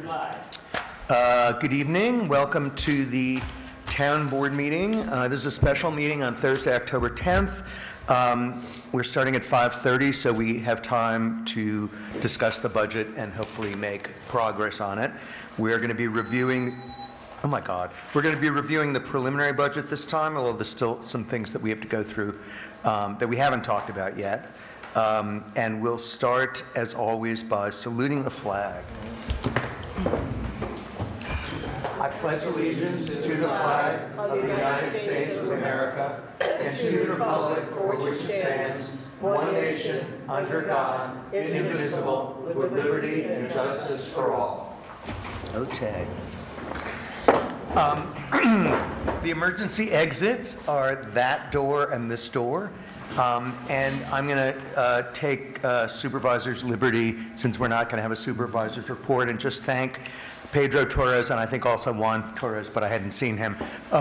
Good evening. Welcome to the Town Board meeting. This is a special meeting on Thursday, October 10th. We're starting at 5:30, so we have time to discuss the budget and hopefully make progress on it. We're going to be reviewing, oh my God, we're going to be reviewing the preliminary budget this time, although there's still some things that we have to go through that we haven't talked about yet. And we'll start, as always, by saluting the flag. I pledge allegiance to the flag of the United States of America and to the republic for which it stands, one nation, under God, indivisible, with liberty and justice for all. Okay. The emergency exits are that door and this door. And I'm going to take supervisor's liberty, since we're not going to have a supervisor's report, and just thank Pedro Torres, and I think also Juan Torres, but I hadn't seen him,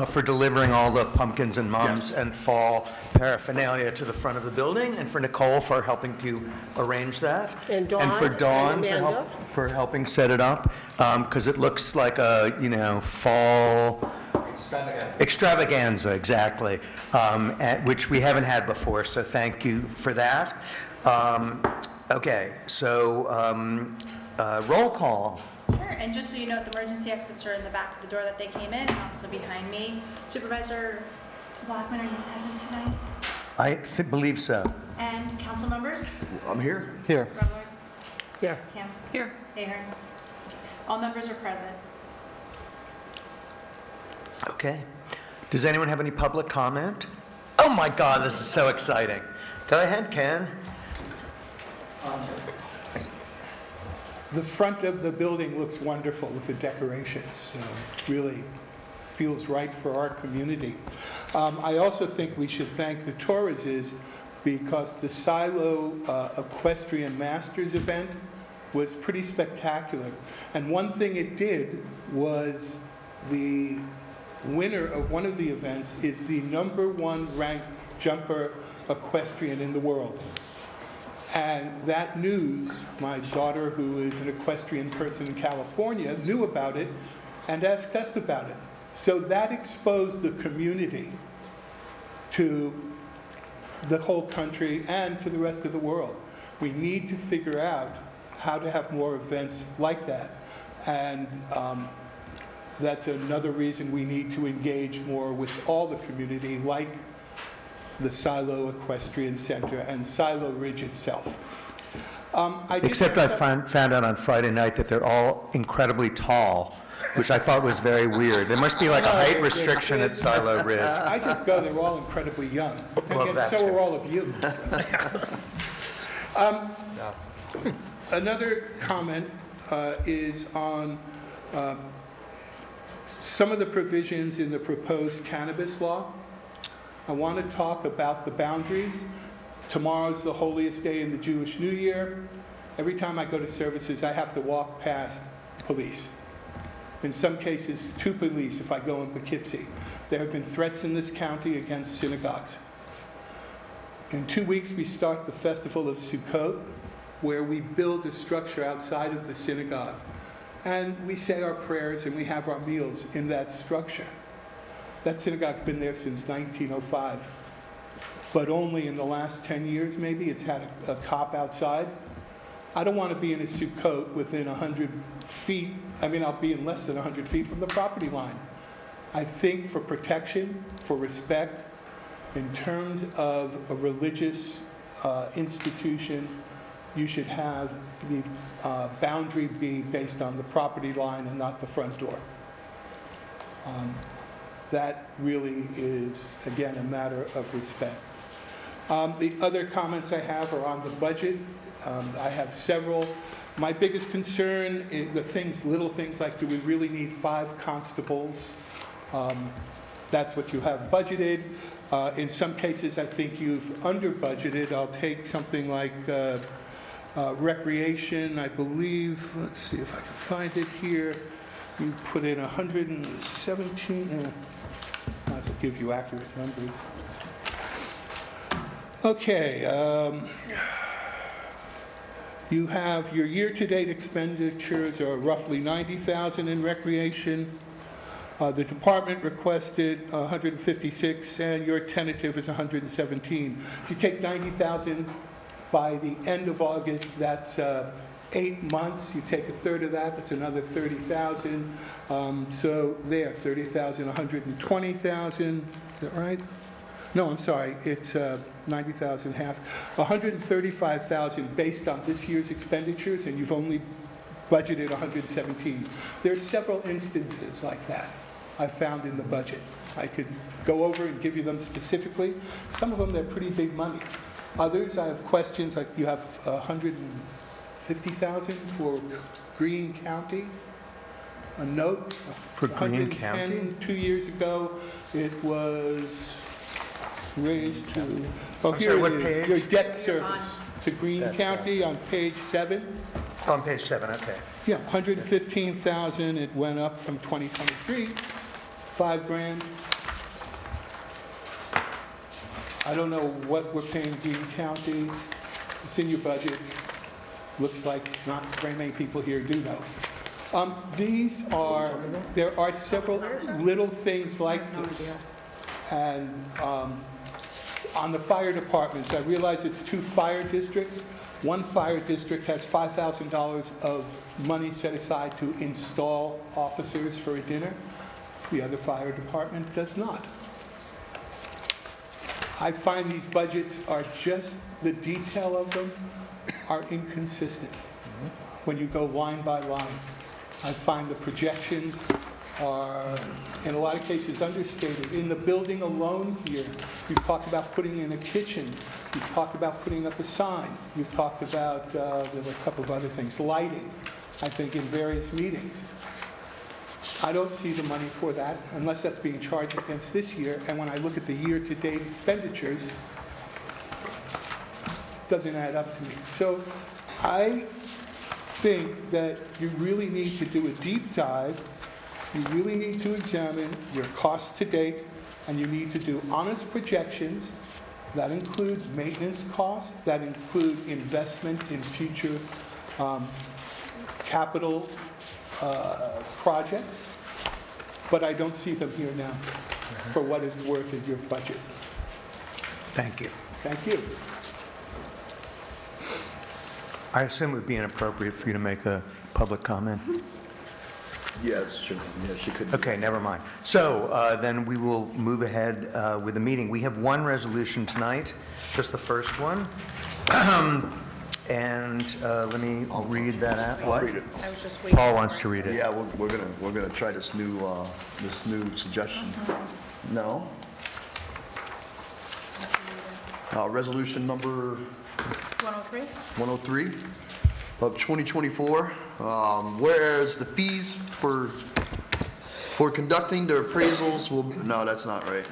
for delivering all the pumpkins and mums and fall paraphernalia to the front of the building, and for Nicole for helping to arrange that. And for Dawn for helping set it up, because it looks like a, fall extravaganza, exactly, which we haven't had before, so thank you for that. Okay, so roll call. Sure, and just so you know, the emergency exits are in the back of the door that they came in, and also behind me. Supervisor Blackman, are you present tonight? I believe so. And council members? I'm here. Here. Revler? Here. Ham? Here. Ahern? All members are present. Okay. Does anyone have any public comment? Oh my God, this is so exciting. Go ahead, Ken. The front of the building looks wonderful with the decorations, so it really feels right for our community. I also think we should thank the Torreses, because the Silo Equestrian Masters event was pretty spectacular. And one thing it did was the winner of one of the events is the #1 ranked jumper equestrian in the world. And that news, my daughter, who is an equestrian person in California, knew about it and asked us about it. So that exposed the community to the whole country and to the rest of the world. We need to figure out how to have more events like that. And that's another reason we need to engage more with all the community, like the Silo Equestrian Center and Silo Ridge itself. Except I found out on Friday night that they're all incredibly tall, which I thought was very weird. There must be like a height restriction at Silo Ridge. I just go, they're all incredibly young. Well, and so are all of you. Another comment is on some of the provisions in the proposed cannabis law. I want to talk about the boundaries. Tomorrow's the holiest day in the Jewish New Year. Every time I go to services, I have to walk past police. In some cases, 2 police if I go in Poughkeepsie. There have been threats in this county against synagogues. In 2 weeks, we start the Festival of Sukkot, where we build a structure outside of the synagogue. And we say our prayers and we have our meals in that structure. That synagogue's been there since 1905, but only in the last 10 years, maybe, it's had a cop outside. I don't want to be in a Sukkot within 100 feet. I mean, I'll be in less than 100 feet from the property line. I think for protection, for respect, in terms of a religious institution, you should have the boundary be based on the property line and not the front door. That really is, again, a matter of respect. The other comments I have are on the budget. I have several. My biggest concern is the little things like, do we really need 5 constables? That's what you have budgeted. In some cases, I think you've under budgeted. I'll take something like recreation, I believe. Let's see if I can find it here. You put in 117. I will give you accurate numbers. Okay. You have your year-to-date expenditures are roughly $90,000 in recreation. The department requested 156, and your tentative is 117. If you take 90,000 by the end of August, that's 8 months. You take a third of that, that's another 30,000. So there, 30,000, 120,000. Is that right? No, I'm sorry. It's 90,000 half. 135,000 based on this year's expenditures, and you've only budgeted 117. There's several instances like that I found in the budget. I could go over and give you them specifically. Some of them, they're pretty big money. Others, I have questions, like you have 150,000 for Greene County, a note. For Greene County? 2 years ago, it was raised to, oh, I'm here sorry, what it is, page? your debt service to Greene Debt County on page 7. On page 7, okay. Yeah, 115,000, it went up from 2023, 5 grand. I don't know what we're paying Greene County. It's in your budget. Looks like not very many people here do know. There are several little things like this. And on the fire departments, I realize it's 2 fire districts. One fire district has $5,000 of money set aside to install officers for a dinner. The other fire department does not. I find these budgets are just, the detail of them are inconsistent when you go line by line. I find the projections are, in a lot of cases, understated. In the building alone here, you've talked about putting in a kitchen. You've talked about putting up a sign. You've talked about, there were a couple of other things, lighting, I think, in various meetings. I don't see the money for that unless that's being charged against this year. And when I look at the year-to-date expenditures, it doesn't add up to me. So I think that you really need to do a deep dive. You really need to examine your costs to date, and you need to do honest projections. That includes maintenance costs, that include investment in future capital projects, but I don't see them here now for what it's worth in your budget. Thank you. Thank you. I assume it would be inappropriate for you to make a public comment? Yes, sure. Yeah, she could. Okay, never mind. So then we will move ahead with the meeting. We have one resolution tonight, just the first one. And let me read that out. I'll What? read it. I was just waiting. Paul wants to read it. Yeah, we're gonna try this new suggestion. No? Resolution number 103? 103 of 2024. Whereas the fees for conducting the appraisals will, no, that's not right.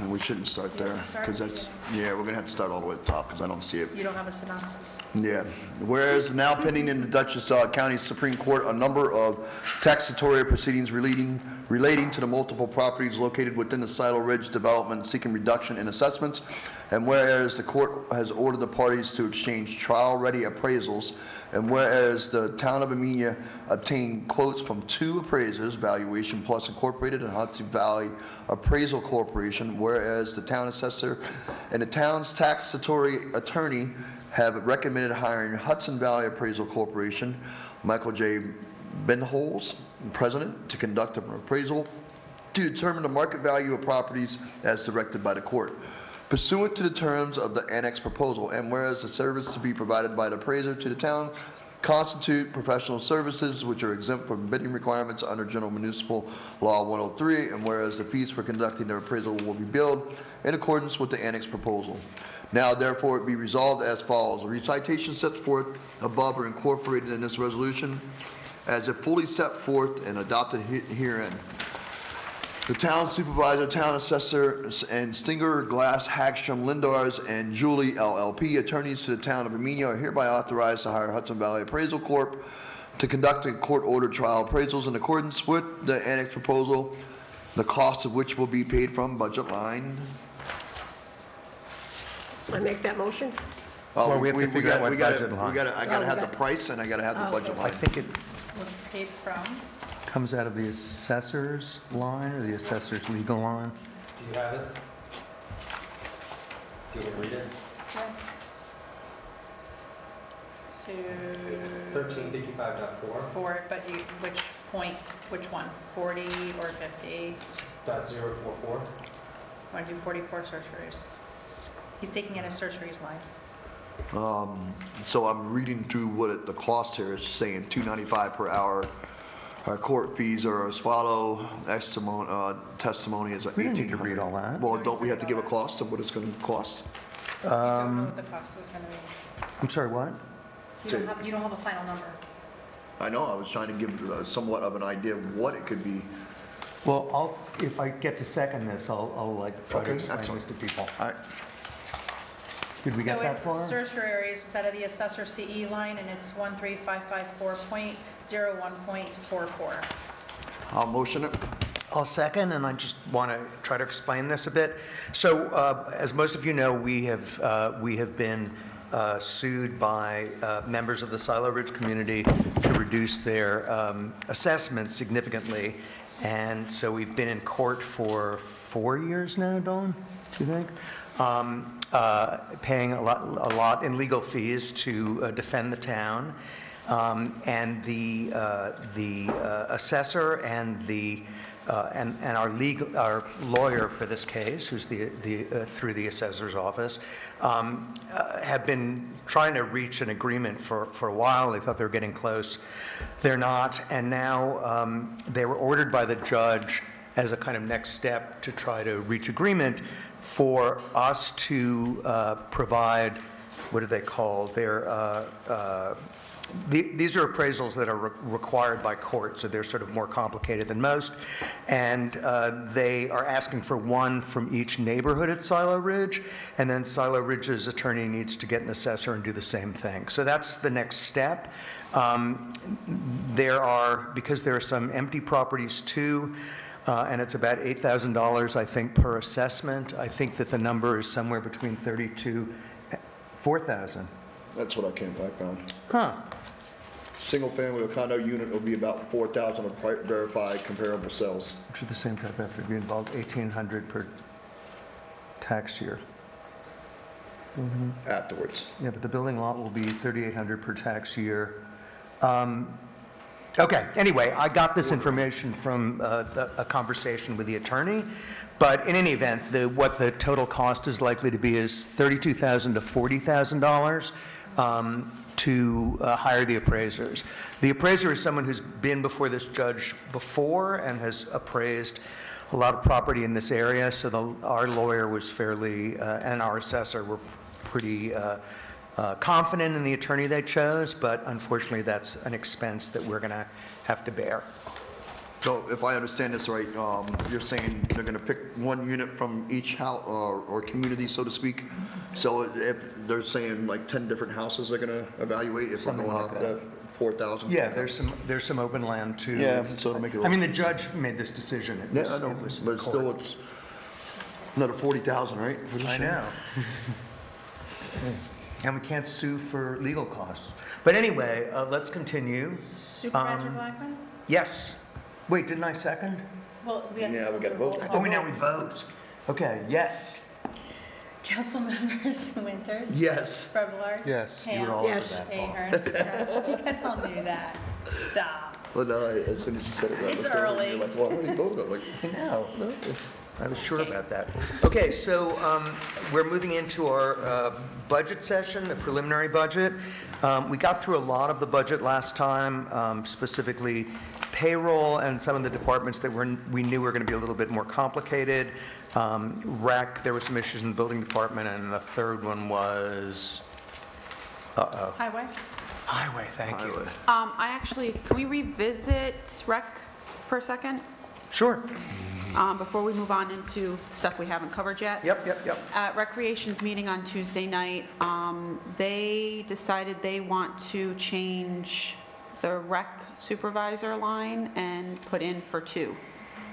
We shouldn't start there, because that's, yeah, we're gonna have to start all the way at the top, because I don't see it. You don't have a synopsis? Yeah. Whereas now pending in the Dutchess County Supreme Court a number of taxatory proceedings relating to the multiple properties located within the Silo Ridge development seeking reduction in assessments, and whereas the court has ordered the parties to exchange trial-ready appraisals, and whereas the town of Amenia obtained quotes from 2 appraisers, Valuation Plus Incorporated and Hudson Valley Appraisal Corporation, whereas the town assessor and the town's taxatory attorney have recommended hiring Hudson Valley Appraisal Corporation, Michael J. Benholz, president, to conduct an appraisal to determine the market value of properties as directed by the court, pursuant to the terms of the annex proposal, and whereas the service to be provided by the appraiser to the town constitute professional services which are exempt from bidding requirements under General Municipal Law 103, and whereas the fees for conducting the appraisal will be billed in accordance with the annex proposal. Now therefore it be resolved as follows. The recitation set forth above are incorporated in this resolution as if fully set forth and adopted herein. The town supervisor, town assessor, and Stinger, Glass, Hagstrom, Lindars, and Julie LLP, attorneys to the town of Amenia, are hereby authorized to hire Hudson Valley Appraisal Corp. to conduct a court-ordered trial appraisals in accordance with the annex proposal, the cost of which will be paid from budget line. I make that motion? Well, we have to figure out what budget line. I gotta have the price and I gotta have the budget I line. think it Was paid from. comes out of the assessor's line or the assessor's legal line. Do you have it? Do you want to read it? To. 1355.4. For, but you, which one? 40 or 50? .044. Want to do 44 surgeries? He's taking in a surgeries line. So I'm reading through what the cost here is saying, $295 per hour. Our court fees are as follow, testimony is We don't need to $1,800. read all that. Well, don't we have to give a cost of what it's gonna cost? You don't know what the cost is going to be. I'm sorry, what? You don't have a final number. I know, I was trying to give somewhat of an idea of what it could be. Well, if I get to second this, I'll like try to Okay, explain excellent. this to people. All right, Did we get that far? So it's certiorari is out of the assessor CE line, and it's 13554.01.44. I'll motion it. I'll second, and I just want to try to explain this a bit. So, as most of you know, we have been sued by members of the Silo Ridge community to reduce their assessments significantly, and so we've been in court for 4 years now, Dawn, do you think? Paying a lot in legal fees to defend the town, and the assessor and our lawyer for this case, who's through the assessor's office, have been trying to reach an agreement for a while. They thought they were getting close. They're not, and now they were ordered by the judge as a kind of next step to try to reach agreement for us to provide, what do they call their, these are appraisals that are required by court, so they're sort of more complicated than most. And they are asking for one from each neighborhood at Silo Ridge, and then Silo Ridge's attorney needs to get an assessor and do the same thing. So that's the next step. Because there are some empty properties too, and it's about $8,000, I think, per assessment. I think that the number is somewhere between 4,000. That's what I came back on. Huh. Single family or condo unit will be about 4,000 of verified comparable sales. Which is the same type have to be involved, 1,800 per tax year. Afterwards. Yeah, but the building lot will be 3,800 per tax year. Okay, anyway, I got this information from a conversation with the attorney, but in any event, what the total cost is likely to be is $32,000 to $40,000 to hire the appraisers. The appraiser is someone who's been before this judge before and has appraised a lot of property in this area, so our lawyer was fairly, and our assessor were pretty confident in the attorney they chose, but unfortunately that's an expense that we're going to have to bear. So if I understand this right, you're saying they're going to pick one unit from each house or community, so to speak? So if they're saying like 10 different houses they're going to evaluate if we're Something going like off that. the 4,000? Yeah, there's some open land too. Yeah, so to make it. I mean, the judge made this decision. It Yeah, was- I know, it was the but still court. it's another 40,000, right? for this I thing? know. And we can't sue for legal costs. But anyway, let's continue. Supervisor Blackman? Yes. Wait, didn't I second? Well, we have to. Yeah, we still gotta do a roll vote. call Oh, now we vote. Okay, yes. Council members Winters? Yes. Breblard? Yes, you Ham? were all for that, Paul. Ahern? Yes. You guys all knew that. Stop. Well, no, as soon as you said it, I It's looked over and early. You're like, well, I already voted. I'm like, I know. I was sure about that. Okay, so we're moving into our budget session, the preliminary budget. We got through a lot of the budget last time, specifically payroll and some of the departments that we knew were going to be a little bit more complicated. Rec, there were some issues in the building department, and the third one was, Highway? highway, thank you. highway. Can we revisit rec for a second? Sure. Before we move on into stuff we haven't covered yet? Yep. At Recreation's meeting on Tuesday night, they decided they want to change the rec supervisor line and put in for 2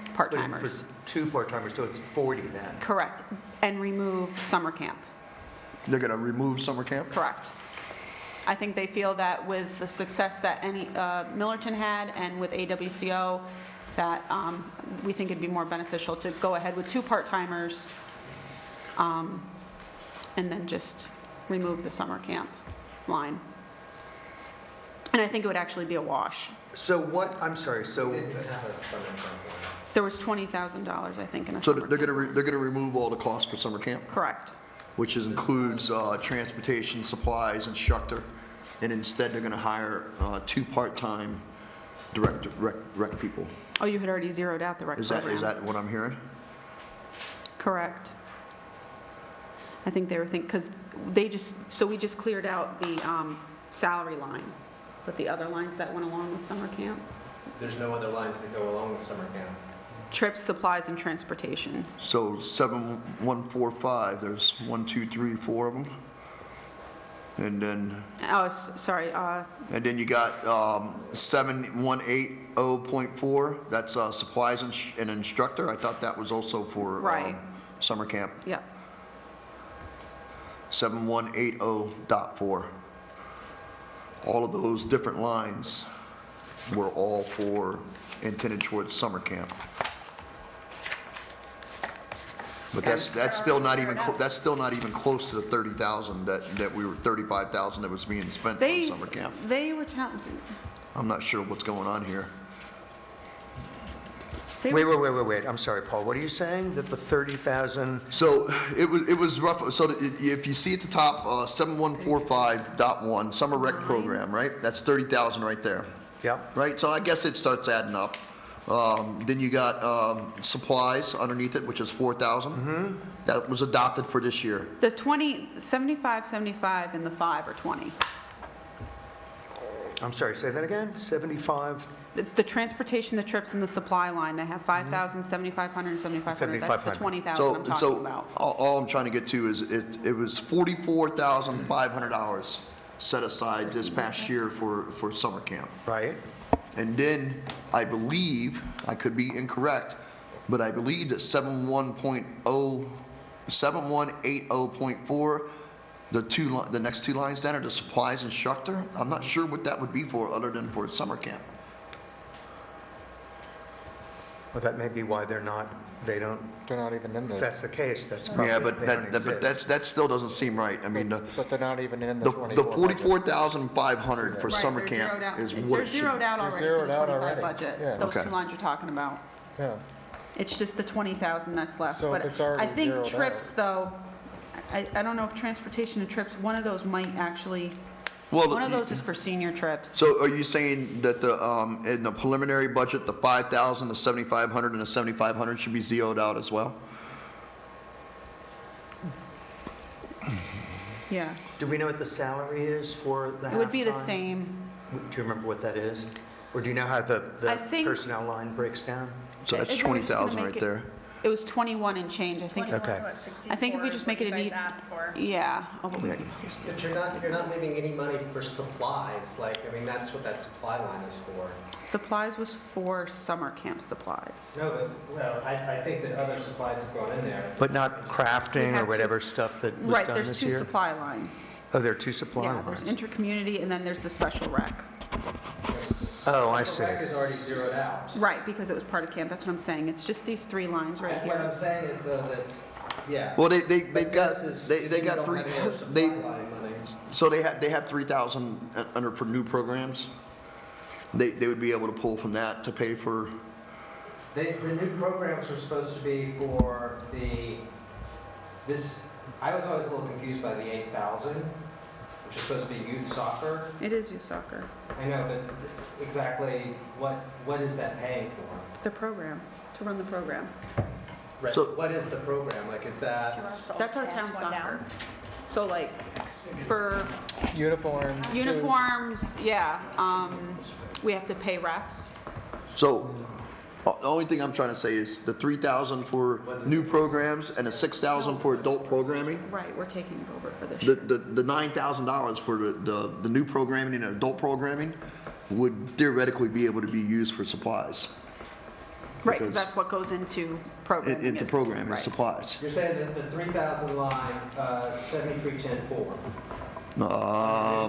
But part-timers. for 2 part-timers, so it's 40 then. Correct, and remove summer camp. They're going to remove summer camp? Correct. I think they feel that with the success that Millerton had and with AWCO, that we think it'd be more beneficial to go ahead with 2 part-timers and then just remove the summer camp line. And I think it would actually be a wash. So what, I'm sorry, so, We didn't have a summer camp plan. There was $20,000, I think, in a So summer they're camp. going to remove all the costs for summer camp, Correct. which includes transportation, supplies, instructor, and instead they're going to hire 2 part-time rec people. Oh, you had already zeroed out the rec Is program. that what I'm hearing? Correct. I think they were thinking, because we just cleared out the salary line, but the other lines that went along with summer camp, There's no other lines that go along with summer camp. trips, supplies, and transportation. So 7145, there's 1, 2, 3, 4 of them. And then Sorry, And then you got 7180.4, that's supplies and instructor. I thought that was also for Right. summer camp. yeah, 7180.4. All of those different lines were all intended towards summer camp. But that's still not even close to the 30,000 that we were 35,000 that was being spent on summer camp. they were, I'm not sure what's going on here. wait, I'm sorry, Paul, what are you saying? That the 30,000, So it was rough. So if you see at the top, 7145.1 summer rec program, right? That's 30,000 right there, yeah, right? So I guess it starts adding up. Then you got supplies underneath it, which is 4,000. That was adopted for this year. the 75, and the 5 are 20. I'm sorry, say that again, 75? The transportation, the trips, and the supply line, they have 5,000, 7,500, and 7,500. That's the 7,500. 20,000 I'm talking about. All I'm trying to get to is it was $44,500 set aside this past year for summer camp. Right? And then I believe, I could be incorrect, but I believe that 7180.4, the next 2 lines down are the supplies instructor. I'm not sure what that would be for other than for summer camp. Well, that may be why they don't, They're not even in if the, that's the case, that's probably, Yeah, but they don't exist. that still doesn't seem right. I mean, but they're not even in the the 24 budget. 44,500 for Right, summer they're camp zeroed out. is what They're it should. zeroed out already for zeroed the out 25 already, budget, yeah. those Okay. 2 lines you're talking about. Yeah, It's just the 20,000 that's left. So if But it's already I think zeroed trips, out. though, I don't know if transportation and trips, one of those might actually, Well, one of those is for senior trips. So are you saying that in the preliminary budget, the 5,000, the 7,500, and the 7,500 should be zeroed out as well? Yes. Do we know what the salary is for the half-time? It would be the same. Do you remember what that is? Or do you know how the I think- personnel line breaks down? So that's If we were just gonna 20,000 make right it- there. It was 21 and change, I think. Okay. I think if we just make it an You e- guys asked for. Yeah, oh, but we already posted. But you're not leaving any money for supplies, like, I mean, that's what that supply line is for. Supplies was for summer camp supplies. No, but, well, I think that other supplies have gone in there. But not crafting or have whatever stuff that was Right, done there's this 2 year? supply lines. Oh, there are 2 supply Yeah, there's lines. intercommunity and then there's the special rec. Oh, I The see. rec is already zeroed out. Right, because it was part of camp, that's what I'm saying. It's just these 3 lines right What I'm here. saying is though that, yeah. Well, they've But got, this is- they we got don't 3, have any other supply they, line money. so they have 3,000 under for new programs. They would be able to pull from that to pay for, The new programs were supposed to be for I was always a little confused by the 8,000, which is supposed to be youth soccer. It is youth soccer, I know, but exactly what is that paying for? the program, to run the program. Right. So- What is the program? Like, is that? That's our town soccer. So like, for uniforms. shoes. uniforms, yeah, we have to pay refs. so the only thing I'm trying to say is the 3,000 for new programs and the 6,000 for adult programming. Right, we're taking it over for this The, year. the $9,000 for the new programming and adult programming would theoretically be able to be used for supplies. Right, because because that's what goes into programming. into is- programming, right. supplies. You're saying that the 3,000 line, 7310.4.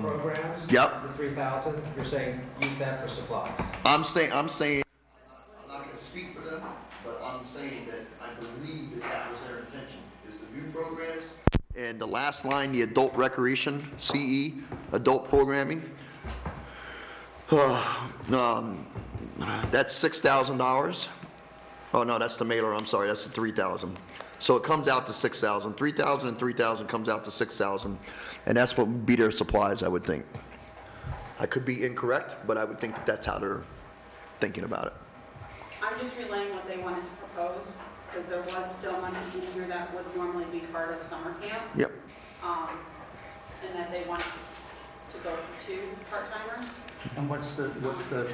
Programs? yep. That's the 3,000. You're saying use that for supplies. I'm saying, I'm not gonna speak for them, but I'm saying that I believe that that was their intention, is the new programs. And the last line, the adult recreation, CE, adult programming. That's $6,000. Oh, no, that's the mailer, I'm sorry, that's the 3,000. So it comes out to 6,000. 3,000 and 3,000 comes out to 6,000, and that's what would be their supplies, I would think. I could be incorrect, but I would think that that's how they're thinking about it. I'm just relaying what they wanted to propose, because there was still money in here that would normally be part of summer camp, Yep. and that they wanted to go for 2 part-timers. And what's the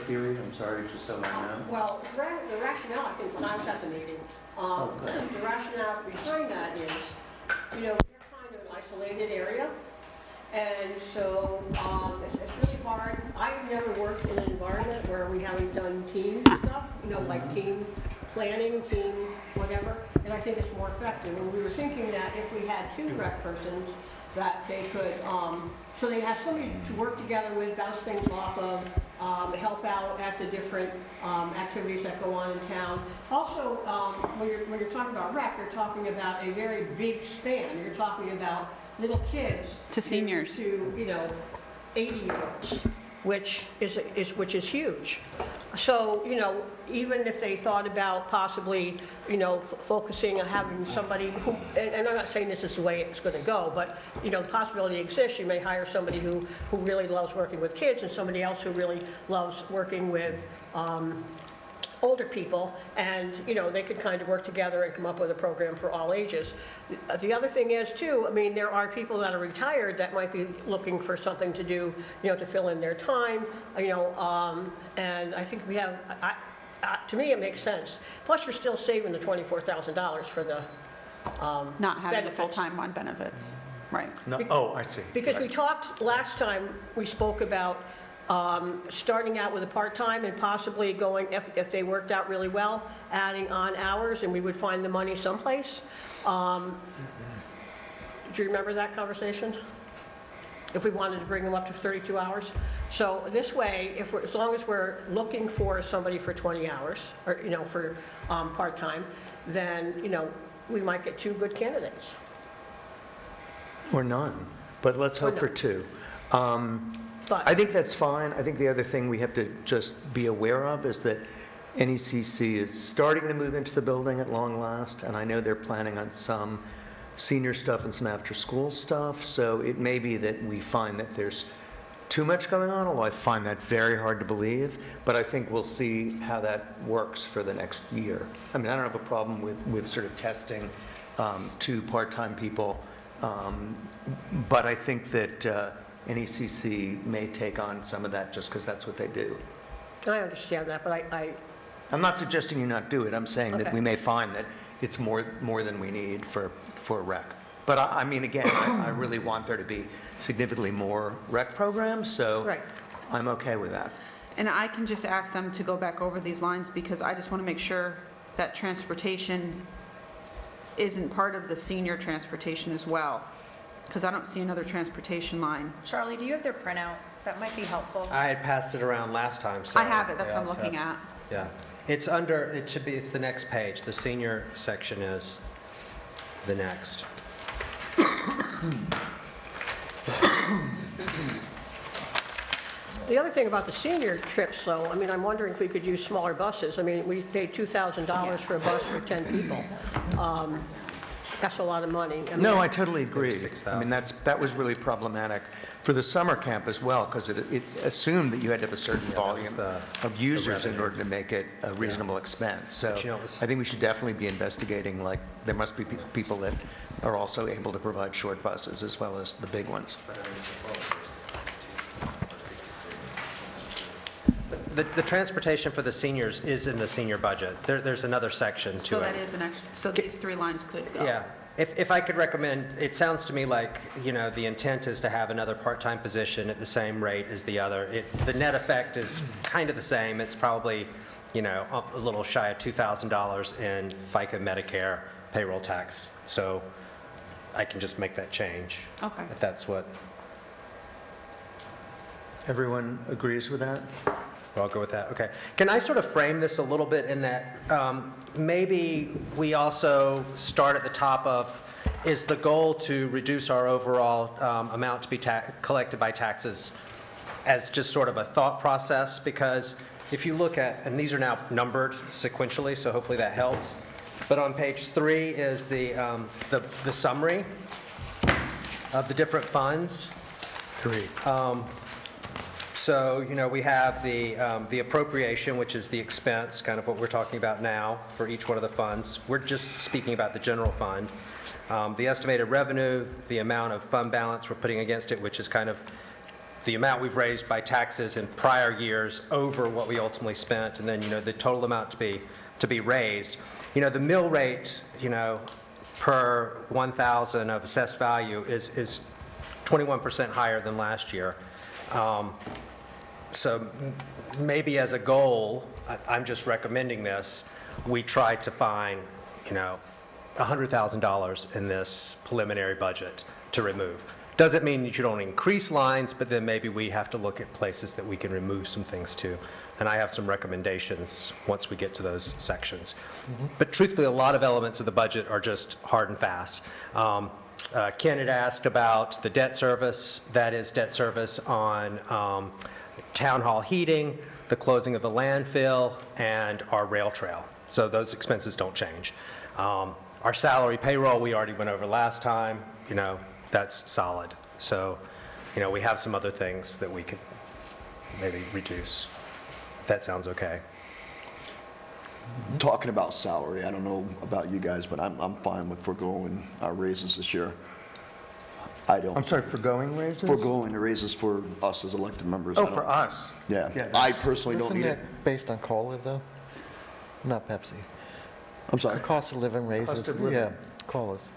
theory? I'm sorry, just so I know. Well, the rationale, I think, when I was at the meeting, the rationale behind that is, you know, we're kind of an isolated area, and so it's really hard. I've never worked in an environment where we haven't done team stuff, you know, like team planning, team whatever, and I think it's more effective. And we were thinking that if we had 2 rec persons, that they could, so they have somebody to work together with, bounce things off of, help out at the different activities that go on in town. Also, when you're talking about rec, you're talking about a very big span. You're talking about little kids To seniors. to, you know, 80-year-olds, which is huge. So, you know, even if they thought about possibly, you know, focusing on having somebody who, and I'm not saying this is the way it's going to go, but, you know, the possibility exists. You may hire somebody who really loves working with kids and somebody else who really loves working with older people, and, you know, they could kind of work together and come up with a program for all ages. The other thing is, too, I mean, there are people that are retired that might be looking for something to do, you know, to fill in their time, you know, and I think we have, to me, it makes sense. Plus, you're still saving the $24,000 for the Not having a benefits. full-time on benefits, right. No, oh, I see. Because we Right. talked, last time, we spoke about starting out with a part-time and possibly going, if they worked out really well, adding on hours, and we would find the money someplace. Do you remember that conversation? If we wanted to bring them up to 32 hours? So this way, as long as we're looking for somebody for 20 hours, or, you know, for part-time, then, you know, we might get 2 good candidates. Or none, but let's hope for 2. But I think that's fine. I think the other thing we have to just be aware of is that NECC is starting to move into the building at long last, and I know they're planning on some senior stuff and some after-school stuff, so it may be that we find that there's too much going on, although I find that very hard to believe, but I think we'll see how that works for the next year. I mean, I don't have a problem with sort of testing 2 part-time people, but I think that NECC may take on some of that just because that's what they do. I understand that, but I'm not suggesting you not do it. I'm saying that Okay. we may find that it's more than we need for rec. But I mean, again, I really want there to be significantly more rec programs, so Right. I'm okay with that. And I can just ask them to go back over these lines, because I just want to make sure that transportation isn't part of the senior transportation as well, because I don't see another transportation line. Charlie, do you have their printout? That might be helpful. I had passed it around last time, so. I have it, that's what I'm they also looking have- at. Yeah. It's under, it should be, it's the next page. The senior section is the next. The other thing about the senior trips, though, I mean, I'm wondering if we could use smaller buses. I mean, we paid $2,000 for a bus for 10 people. That's a lot of money. I mean, No, I totally agree. I 6,000. mean, that was really problematic for the summer camp as well, because it assumed that you had to have a certain that was volume the of users in revenue. order to make it a reasonable expense. So But, you know, it was- I think we should definitely be investigating, like, there must be people that are also able to provide short buses as well as the big ones. The transportation for the seniors is in the senior budget. There's another section to it. So that is an extra, so these 3 lines could go. Yeah. If I could recommend, it sounds to me like, you know, the intent is to have another part-time position at the same rate as the other. The net effect is kind of the same. It's probably, a little shy of $2,000 in FICA Medicare payroll tax. So I can just make that change. Okay. If that's what, Everyone agrees with that? I'll go with that. Okay. Can I sort of frame this a little bit in that maybe we also start at the top of, is the goal to reduce our overall amount to be collected by taxes as just sort of a thought process? Because if you look at, and these are now numbered sequentially, so hopefully that helps. But on page 3 is the summary of the different funds. Great. So, we have the appropriation, which is the expense, kind of what we're talking about now for each one of the funds. We're just speaking about the general fund. The estimated revenue, the amount of fund balance we're putting against it, which is kind of the amount we've raised by taxes in prior years over what we ultimately spent, and then, the total amount to be raised. The mill rate, per 1,000 of assessed value is 21% higher than last year. So maybe as a goal, I'm just recommending this, we try to find, $100,000 in this preliminary budget to remove. Doesn't mean that you don't increase lines, but then maybe we have to look at places that we can remove some things too. And I have some recommendations once we get to those sections. But truthfully, a lot of elements of the budget are just hard and fast. Ken had asked about the debt service. That is debt service on town hall heating, the closing of the landfill, and our rail trail. So those expenses don't change. Our salary payroll, we already went over last time. That's solid. So, we have some other things that we could maybe reduce. If that sounds okay. Talking about salary, I don't know about you guys, but I'm fine with foregoing our raises this year. I'm sorry, forgoing raises? Foregoing the raises for us as elected members. Oh, for us? Yeah, Yeah, I that's- personally don't Isn't need it. that based on COLA, though? Not Pepsi. I'm sorry. The cost of living raises, of living. yeah, COLAs.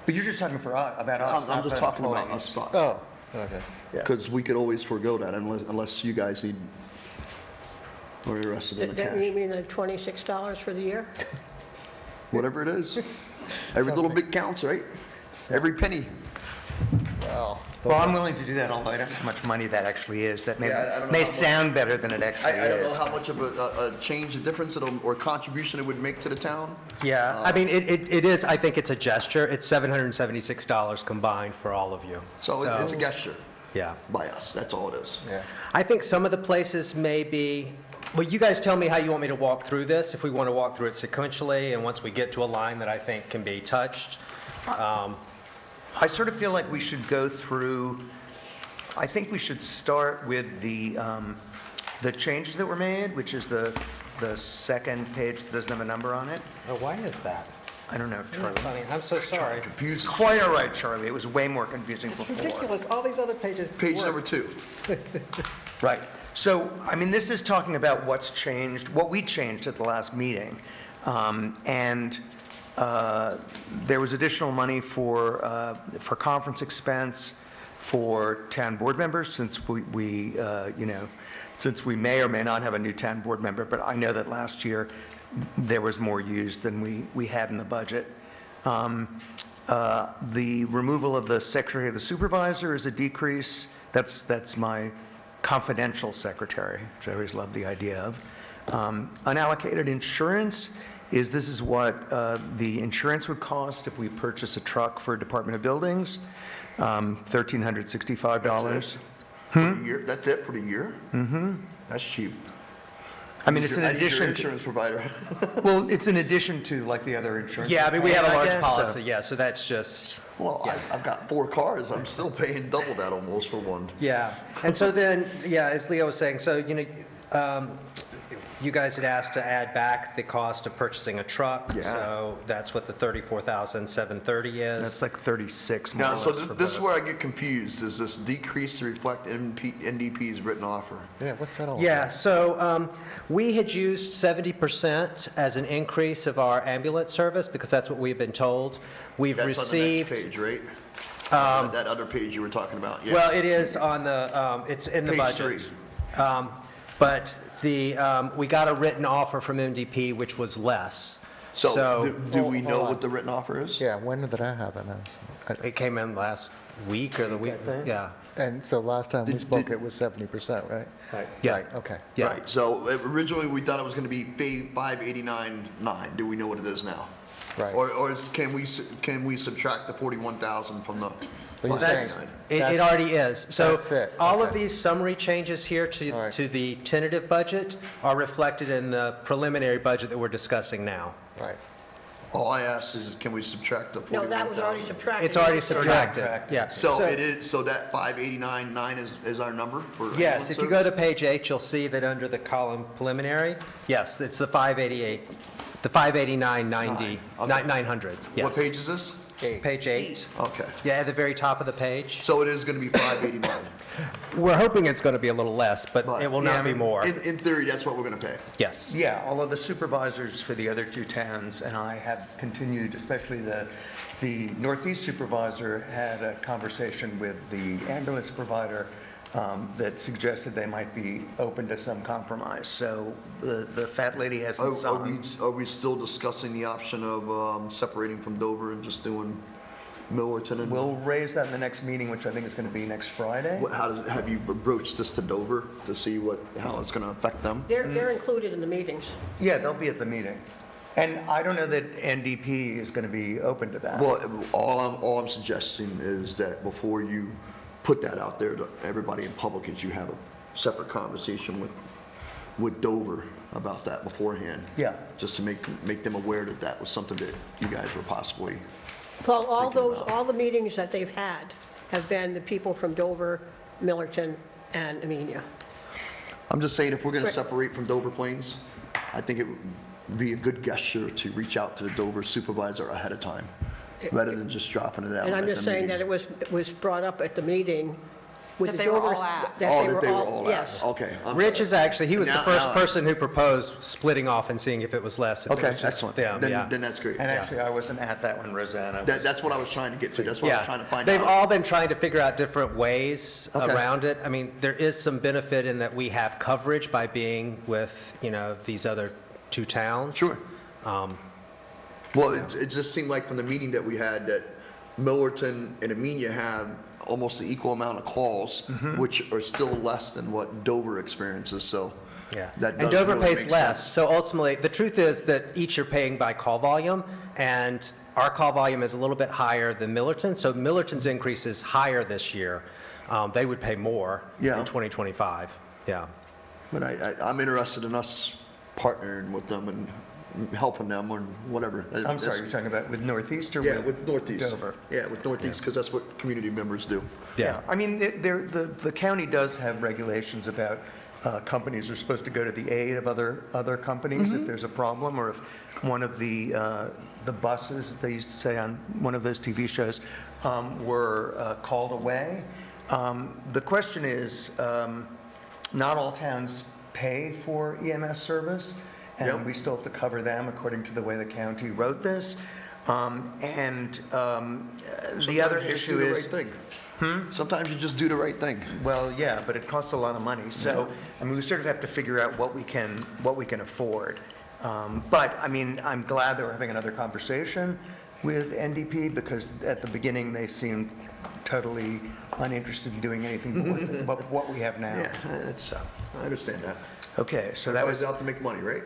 But you're just talking about us. I'm not just the talking about employees. us, Oh, okay. because we could always forego that unless you guys need, or the rest of the That cash. you mean the $26 for the year? Whatever it is. Every little bit counts, right? Every penny. Well, Well, I'm willing to do that, although I don't know how much money that actually is. That may, Yeah, I don't know may how much- sound better than it actually I don't know is. how much of a change, a difference or contribution it would make to the town. Yeah, I mean, it is, I think it's a gesture. It's $776 combined for all of you. So it's a gesture Yeah. by us, that's all it is. yeah. I think some of the places may be, well, you guys tell me how you want me to walk through this, if we want to walk through it sequentially, and once we get to a line that I think can be touched. I sort of feel like we should go through, I think we should start with the changes that were made, which is the second page that doesn't have a number on it. Oh, why is that? I don't know, Isn't that Charlie. funny? I'm so sorry. Confused. Quite all right, Charlie. It was way more confusing before. Ridiculous, all these other pages. Page work. number 2. Right. So, I mean, this is talking about what's changed, what we changed at the last meeting. And there was additional money for conference expense for town board members, since since we may or may not have a new town board member, but I know that last year there was more used than we had in the budget. The removal of the secretary of the supervisor is a decrease. That's my confidential secretary, which I always love the idea of. Unallocated insurance this is what the insurance would cost if we purchase a truck for Department of Buildings, $1,365. For the year, that's it for the year? Mm-hmm. That's cheap. I mean, it's in I need your addition to, insurance provider. well, it's in addition to like the other insurance. Yeah, I mean, we have a I large guess, policy, yeah, so that's just, Well, I've got 4 cars, I'm still paying double that almost for one. yeah. And so then, yeah, as Leo was saying, so, you guys had asked to add back the cost of purchasing a truck. Yeah. So that's what the $34,730 is. That's like 36 more or Now, so less for this is both. where I get confused, is this decrease to reflect NDP's written offer? Yeah, what's that all Yeah, about? so we had used 70% as an increase of our ambulance service because that's what we've been told. We've That's received. on the next page, right? That other page you were talking about, yeah. Well, it is on the, it's in the Page budget. 3. But we got a written offer from MDP, which was less. So do we Hold know on. what the written offer is? Yeah, when did that happen? It came in last week or the week, yeah. And so last time we Did- spoke, did- it was 70%, right? Yeah. Right, okay. Yeah. Right, so originally we thought it was going to be 589.9. Do we know what it is now? Right. Or can we subtract the 41,000 from the But you're That's, saying- it already is. So That's it, all of okay. these summary changes here All right. to the tentative budget are reflected in the preliminary budget that we're discussing now. Right. All I asked is, can we subtract the 41,000? No, that was already subtracted. It's already subtracted, yeah. So it is, so that 589.9 is our number for? Yes, ambulance if you go to service? page 8, you'll see that under the column preliminary, yes, it's the 588, the 589.90, Okay. 900, yes. What page is this? Page 8. Okay, Yeah, at the very top of the page. so it is going to be 589. We're hoping it's going to be a little less, but But- it will Yeah, not be more. In theory, that's what we're going to pay. Yes. Yeah, although the supervisors for the other two towns and I have continued, especially the Northeast supervisor had a conversation with the ambulance provider that suggested they might be open to some compromise. So the fat lady hasn't signed. Are we still discussing the option of separating from Dover and just doing Millerton? And We'll raise that in the next meeting, which I think is going to be next Friday. have you broached this to Dover to see how it's going to affect them? They're included in the meetings. Yeah, they'll be at the meeting. And I don't know that NDP is going to be open to that. Well, all I'm suggesting is that before you put that out there to everybody in public, is you have a separate conversation with Dover about that beforehand. Yeah. Just to make them aware that that was something that you guys were possibly, Paul, Thinking about. all the meetings that they've had have been the people from Dover, Millerton, and Amenia. I'm just saying, if we're going to Right. separate from Dover Plains, I think it would be a good gesture to reach out to the Dover supervisor ahead of time, rather than just dropping it out. And I'm at the just saying that meeting. it was brought up at the meeting with That the they were Dover. all at. Oh, that they were all yes. at, okay. I'm Rich sorry. is actually, he was the Now- first now- person who proposed splitting off and seeing if it was less. if it Okay, was just excellent. them, yeah. Then that's great. And actually, I wasn't at that one, Roseanne. I was- That's what I was trying to get to, that's what I was trying to find out. They've all been trying to figure out different ways Okay. around it. I mean, there is some benefit in that we have coverage by being with, these other two towns. Sure. Well, it just seemed like from the meeting that we had that Millerton and Amenia have almost the equal amount of calls, Mm-hmm. which are still less than what Dover experiences, so. Yeah, that and does Dover really pays make less. sense. So ultimately, the truth is that each are paying by call volume, and our call volume is a little bit higher than Millerton. So Millerton's increase is higher this year. They would pay more Yeah. in 2025. Yeah. But I'm interested in us partnering with them and helping them or whatever. I'm sorry, you're talking about with Northeast or Yeah, with Northeast. Dover? Yeah, with Northeast, because that's what community members do. Yeah. I mean, the county does have regulations about companies are supposed to go to the aid of other companies if there's a problem, or if one of the buses, they used to say on one of those TV shows, were called away. The question is, not all towns pay for EMS service, and Yep. we still have to cover them according to the way the county wrote this. The other Sometimes you just issue do the is, right thing. Sometimes you just do the right thing. well, yeah, but it costs a lot of money. So, I mean, we sort of have to figure out what we can afford. But, I mean, I'm glad that we're having another conversation with NDP, because at the beginning, they seemed totally uninterested in doing anything but what we have now. Yeah, I understand that. Okay, so that Everybody's was, out to make money, right?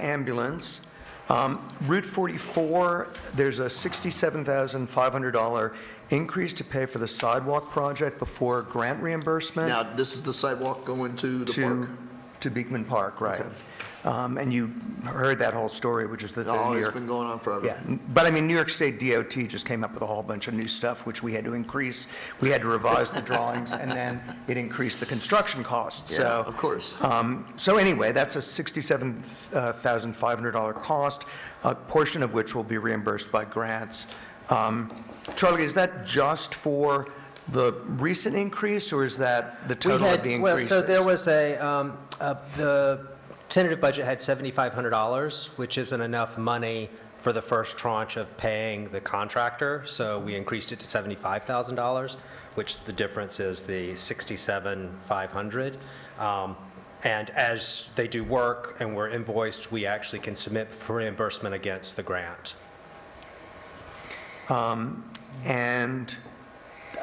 ambulance. Route 44, there's a $67,500 increase to pay for the sidewalk project before grant reimbursement. Now, this is the sidewalk going to the park? To Beekman Park, right. Okay. And you heard that whole story, which is that the Oh, New it's York, been going on forever. yeah, but I mean, New York State DOT just came up with a whole bunch of new stuff, which we had to increase. We had to revise the drawings, and then it increased the construction costs, Yeah, so. of course. So anyway, that's a $67,500 cost, a portion of which will be reimbursed by grants. Charlie, is that just for the recent increase, or is that the total of the increases? Well, so there was the tentative budget had $7,500, which isn't enough money for the first tranche of paying the contractor, so we increased it to $75,000, which the difference is the $67,500. And as they do work and we're invoiced, we actually can submit for reimbursement against the grant. And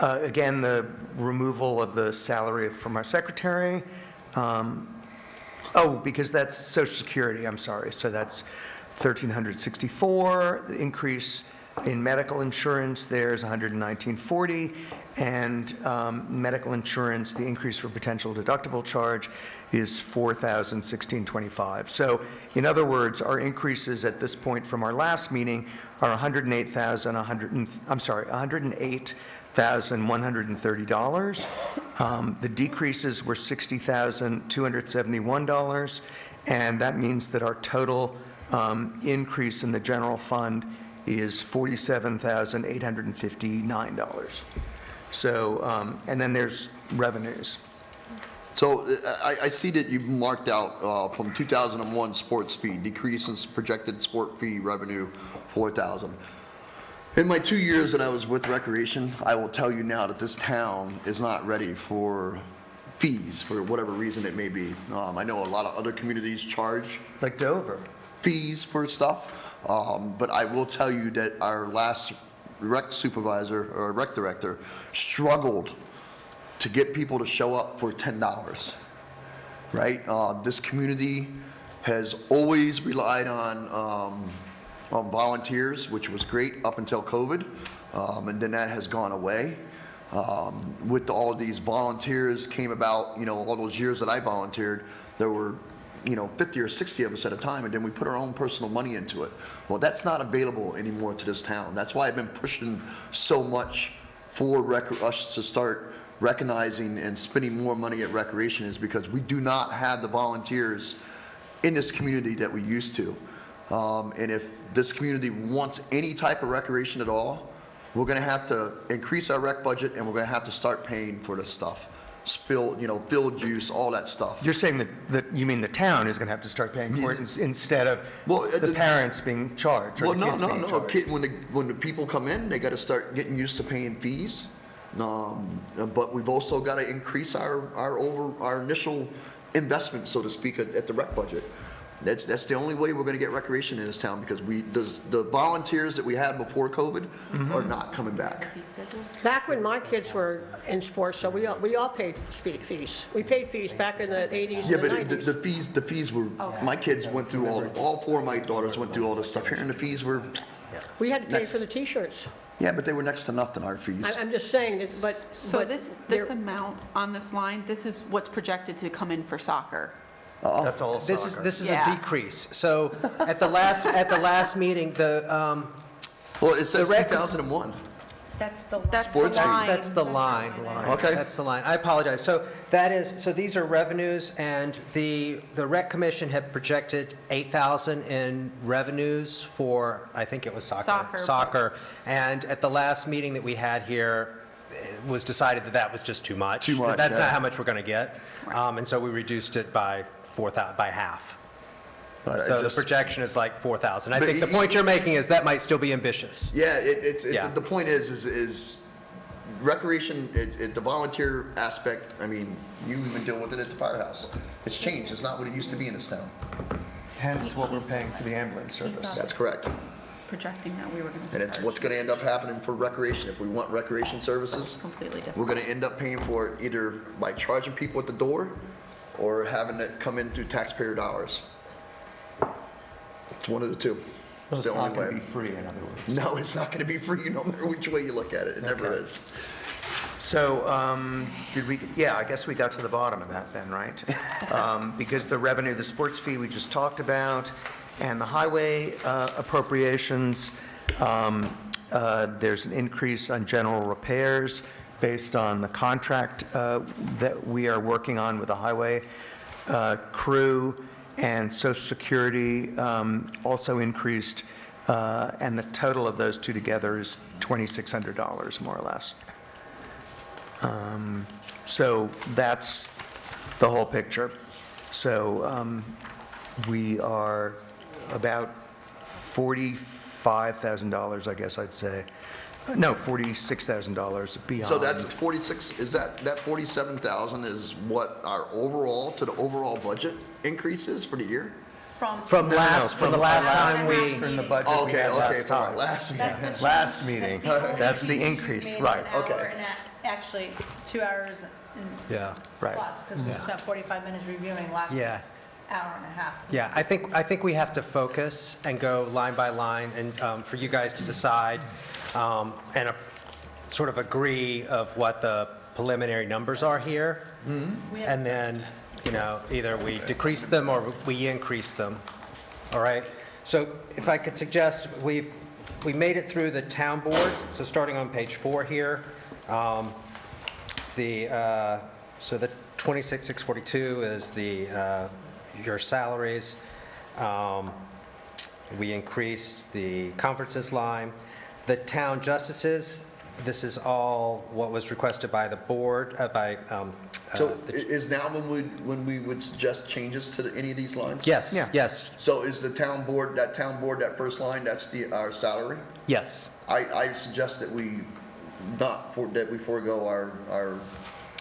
again, the removal of the salary from our secretary. Oh, because that's Social Security, I'm sorry. So that's $1,364. The increase in medical insurance, there's $119.40. And medical insurance, the increase for potential deductible charge is $4,016.25. So in other words, our increases at this point from our last meeting are $108,130. The decreases were $60,271, and that means that our total increase in the general fund is $47,859. So, and then there's revenues. So I see that you've marked out from 2001 sports fee, decrease in projected sport fee revenue, 4,000. In my 2 years that I was with Recreation, I will tell you now that this town is not ready for fees for whatever reason it may be. I know a lot of other communities charge Like Dover. fees for stuff, but I will tell you that our last rec supervisor or rec director struggled to get people to show up for $10, right? This community has always relied on volunteers, which was great up until COVID, and then that has gone away. With all these volunteers came about, all those years that I volunteered, there were 50 or 60 of us at a time, and then we put our own personal money into it. Well, that's not available anymore to this town. That's why I've been pushing so much for us to start recognizing and spending more money at recreation, is because we do not have the volunteers in this community that we used to. And if this community wants any type of recreation at all, we're going to have to increase our rec budget, and we're going to have to start paying for this stuff. Field use, all that stuff. You're saying that you mean the town is going to have to start paying for it instead of the parents being charged or Well, the kids no. being charged? When the people come in, they got to start getting used to paying fees. But we've also got to increase our initial investment, so to speak, at the rec budget. That's the only way we're going to get recreation in this town, because the volunteers that we had before COVID are not coming back. Back when my kids were in sports, so we all paid fees. We paid fees back in the 80s Yeah, and the but 90s. the fees were, my kids went through all four of my daughters went through all this stuff here, and the fees were, We had to pay for the T-shirts. yeah, but they were next to nothing, our fees. I'm just saying, that, but. So but this there- amount on this line, this is what's projected to come in for soccer. That's all This soccer. is Yeah. a decrease. So at the last meeting, Well, it says 2001. That's the That's the Sports fee. line. That's the line. Okay. That's the line. I apologize. So these are revenues, and the rec commission had projected 8,000 in revenues for, I think it was soccer. Soccer. And at the last meeting that we had here, it was decided that was just too much. Too much, That's yeah. not how much we're going to get. And so we reduced it by half. But So the projection is like 4,000. I But think the point you're making is that might still be ambitious. Yeah, Yeah. the point is recreation, the volunteer aspect, I mean, you even deal with it at the firehouse. It's changed. It's not what it used to be in this town. Hence what we're paying for the ambulance service. That's correct. Projecting that we were going to. And it's what's going to end up happening for recreation. If we want recreation services, Completely different. we're going to end up paying for it either by charging people at the door or having it come in through taxpayer dollars. It's one of the two. So It's it's the not only going to way. be free, in other words. No, it's not going to be free no matter which way you look at it. It never Okay. is. So, I guess we got to the bottom of that then, right? Because the revenue, the sports fee we just talked about, and the highway appropriations, there's an increase on general repairs based on the contract that we are working on with the highway crew, and Social Security also increased, and the total of those two together is $2,600, more or less. So that's the whole picture. So we are about $45,000, I guess I'd say, No, $46,000 beyond. So that's 46, is that 47,000 is what our overall, to the overall budget increase is for the year? From No, last, from the last time we, From the budget we Okay, had okay, last for our time. last year. That's the Last change. meeting. That's the only That's the change increase, we made in right. an hour Okay. and actually 2 hours and yeah. Right. plus, because we spent 45 minutes reviewing last Yeah. week's hour and a half. Yeah, I think we have to focus and go line by line, and for you guys to decide and sort of agree of what the preliminary numbers are here, and then, either we decrease them or we increase them. All right? So if I could suggest, we made it through the town board, so starting on page 4 here, so the 26,642 is your salaries. We increased the conferences line. The town justices, this is all what was requested by the board, So is now when we would suggest changes to any of these lines? Yes, Yeah. yes, So is the town board, that first line, that's our salary? yes. I suggest that we forego our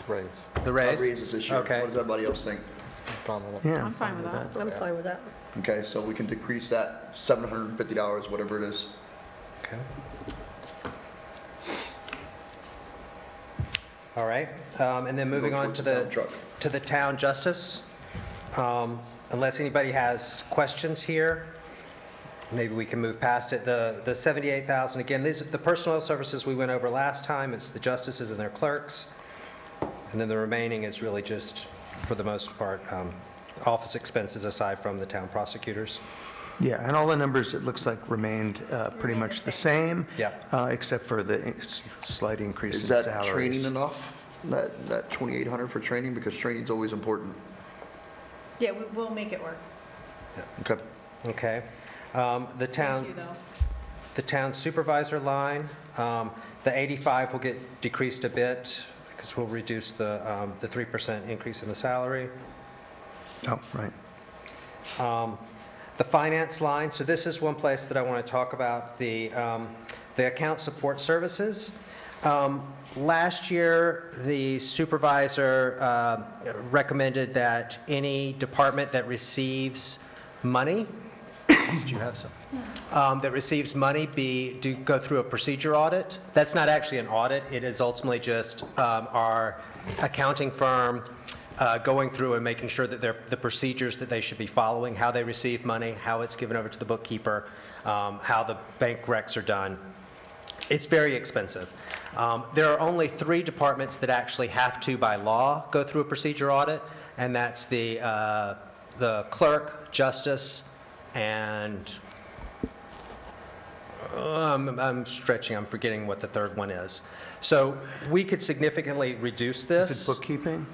Raise. The raise? raises this year. Okay. What does everybody else think? Fine with it. Yeah. I'm fine with that. I'm fine with that. Okay, so we can decrease that $750, whatever it is. Okay. All right, and then moving Go on towards to the town the, truck. to the town justice. Unless anybody has questions here, maybe we can move past it. The 78,000, again, these are the personnel services we went over last time. It's the justices and their clerks. And then the remaining is really just, for the most part, office expenses aside from the town prosecutors. Yeah, and all the numbers, it looks like, remained pretty much the same. Yeah. Except for the slight increase Is in that salaries. training enough? That 2,800 for training? Because training's always important. Yeah, we'll make it work. Okay. Okay. The Thank town, you, though. the town supervisor line, the 85 will get decreased a bit because we'll reduce the 3% increase in the salary. Oh, right. The finance line, so this is one place that I want to talk about, the account support services. Last year, the supervisor recommended that any department that receives money, did you have some? That receives money go through a procedure audit. That's not actually an audit, it is ultimately just our accounting firm going through and making sure that the procedures that they should be following, how they receive money, how it's given over to the bookkeeper, how the bank recs are done. It's very expensive. There are only 3 departments that actually have to, by law, go through a procedure audit, and that's the clerk, justice, and I'm stretching, I'm forgetting what the third one is. So we could significantly reduce this. Is it bookkeeping?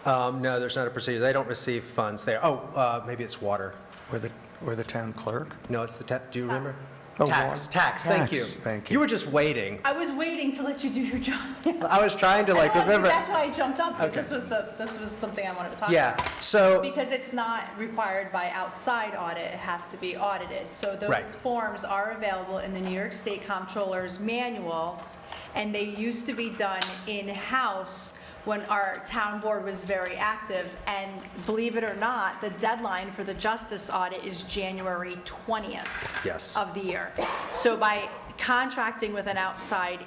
No, there's not a procedure. They don't receive funds there. Oh, maybe it's water. Or the town clerk? No, it's the, do you remember? Oh, Tax, water. tax, thank you. Tax, thank you. You were just waiting. I was waiting to let you do your job. I was trying to like remember. That's why I jumped up, because Okay. this was something I wanted to talk Yeah, about. so, Because it's not required by outside audit, it has to be audited. So those Right. forms are available in the New York State Comptroller's manual, and they used to be done in-house when our town board was very active. And believe it or not, the deadline for the justice audit is January 20th yes. of the year. So by contracting with an outside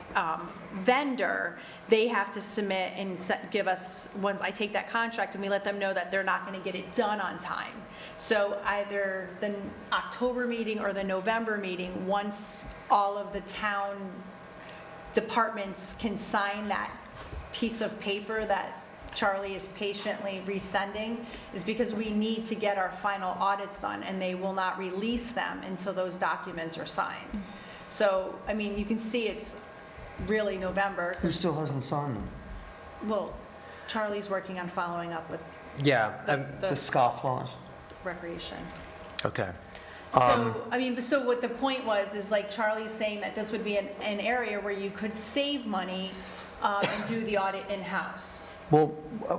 vendor, they have to submit and give us, once I take that contract and we let them know that they're not going to get it done on time. So either the October meeting or the November meeting, once all of the town departments can sign that piece of paper that Charlie is patiently resending, is because we need to get our final audits done, and they will not release them until those documents are signed. So, I mean, you can see it's really November. Who still hasn't signed them? Well, Charlie's working on following up with Yeah, The the scofflaws? recreation. Okay. So, I mean, so what the point was, is like Charlie's saying that this would be an area where you could save money and do the audit in-house. Well,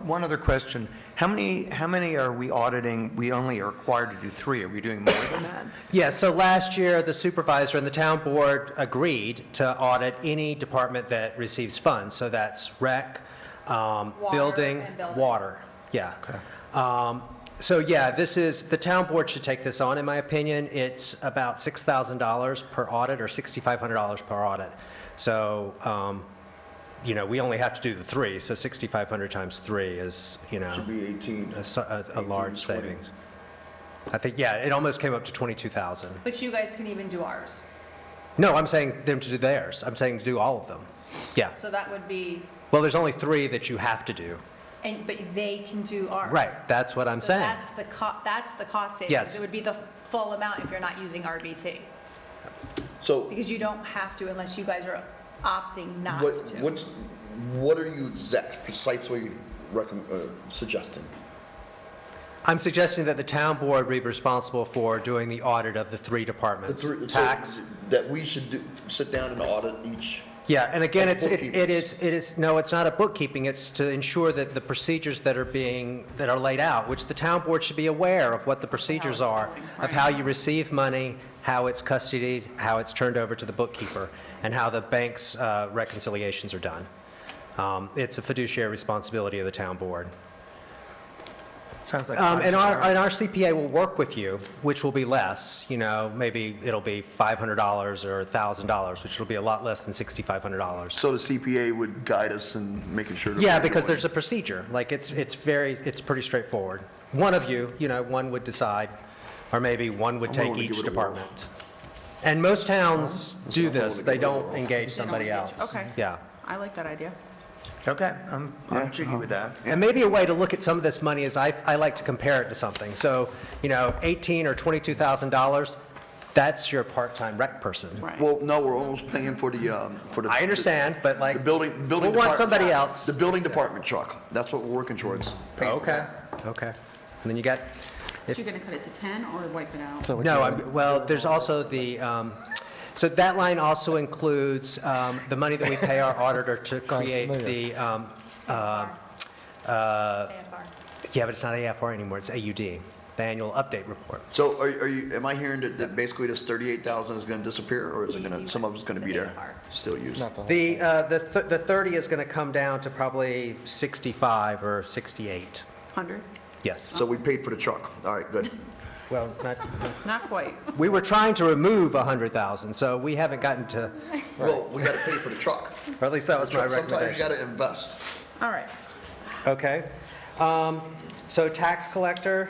one other question. How many are we auditing? We only are required to do 3. Are we doing more than that? Yeah, so last year, the supervisor and the town board agreed to audit any department that receives funds. So that's rec, building, and building. water, yeah. So yeah, the town board should take this on, in my opinion. It's about $6,000 per audit or $6,500 per audit. So, we only have to do the 3, so 6,500 times 3 is, Should be 18. a large 20. savings. I think, yeah, it almost came up to 22,000. But you guys can even do ours. No, I'm saying them to do theirs. I'm saying to do all of them. Yeah. So that would be, Well, there's only 3 that you have to do. but they can do ours. Right, that's what I'm So saying. that's the cost savings. Yes. It would be the full amount if you're not using RBT, So because you don't have to unless you guys are opting not what, to. what are you precisely suggesting? I'm suggesting that the town board be responsible for doing the audit of the 3 departments. Tax. So that we should sit down and audit each. Yeah, and again, Like no, it's not a bookkeeping, it's to ensure that the procedures that are laid out, which the town board should be aware of what the procedures are, of how you receive money, how it's custodied, how it's turned over to the bookkeeper, and how the bank's reconciliations are done. It's a fiduciary responsibility of the town board. Sounds like. And our CPA will work with you, which will be less, maybe it'll be $500 or $1,000, which will be a lot less than $6,500. So the CPA would guide us in making sure. that Yeah, we're because doing- there's a procedure, like it's pretty straightforward. One of you, one would decide, or maybe one would I'm take willing to each give it a whirl. department. And most towns do I'm willing this, to they give it a don't whirl. engage somebody engage. else. Okay. Yeah. I like that idea. Okay, I'm jiggy with that. And maybe a way to look at some of this money is I like to compare it to something. So, $18,000 or $22,000, that's your part-time rec person. Right. Well, no, we're almost paying for the. I understand, but The like, building we'll want department- somebody else. The building department truck. That's what we're working towards. Paying for Okay, that. okay. And then you got, So you're going to cut it to 10 or wipe it out? So we no, can- well, there's also the, so that line also includes the money that we pay our auditor to Sounds create familiar. the, AFR. yeah, but it's not AFR anymore, it's AUD, the annual update report. So am I hearing that basically this 38,000 is going to disappear, or is it going to, some of it's going to be there, still used? Not the whole The, thing. the 30 is going to come down to probably 65 or 68. 100? Yes. So we paid for the truck. All right, good. Well, Not quite. we were trying to remove 100,000, so we haven't gotten to, Well, we got to pay for the truck. or at least that was my Sometimes you recommendation. got to invest. All right. Okay. So tax collector,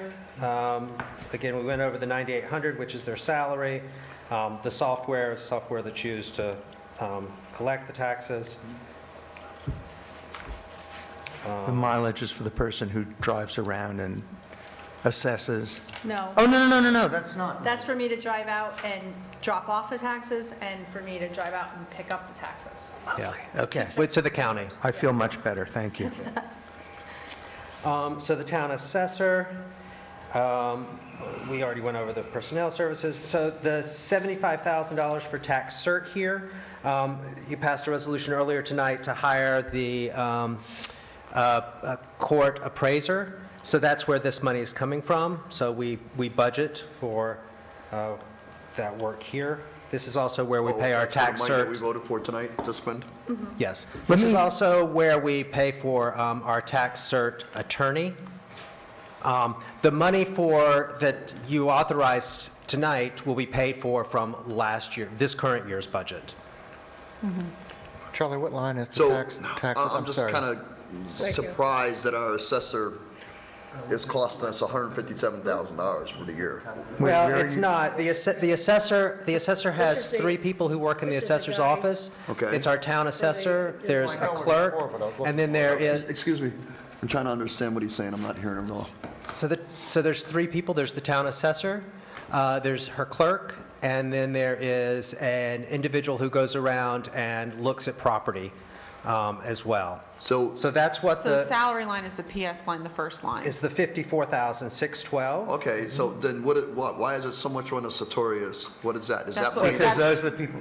again, we went over the 9,800, which is their salary. The software that you use to collect the taxes. The mileage is for the person who drives around and assesses. No, Oh, no, that's not. that's for me to drive out and drop off the taxes and for me to drive out and pick up the taxes. Yeah. Okay, To the county. I feel much better, thank you. So the town assessor, we already went over the personnel services. So the $75,000 for tax cert here, you passed a resolution earlier tonight to hire the a court appraiser. So that's where this money is coming from. So we budget for that work here. This is also where we pay our That's the tax money that we cert. voted for tonight to spend? Yes. This is also where we pay for our tax cert attorney. The money that you authorized tonight will be paid for from this current year's budget. Charlie, what line is the So tax? I'm I'm just sorry. kind of surprised that our assessor is costing us $157,000 for the year. Well, where are it's you- not. The assessor has is the- 3 people who work in the this is the assessor's guy- office. Okay. It's our town assessor, there's I a know what it's clerk, for, but I was looking and then for there is, Excuse me, I'm trying to understand what he's saying, I'm not hearing him at all. so there's 3 people. There's the town assessor, there's her clerk, and then there is an individual who goes around and looks at property as well. So, So that's what So the the, salary line is the PS line, the first line. is the 54,612. okay, so then why is it so much on the Sartorius? What is that? Is that That's what- money Because that's- those are the people,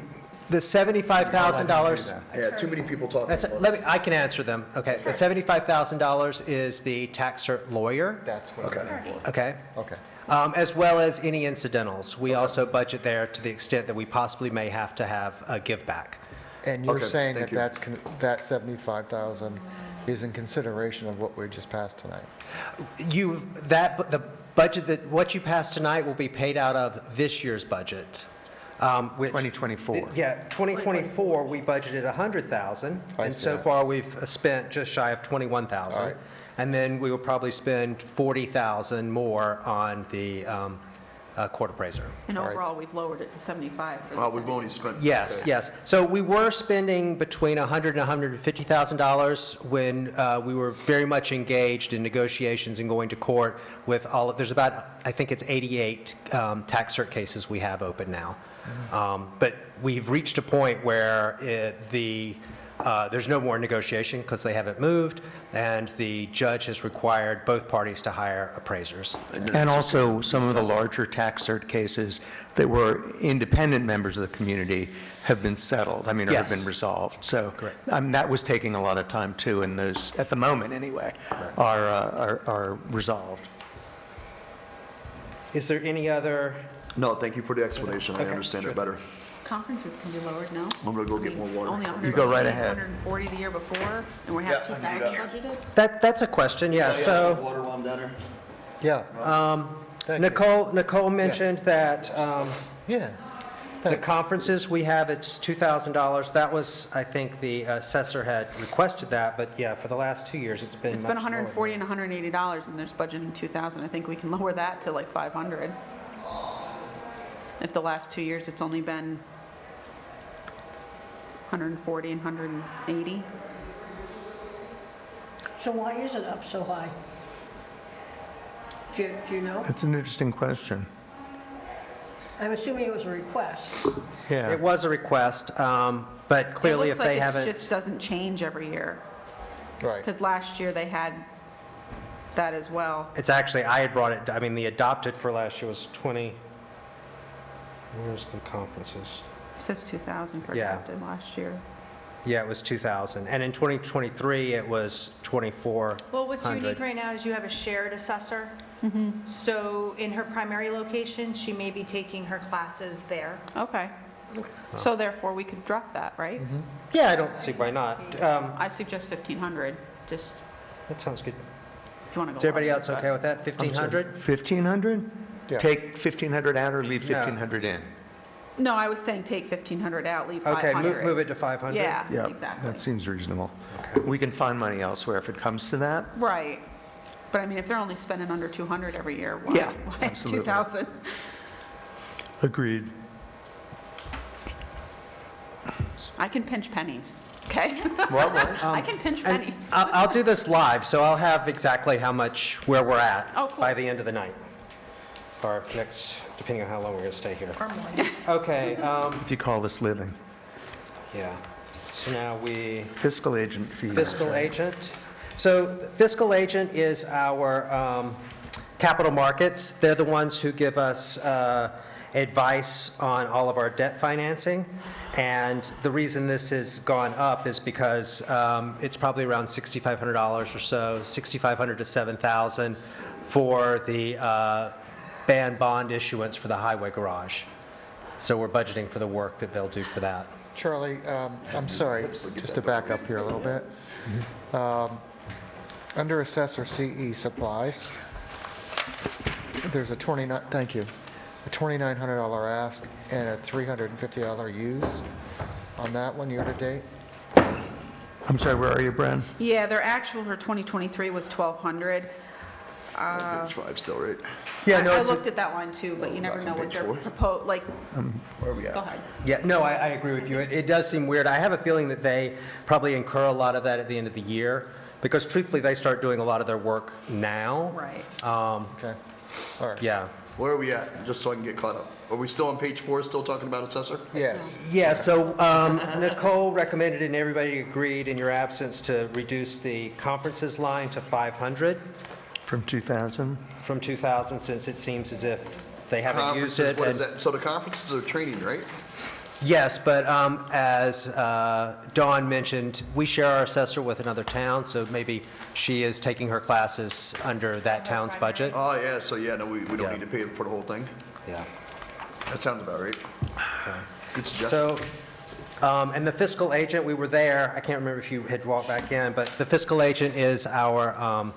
The $75,000, Yeah, too many people talking. that's, about let me, I can answer them. Okay, the $75,000 is the tax cert lawyer, That's what I'm looking for. okay? Okay. As well as any incidentals. We also budget there to the extent that we possibly may have to have a give back. And you're Okay, saying thank that you. that 75,000 is in consideration of what we just passed tonight? The budget that, what you passed tonight will be paid out of this year's budget. Which 2024. Yeah, 2024, we budgeted 100,000, I and see so that. far we've spent just shy of All 21,000. right. And then we will probably spend 40,000 more on the court appraiser. And All right. overall, we've lowered it to 75. for the Well, we've 10. only spent. Yes, okay. yes. So we were spending between $100,000 and $150,000 when we were very much engaged in negotiations and going to court with all of, there's about, I think it's 88 tax cert cases we have open now. But we've reached a point where there's no more negotiation because they haven't moved, and the judge has required both parties to hire appraisers. And also, some of the larger tax cert cases that were independent members of the community have been settled, I mean, or have been Yes. resolved. So Correct. that was taking a lot of time, too, and those, at the moment anyway, are resolved. Is there any other? No, thank you for the explanation. I Okay, understand sure. it better. Conferences can be lowered, no? I'm gonna go I get mean, more water. Only 100, You go right ahead. 140 the year before, and we Yeah, have I can 2,000 do budgeted? That's a question, yeah. So Water while I'm down there? Yeah. Thank you. Nicole mentioned that Yeah. the Thanks. conferences we have, it's $2,000. That was, I think the assessor had requested that, but yeah, for the last 2 years, it's been It's much been lower. $140 and $180, and there's budgeting 2,000. I think we can lower that to like 500. If the last 2 years, it's only been 140 and 180. So why is it up so high? Do you know? That's an interesting question. I'm assuming it was a request. Yeah. It was a request, but clearly if they It haven't. looks like it just doesn't change every year, Right. because last year they had that as well. It's actually, I had brought it, I mean, the adopted for last year was 20, where's the conferences? It says 2,000 for Yeah. adopted last year. Yeah, it was 2,000. And in 2023, it was 2,400. Well, what's unique right now is you have a shared assessor. So in her primary location, she may be taking her classes there. Okay. So therefore, we could drop that, right? Yeah, I don't see why not. I suggest 1,500, just That sounds good. if you want to go. Is everybody up. else okay with that? 1,500? 1,500? Yeah. Take 1,500 out or leave No. 1,500 in? No, I was saying take 1,500 out, leave Okay, 500. move it to 500? Yeah, Yeah, exactly. that seems reasonable. We can find money elsewhere if it comes to that. Right. But I mean, if they're only spending under 200 every year, why Yeah, why absolutely. 2,000? Agreed. I can pinch pennies, okay? What? I can pinch And pennies. I'll do this live, so I'll have exactly how much, where we're at Oh, cool. by the end of the night. Or next, depending on how long we're going to stay here. Okay, If you call this living. yeah. So now Fiscal agent fees. fiscal agent. So fiscal agent is our capital markets. They're the ones who give us advice on all of our debt financing. And the reason this has gone up is because it's probably around $6,500 or so, $6,500 to $7,000 for the bond issuance for the highway garage. So we're budgeting for the work that they'll do for that. Charlie, I'm sorry, just to back up here a little bit. Under Assessor CE Supplies, there's a thank you, a $2,900 ask and a $350 use on that one year-to-date. I'm sorry, where are you, Bren? Yeah, their actual for 2023 was 1,200. Page 5 still, right? Yeah, no, I it's, looked at that one too, but you never Back know on what page they're 4. proposed, like, Where are we at? go ahead. yeah, no, I agree with you. It does seem weird. I have a feeling that they probably incur a lot of that at the end of the year, because truthfully, they start doing a lot of their work now. Right. Okay, all right. Yeah. Where are we at? Just so I can get caught up. Are we still on page 4, still talking about assessor? Yes, Yeah, so Nicole recommended and everybody agreed in your absence to reduce the conferences line to 500 From 2,000? from 2,000, since it seems as if they haven't used Conferences, it. what is and- that? So the conferences are training, right? Yes, but as Dawn mentioned, we share our assessor with another town, so maybe she is taking her classes under that town's budget. Oh, yeah, so yeah, no, we don't Yeah. need to pay for the whole thing? Yeah. That sounds about right. Good suggestion. So, and the fiscal agent, we were there, I can't remember if you had walked back in, but the fiscal agent is our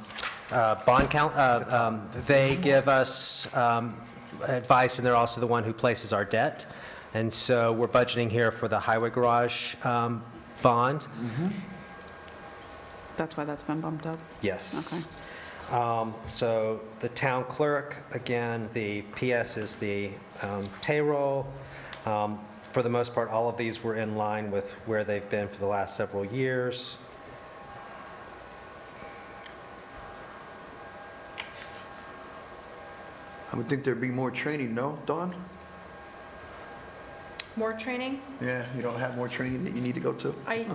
bond count. They give us advice, and they're also the one who places our debt. And so we're budgeting here for the highway garage bond. That's why that's been bumped up? Yes. Okay. So the town clerk, again, the PS is the payroll. For the most part, all of these were in line with where they've been for the last several years. I would think there'd be more training, no, Dawn? More training? Yeah, you don't have more training that you need to go to? I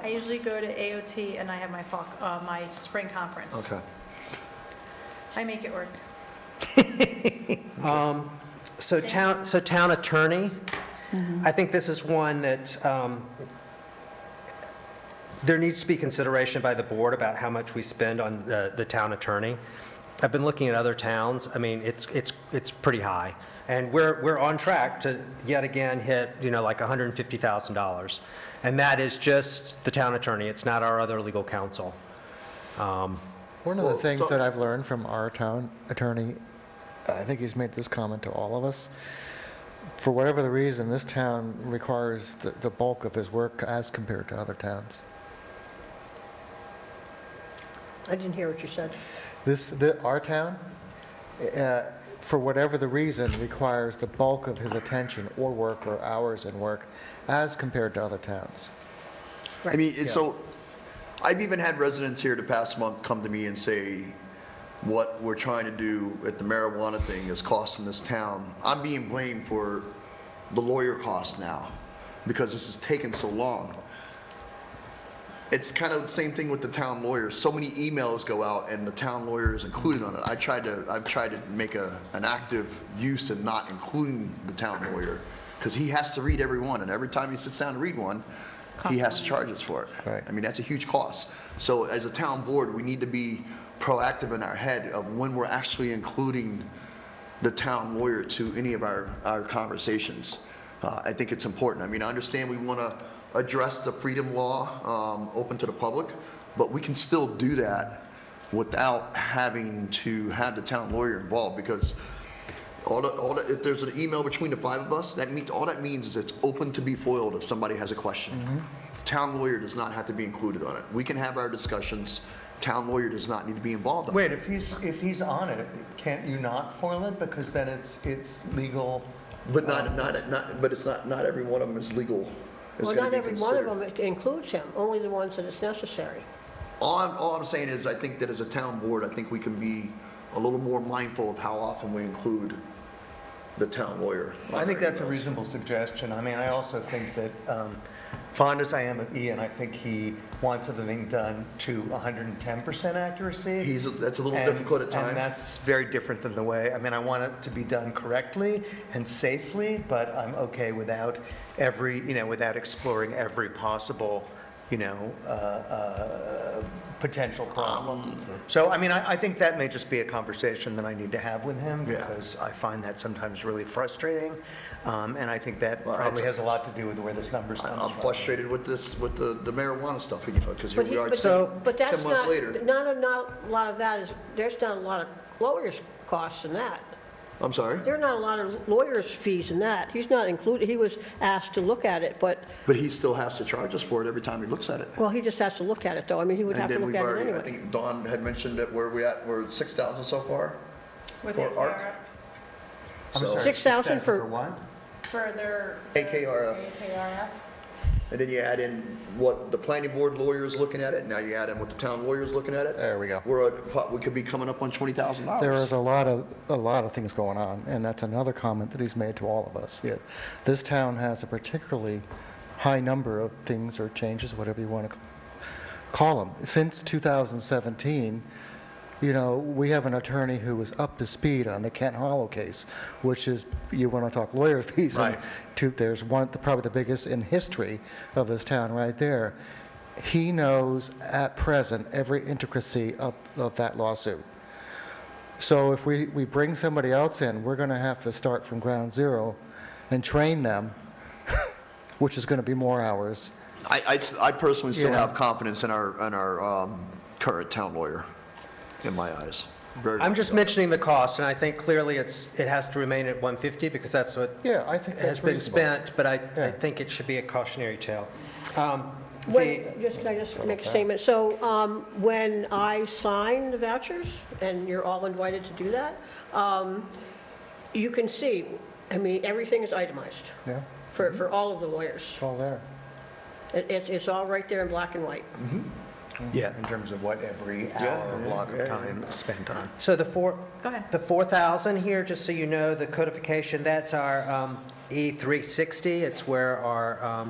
usually go to AOT and I have my spring conference. Okay. I make it work. So town attorney, I think this is one that there needs to be consideration by the board about how much we spend on the town attorney. I've been looking at other towns. I mean, it's pretty high. And we're on track to yet again hit, like $150,000. And that is just the town attorney. It's not our other legal counsel. One of the things that I've learned from our town attorney, I think he's made this comment to all of us, for whatever the reason, this town requires the bulk of his work as compared to other towns. I didn't hear what you said. Our town, for whatever the reason, requires the bulk of his attention or work or hours in work as compared to other towns. I mean, so I've even had residents here the past month come to me and say, what we're trying to do at the marijuana thing is costing this town. I'm being blamed for the lawyer costs now because this has taken so long. It's kind of the same thing with the town lawyers. So many emails go out and the town lawyer is included on it. I've tried to make an active use in not including the town lawyer because he has to read every one, and every time he sits down to read one, he has to charge us for it. Right. I mean, that's a huge cost. So as a town board, we need to be proactive in our head of when we're actually including the town lawyer to any of our conversations. I think it's important. I mean, I understand we want to address the freedom law open to the public, but we can still do that without having to have the town lawyer involved, because if there's an email between the five of us, all that means is it's open to be foiled if somebody has a question. Town lawyer does not have to be included on it. We can have our discussions. Town lawyer does not need to be involved on Wait, it. if he's on it, can't you not foil it? Because then it's legal. But but it's not every one of them is legal. It's Well, gonna not be every one of considered. them includes him, only the ones that it's necessary. All I'm saying is, I think that as a town board, I think we can be a little more mindful of how often we include the town lawyer. I think that's a reasonable suggestion. I mean, I also think that, fond as I am of Ian, I think he wants everything done to 110% accuracy. That's a little And- difficult at times. And that's very different than the way, I mean, I want it to be done correctly and safely, but I'm okay without without exploring every possible, potential problem. So, I mean, I think that may just be a conversation that I need to have with him, Yeah. because I find that sometimes really frustrating. And I think that Well, probably has a lot to do with where this numbers comes from. I'm frustrated with this, with the marijuana stuff, because here But we are but that's 10 months later. not a lot of that is, there's not a lot of lawyers' costs in that. I'm sorry? There are not a lot of lawyers' fees in that. He's not included, he was asked to look at it, but, But he still has to charge us for it every time he looks at it. well, he just has to look at it, though. I mean, he would And have to then look we've at it already, I anyway. think Dawn had mentioned that we're at 6,000 so far With for their- ARC. I'm So- sorry, 6,000 for- what? For their. AKRF. AKRF. And then you add in what the planning board lawyer is looking at it, now you add in what the town lawyer is looking at it. There we go. We could be coming up on $20,000. There is a lot of things going on, and that's another comment that he's made to all of us. Yeah, this town has a particularly high number of things or changes, whatever you want to call them. Since 2017, you know, we have an attorney who was up to speed on the Kent Hollow case, which is, you want to talk lawyer fees. and Right. There's one, probably the biggest in history of this town right there. He knows at present every intricacy of that lawsuit. So if we bring somebody else in, we're going to have to start from ground zero and train them, which is going to be more hours. I personally still Yeah. have confidence in our current town lawyer, in my eyes. Very I'm much just so. mentioning the cost, and I think clearly it has to remain at 150 because that's what Yeah, I think has that's been reasonable. spent, but I Yeah. think it should be a cautionary tale. Can I just make a statement? So when I sign the vouchers, and you're all invited to do that, you can see, I mean, everything is itemized Yeah, for all of the lawyers. it's all there. It's all right there in black and white. Yeah, in terms of what every hour or block of time is spent on. So Go ahead. the 4,000 here, just so you know, the codification, that's our E360. It's where our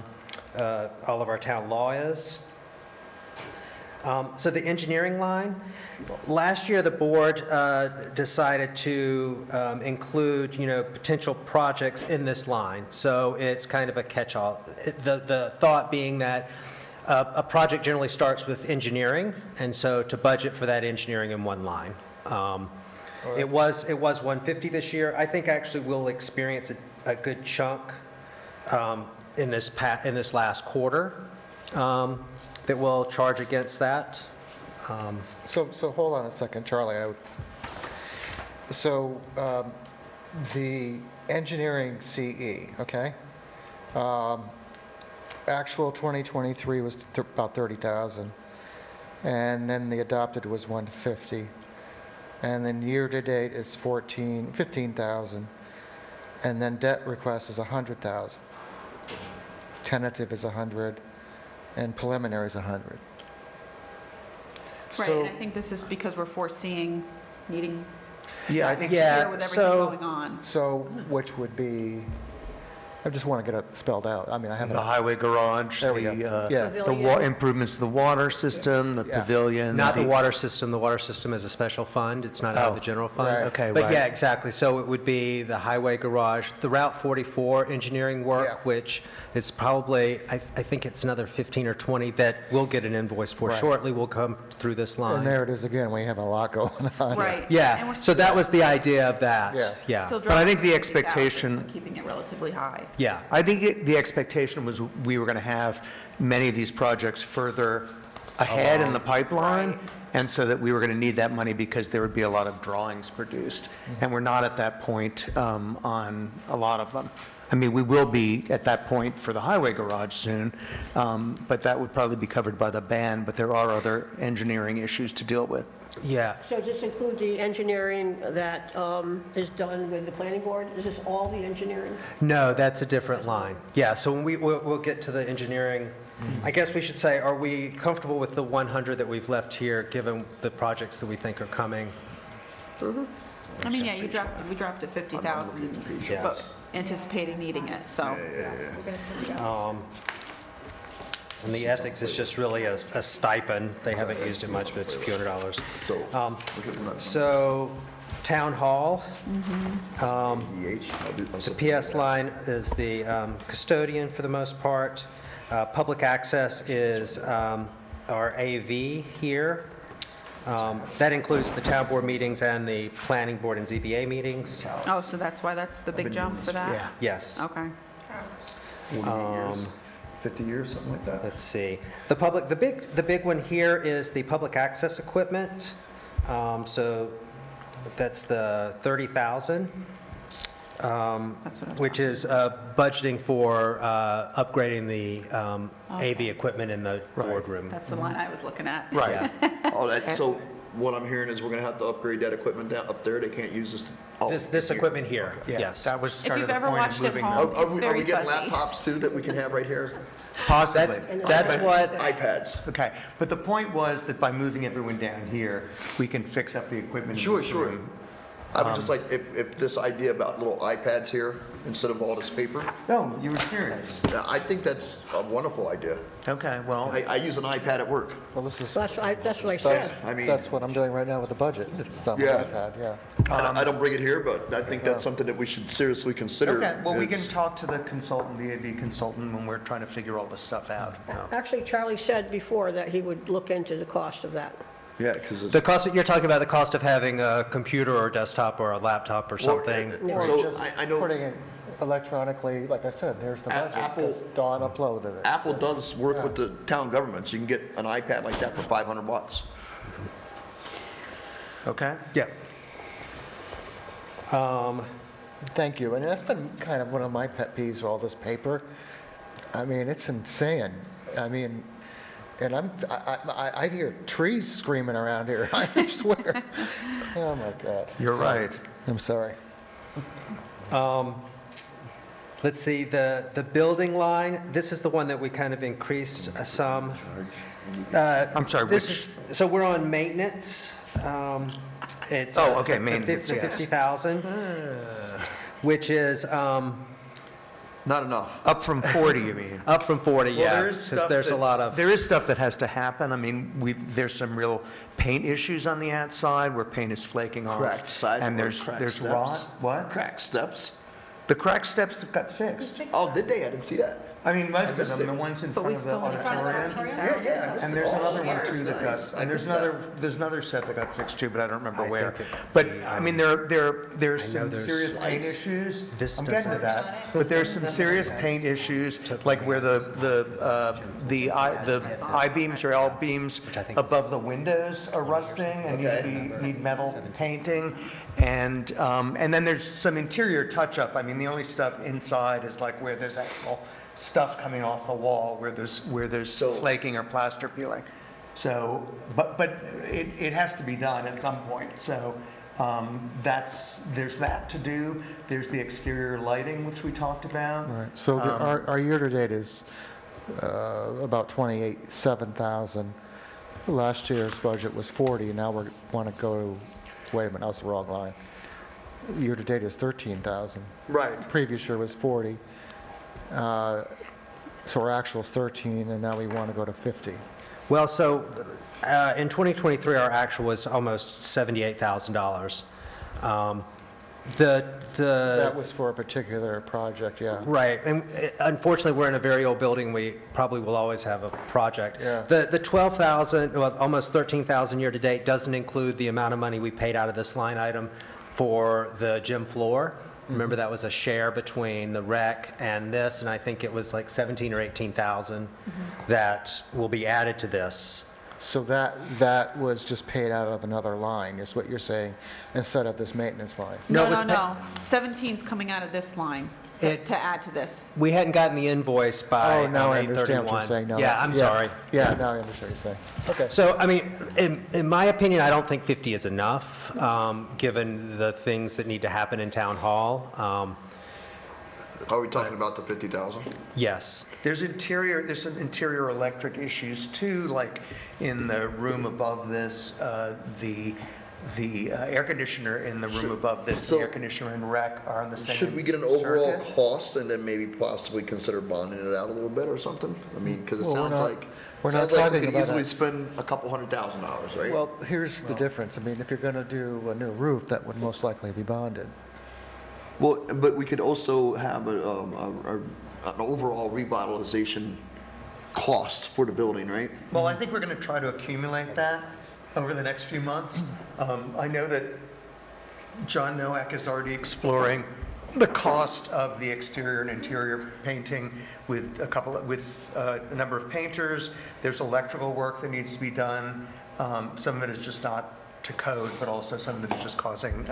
all of our town law is. So the engineering line, last year the board decided to include, you know, potential projects in this line. So it's kind of a catch-all. The thought being that a project generally starts with engineering, and so to budget for that engineering in one line. It was 150 this year. I think actually we'll experience a good chunk in this last quarter that will charge against that. So hold on a second, Charlie. So the engineering CE, okay? Actual 2023 was about 30,000, and then the adopted was 150, and then year-to-date is 15,000, and then debt request is 100,000. Tentative is 100, and preliminary is 100. Right, and I think this is because we're foreseeing needing Yeah, I that think, next year yeah, with everything so- going on. So which would be, I just want to get it spelled out. I mean, I have the highway garage, There we go. Yeah. the improvements to the water system, the Yeah. pavilion. Not the water system. The water system is a special fund. It's not out of the Oh, general fund. right. Okay, But right. yeah, exactly. So it would be the highway garage, the Route 44 engineering work, Yeah. which is probably, I think it's another 15 or 20 that we'll get an invoice for Right. shortly. Will come through this line. And there it is again, we have a lot going on. Right. And Yeah, we're so that was the idea of that. Yeah. Yeah. still But I think the dropping 50,000, expectation- but keeping it relatively high. Yeah. I think the expectation was we were going to have many of these projects further ahead in the pipeline, Right. and so that we were going to need that money because there would be a lot of drawings produced. And we're not at that point on a lot of them. I mean, we will be at that point for the highway garage soon, but that would probably be covered by the ban, but there are other engineering issues to deal with. Yeah. So does this include the engineering that is done with the planning board? Is this all the engineering? No, that's a different line. Yeah, so when we'll get to the engineering, I guess we should say, are we comfortable with the 100 that we've left here, given the projects that we think are coming? I mean, yeah, we dropped to 50,000, Yes. but anticipating needing it, so. And the ethics is just really a stipend. They haven't used it much, but it's a few $100. So, look at that. So, town hall, EH, I'll the set PS line is the custodian for the most part. Public access is our AV here. That includes the town board meetings and the planning board and ZBA meetings. Oh, so that's why that's the big jump for that? Yeah. Yes. Okay. 48 years, 50 years, something like that. Let's see. The big one here is the public access equipment. So that's the 30,000, That's what I was which is budgeting for upgrading the AV equipment in the boardroom. That's the line I was looking at. Right. Oh, so what I'm hearing is we're going to have to upgrade that equipment down up there. They can't use this. This equipment here, Yeah, yes. that was If sort of you've the ever point of watched at moving home, them. it's Are we very getting fuzzy. laptops too that we can have right here? Possibly. That's what, iPads? Okay, but the point was that by moving everyone down here, we can fix up the equipment in Sure, this sure. room. I would just like, if this idea about little iPads here instead of all this paper, No, you were serious. I think that's a wonderful idea. Okay, well, I use an iPad at work. Well, this is, That's what I said. I mean, that's what I'm doing right now with the budget. It's on my Yeah. iPad, yeah. I don't bring it here, but I think that's something that we should seriously consider. okay, well, we can It's- talk to the consultant, the AV consultant, when we're trying to figure all this stuff out. Actually, Charlie said before that he would look into the cost of that. Yeah, because The cost, you're talking about the cost of having a computer or desktop or a laptop or something? Or So just I know putting it electronically, like I said, there's the budget, Apple- because Dawn uploaded it. Apple does work with the town governments. You can get an iPad like that for $500. Okay? Yeah. Thank you, and that's been kind of one of my pet peeves, all this paper. I mean, it's insane. I mean, and I hear trees screaming around here, I swear. Oh, my God. You're right. I'm sorry. Let's see, the building line, this is the one that we kind of increased some. I'm sorry, This which, is, so we're on maintenance. It's Oh, okay, the maintenance, yes. 50,000, which is Not enough. up from 40, you mean? up from 40, Well, yeah, there is because stuff there's a that- lot of, There is stuff that has to happen. I mean, there's some real paint issues on the outside where paint is flaking off. Cracked sidewalks, And there's cracked rot. steps. What? Crack steps. The cracked steps have got fixed. Oh, did they? I didn't see that. I mean, most of missed them, it. the ones in But front we of the still want to- auditorium. Yeah, I missed And it. there's another Oh, one that's too that nice. got, I and missed that. there's another set that got fixed too, but I don't remember I where. think it- But, I mean, there's I know some there's serious paint lights. issues. This I'm getting to doesn't- that. But there's some serious paint issues, like where the I-beams or L-beams I think above the windows are rusting and need metal painting. And then there's some interior touch-up. I mean, the only stuff inside is like where there's actual stuff coming off the wall, where there's So- flaking or plaster peeling. So, but it has to be done at some point. So there's that to do. There's the exterior lighting, which we talked about. Right, so our year-to-date is about 7,000. Last year's budget was 40, now we want to go, wait a minute, that's the wrong line. Year-to-date is 13,000. Right. Previous year was 40. So our actual is 13, and now we want to go to 50. well, so in 2023, our actual was almost $78,000. That was for a particular project, yeah. Right, and unfortunately, we're in a very old building, we probably will always have a project. Yeah. The 12,000, well, almost 13,000 year-to-date doesn't include the amount of money we paid out of this line item for the gym floor. Remember, that was a share between the rec and this, and I think it was like 17 or 18,000 that will be added to this. So that was just paid out of another line, is what you're saying, instead of this maintenance line? No, it No, was no, no. 17's coming out of this line It- to add to this. We hadn't gotten the invoice by Oh, now I 8/31. understand what you're saying. Now Yeah, that- I'm sorry. Yeah, now I understand what you're saying. Okay. So, I mean, in my opinion, I don't think 50 is enough, given the things that need to happen in Town Hall. Are we talking about the 50,000? Yes. There's some interior electric issues too, like in the room above this, the air conditioner in the room above this, the So- air conditioner and rec are on the same Should we get an overall circuit. cost and then maybe possibly consider bonding it out a little bit or something? I mean, because it Well, sounds like, we're not sounds like we talking could about easily that. spend a couple $100,000, right? Well, here's the difference. I mean, if you're going to do a new roof, that would most likely be bonded. Well, but we could also have an overall revitalization cost for the building, right? Well, I think we're going to try to accumulate that over the next few months. I know that John Nowak is already exploring the cost of the exterior and interior painting with a number of painters. There's electrical work that needs to be done. Some of it is just not to code, but also some of it is just causing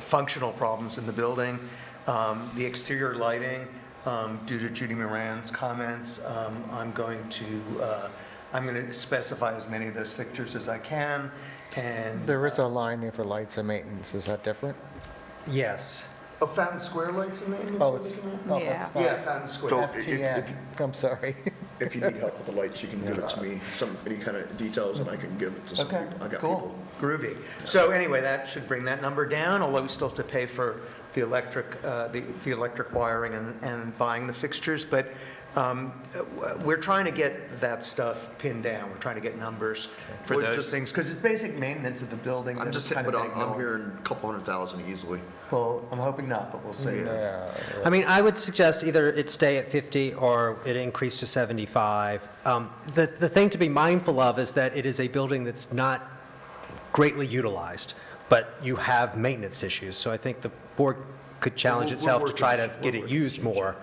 functional problems in the building. The exterior lighting, due to Judy Moran's comments, I'm going to specify as many of those fixtures as I can, and... There is a line there for lights and maintenance. Is that different? Yes. Oh, Fountain Square lights and maintenance? Oh, you're it's, looking at? oh, Yeah. that's Yeah, Fountain Square. So- FTN. I'm sorry. if you need help with the lights, you can give it to me, any kind of details, and I can give it to some Okay, people. I got cool, people. groovy. So anyway, that should bring that number down, although we still have to pay for the electric, the electric wiring and buying the fixtures, but we're trying to get that stuff pinned down. We're trying to get numbers for Well, those just- things, because it's basic maintenance of the building. I'm that just is saying, kind but of I'm ignored. hearing a couple 100,000 easily. Well, I'm hoping not, but we'll see. Yeah. I mean, I would suggest either it stay at 50 or it increase to 75. The thing to be mindful of is that it is a building that's not greatly utilized, but you have maintenance issues. So I think the board could challenge We're itself to working- try to we're get it working used to change more,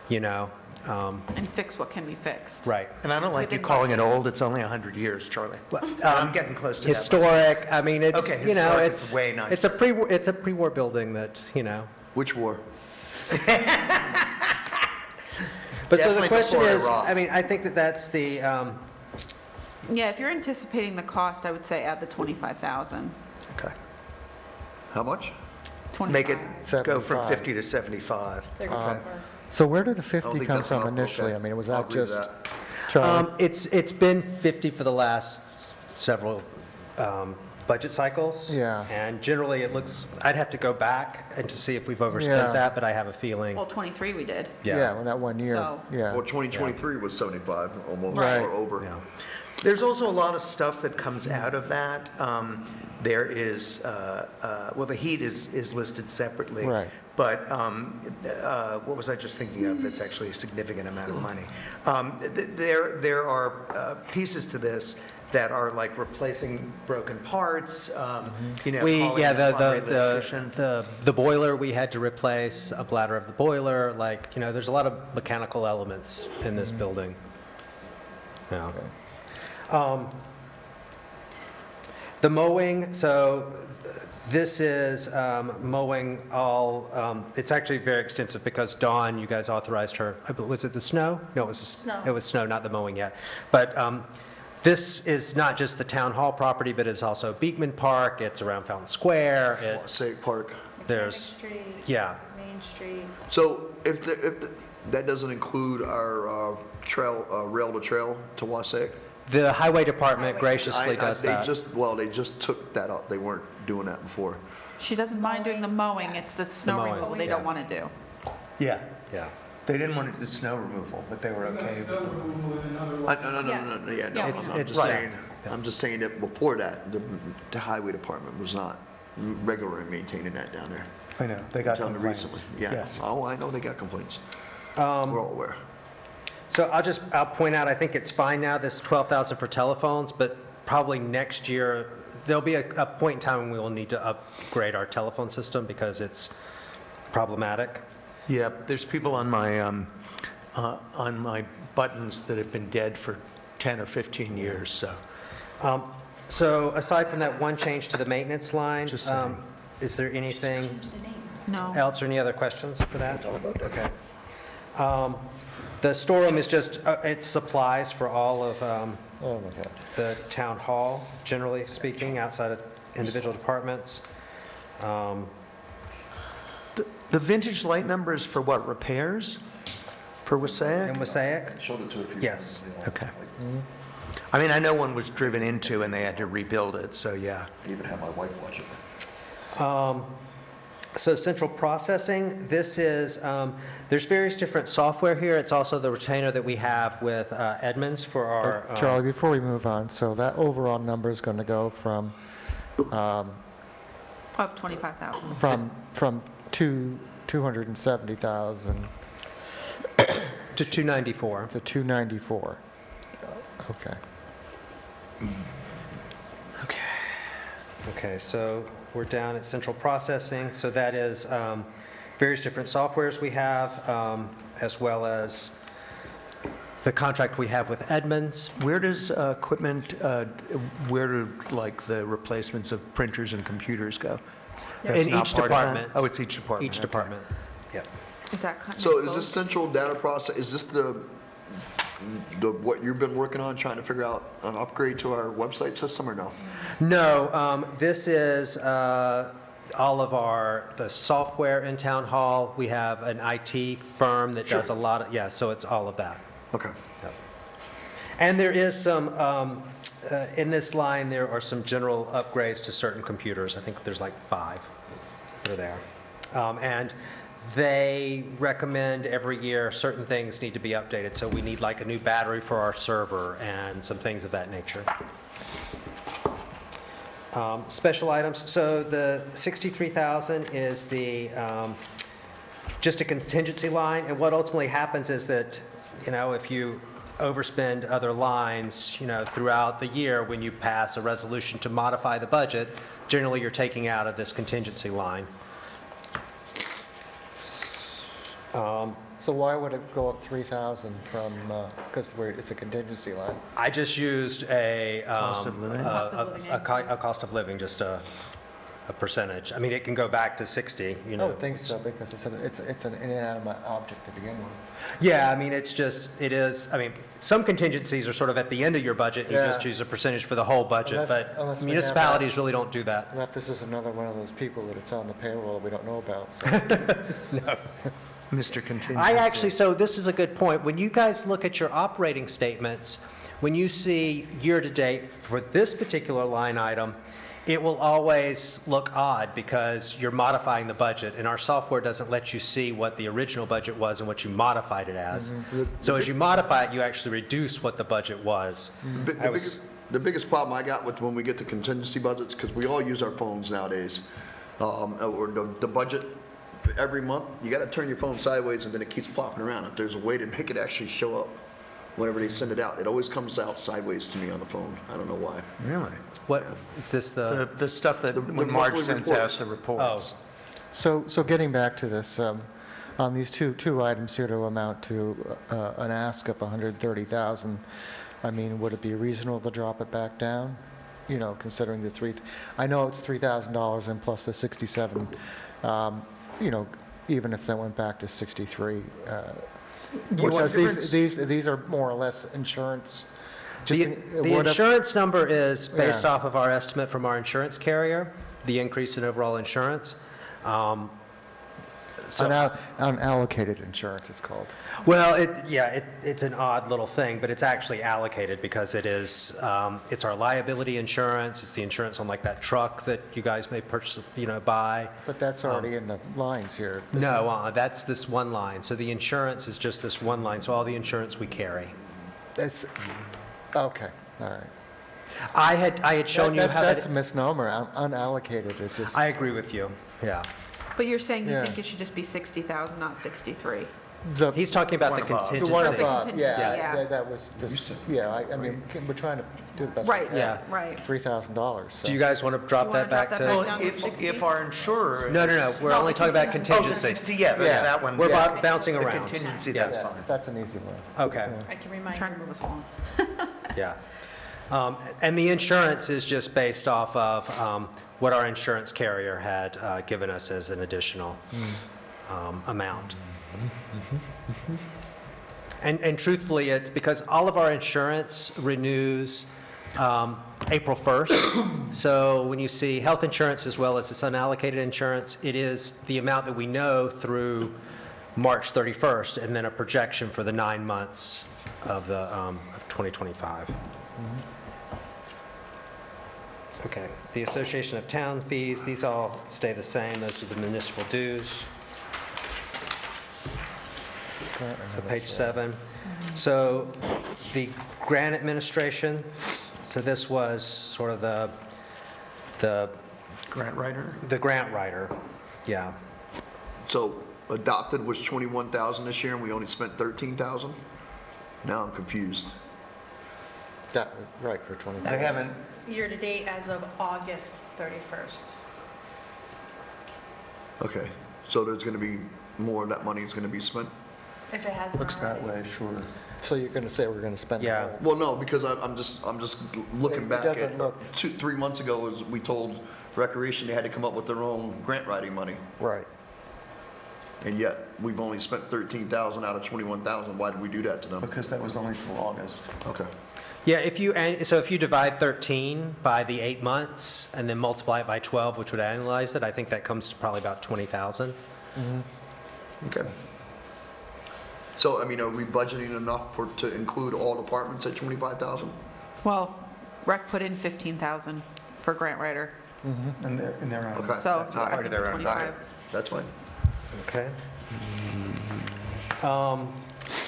you know? And fix what can be fixed. Right. And I don't like you Within calling it budget. old, it's only 100 years, Charlie. I'm getting close to that. Historic, I mean, it's, Okay, you know, historic is it's, way nicer. it's a pre-war building that, you know. Which war? But so Definitely the question before is, Iraq. I mean, I think that that's the, Yeah, if you're anticipating the cost, I would say add the 25,000. Okay. How much? 25. Make it go from 75. 50 to 75. So where did the I don't 50 think come that's from enough. initially? Okay. I mean, was I'll that agree with just, that. Charlie? it's been 50 for the last several budget cycles. Yeah. And generally, it looks, I'd have to go back and to see if we've Yeah. overspent that, but I have a feeling, Well, 23 we did. Yeah, well, that 1 year, So- yeah. Well, 2023 was 75, almost, Right. or over. yeah. There's also a lot of stuff that comes out of that. There is, well, the heat is listed separately. Right. But what was I just thinking of that's actually a significant amount of money? There are pieces to this that are like replacing broken parts, you know, calling Yeah, in a plumber, electrician. the boiler we had to replace, a bladder of the boiler, like, you know, there's a lot of mechanical elements in this building. Yeah. The mowing, so this is mowing all, it's actually very extensive because Dawn, you guys authorized her, was it the snow? No, it was, Snow. it was snow, not the mowing yet. But this is not just the town hall property, but it's also Beekman Park, it's around Fountain Square, it's, Passaic Park. there's, Street, yeah. Main Street. So if that doesn't include our trail, rail to trail to Wassaic? The highway department graciously I- does that. They just took that up. They weren't doing that before. She doesn't mind doing the mowing, it's the snow mowing, removal they yeah. don't want to do. Yeah, Yeah. they didn't want to do snow removal, but they were okay with the No, yeah, no, It's- I'm it's- just saying, I'm just saying that before that, the highway department was not regularly maintaining that down there. I know, they got Until complaints. recently, yeah. Yes. Oh, I know they got complaints. We're all aware. So I'll point out, I think it's fine now, this 12,000 for telephones, but probably next year, there'll be a point in time when we will need to upgrade our telephone system because it's problematic. Yeah, there's people on my buttons that have been dead for 10 or 15 years, so. So aside from that one change to the maintenance line, Just saying. is there anything No. else or any other questions for that? Okay. The storeroom is just, it's supplies for all of Oh, my God. the town hall, generally speaking, outside of individual departments. The vintage light number is for what, repairs? For In Wassaic? Wasaic? Showed it to a few. Yes. Okay. I mean, I know one was driven into and they had to rebuild it, so yeah. I even had my wife watch it. So central processing, this is, there's various different software here. It's also the retainer that we have with Edmunds for our. Charlie, before we move on, so that overall number is going to go from, Up 25,000. from 270,000 To 294. to 294. Okay. Okay, so we're down at central processing. So that is various different softwares we have, as well as the contract we have with Edmunds. Where does equipment, where do like the replacements of printers and computers go? That's In not each part of that? department. Oh, it's each department. Each okay. department, yeah. Is that kind of So is this close? central data process, is this the, what you've been working on, trying to figure out an upgrade to our website system or no? No, this is all of the software in Town Hall. We have an IT firm that does a lot of, yeah, so it's all of that. Okay. Yep. And there is some, in this line, there are some general upgrades to certain computers. I think there's like 5 that are there. And they recommend every year certain things need to be updated. So we need like a new battery for our server and some things of that nature. Special items, so the 63,000 is the, just a contingency line, and what ultimately happens is that, you know, if you overspend other lines, you know, throughout the year, when you pass a resolution to modify the budget, generally you're taking out of this contingency line. So why would it go up 3,000 from, because it's a contingency line? I just used a, Cost of living? a cost of living, just a percentage. I mean, it can go back to 60, you I know. would think so, because it's an inanimate object to begin with. Yeah, I mean, it's just, it is, I mean, some contingencies are sort of at the end of your budget, you Yeah. just use a percentage for the whole budget, Unless but we have municipalities really don't do that. Not this is another one of those people that it's on the payroll that we don't know about, so. Mr. Contingency. I actually, so this is a good point. When you guys look at your operating statements, when you see year-to-date for this particular line item, it will always look odd because you're modifying the budget, and our software doesn't let you see what the original budget was and what you modified it as. So as you modify it, you actually reduce what the budget was. The biggest problem I got with when we get to contingency budgets, because we all use our phones nowadays, or the budget every month, you got to turn your phone sideways and then it keeps flopping around. If there's a way to make it actually show up whenever they send it out, it always comes out sideways to me on the phone. I don't know why. Really? What, is this the, The stuff that, The when Marge monthly sends out reports. the reports. So getting back to this, on these two items here to amount to an ask of 130,000, I mean, would it be reasonable to drop it back down? You know, considering the I know it's $3,000 and plus the 67, you know, even if that went back to 63. Because these are more or less insurance. the What if- insurance number is based Yeah. off of our estimate from our insurance carrier, the increase in overall insurance. So- Unallocated insurance, it's called. Well, it's an odd little thing, but it's actually allocated because it is, it's our liability insurance, it's the insurance on like that truck that you guys may purchase, you know, buy. But that's already in the lines here. No, that's this one line. So the insurance is just this one line, so all the insurance we carry. That's, okay, all right. I had shown you how That's a that, misnomer, unallocated, it's just. I agree with you, yeah. But you're saying you Yeah. think it should just be 60,000, not 63? He's talking about the One above. contingency. The one The above, contingency, yeah, yeah. that was just, yeah, I mean, we're trying to do the best we Right, can. Yeah. right. $3,000, so. Do you guys want to drop You wanna that back drop to? that Well, back down to if 60? our insurer. No, we're only talking about Oh, the contingency. 60, yeah, Yeah. that one. We're yeah. bouncing The around. contingency, Yeah. that's Yeah, fine. That's an easy one. Okay. I can remind Trying to you. move us along. Yeah. And the insurance is just based off of what our insurance carrier had given us as an additional amount. And truthfully, it's because all of our insurance renews April 1st. So when you see health insurance as well as this unallocated insurance, it is the amount that we know through March 31st, and then a projection for the 9 months of the of 2025. Okay, the Association of Town fees, these all stay the same. Those are the municipal dues. So page 7. So the grant administration, so this was sort of the Grant writer? grant writer, yeah. So adopted was 21,000 this year and we only spent 13,000? Now I'm confused. That was right for 20. They haven't, Year-to-date as of August 31st. Okay, so there's going to be more of that money is going to be spent? If it hasn't looks that already. way, sure. So you're going to say we're going to spend. the Yeah. whole- Well, no, because I'm just looking It back doesn't at look- 3 months ago, was we told Recreation they had to come up with their own grant writing money. Right. And yet, we've only spent 13,000 out of 21,000. Why did we do that to them? Because that was only till August. Okay. Yeah, so if you divide 13 by the 8 months and then multiply it by 12, which would annualize it, I think that comes to probably about 20,000. Okay. So, I mean, are we budgeting enough to include all departments at 25,000? Well, rec put in 15,000 for grant writer, And they're on. Okay. so. That's all right. part of their own. 25. That's fine. Okay.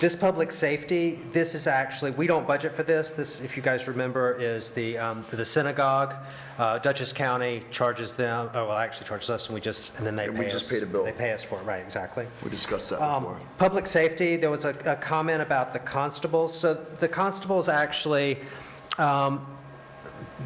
This public safety, this is actually, we don't budget for this. This, if you guys remember, is the synagogue. Dutchess County charges them, oh, well, actually charges us, and then they And we pay us. just pay the bill. They pay us for it, right, exactly. We discussed that before. Public safety, there was a comment about the constables. So the constables actually,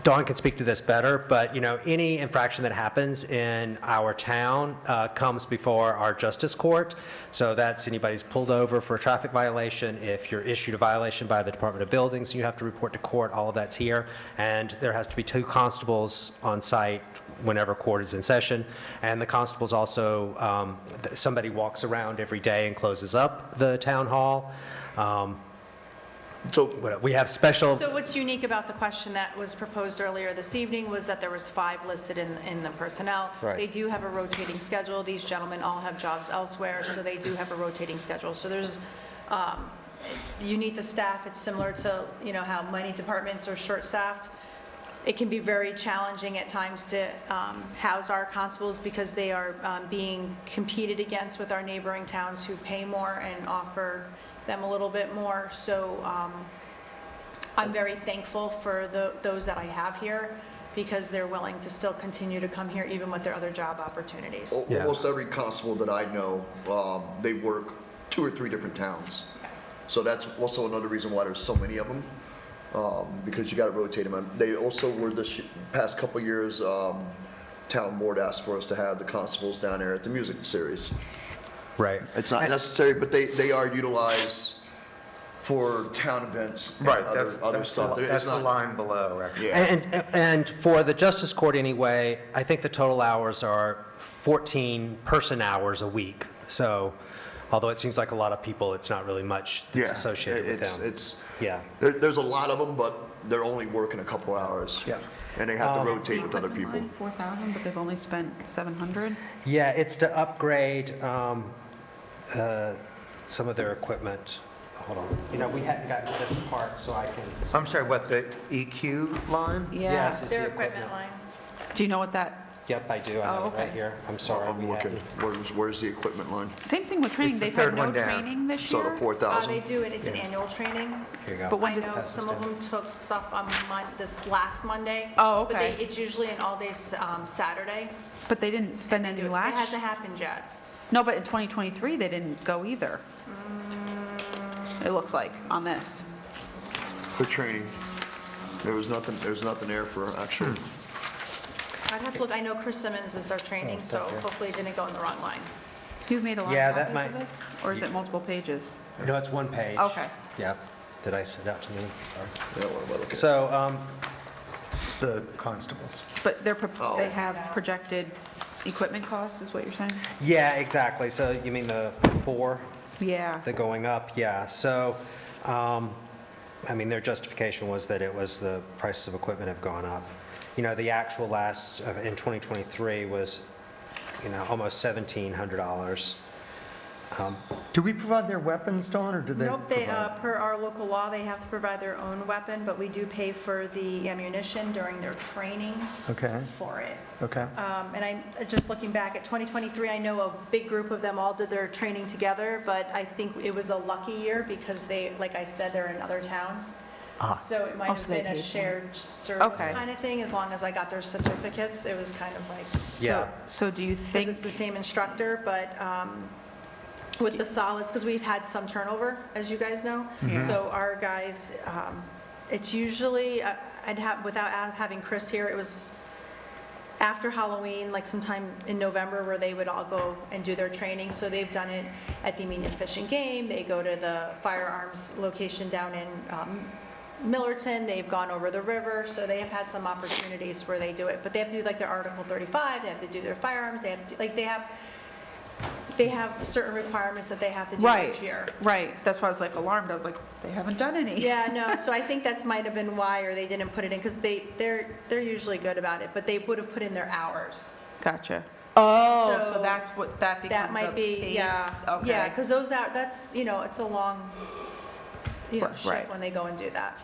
Dawn can speak to this better, but, you know, any infraction that happens in our town comes before our justice court. So that's anybody's pulled over for a traffic violation. If you're issued a violation by the Department of Buildings, you have to report to court. All of that's here. And there has to be 2 constables on site whenever court is in session. And the constables also, somebody walks around every day and closes up the town hall. So, We have special. So what's unique about the question that was proposed earlier this evening was that there was 5 listed in the personnel. Right. They do have a rotating schedule. These gentlemen all have jobs elsewhere, so they do have a rotating schedule. So there's, you need the staff. It's similar to, you know, how many departments are short-staffed. It can be very challenging at times to house our constables because they are being competed against with our neighboring towns who pay more and offer them a little bit more. So I'm very thankful for those that I have here because they're willing to still continue to come here even with their other job opportunities. almost every constable that I know, they work 2 or 3 different towns. So that's also another reason why there's so many of them, because you got to rotate them. They also were this past couple years, town board asked for us to have the constables down there at the music series. Right. It's not necessary, but they are utilized for town events and Right, other stuff. It's that's the not- line below, actually. Yeah. And for the justice court anyway, I think the total hours are 14 person hours a week. So although it seems like a lot of people, it's not really much that's Yeah, associated with them. Yeah. There's a lot of them, but they're only working a couple hours. Yeah. And they have to rotate with other Equipment people. line, 4,000, but they've only spent 700. Yeah, it's to upgrade some of their equipment. Hold on. You know, we hadn't gotten to this part, so I can. I'm sorry, what, the EQ line? Yeah. Yes, is the Their equipment line. Do you know what that, Yep, I do. I have Oh, it right okay. here. I'm sorry. I'm we looking, hadn't. where's the equipment line? same thing with training, It's the they've had third no one down. training this So the year? 4,000? They do it, it's an annual training. Here you go. But when I did- know Pass this some of down. them took stuff on this last Monday. Oh, But okay. it's usually an all-day Saturday. But they didn't spend and they any do it. It last? hasn't happened yet. No, but in 2023, they didn't go either. It looks like, on this. For training. There's nothing there for actual. I'd have to look, I know Chris Simmons is our training, so hopefully it didn't go in the wrong line. You've made a lot Yeah, of that copies of might- this? Or is it multiple pages? No, it's one page. Okay. Yeah. Did I send out to me? Sorry. Yeah, what about, okay. So, The constables. But Oh. they have projected equipment costs, is what you're saying? yeah, exactly. So you mean the 4? Yeah. The going up, yeah. So, I mean, their justification was that it was the prices of equipment have gone up. You know, the actual last, in 2023 was, you know, almost $1,700. Do we provide their weapons, Dawn, or do they? Nope, they, provide- per our local law, they have to provide their own weapon, but we do pay for the ammunition during their training Okay, for it. okay. And I'm just looking back at 2023, I know a big group of them all did their training together, but I think it was a lucky year because they, like I said, they're in other towns. So it might Oh, have so they been a paid for it. shared service Okay. kind of thing, as long as I got their certificates, it was kind of like, Yeah. So do you because think, it's the same instructor, but with the solids, because we've had some turnover, as you guys know. So our guys, it's usually, I'd have, without having Chris here, it was after Halloween, like sometime in November, where they would all go and do their training. So they've done it at the Amenia Fish and Game, they go to the firearms location down in Millerton, they've gone over the river, so they have had some opportunities where they do it. But they have to do like their Article 35, they have to do their firearms, they have to, like, they have certain requirements that they have to do right, each year. right, that's why I was like alarmed, I was like, they haven't done any. Yeah, no, so I think that's might have been why, or they didn't put it in, because they're usually good about it, but they would have put in their hours. Gotcha. Oh, so So that's what, that becomes That might a be, paid- yeah, Okay. yeah, because those are, that's, it's a long, Right. shift when they go and do that.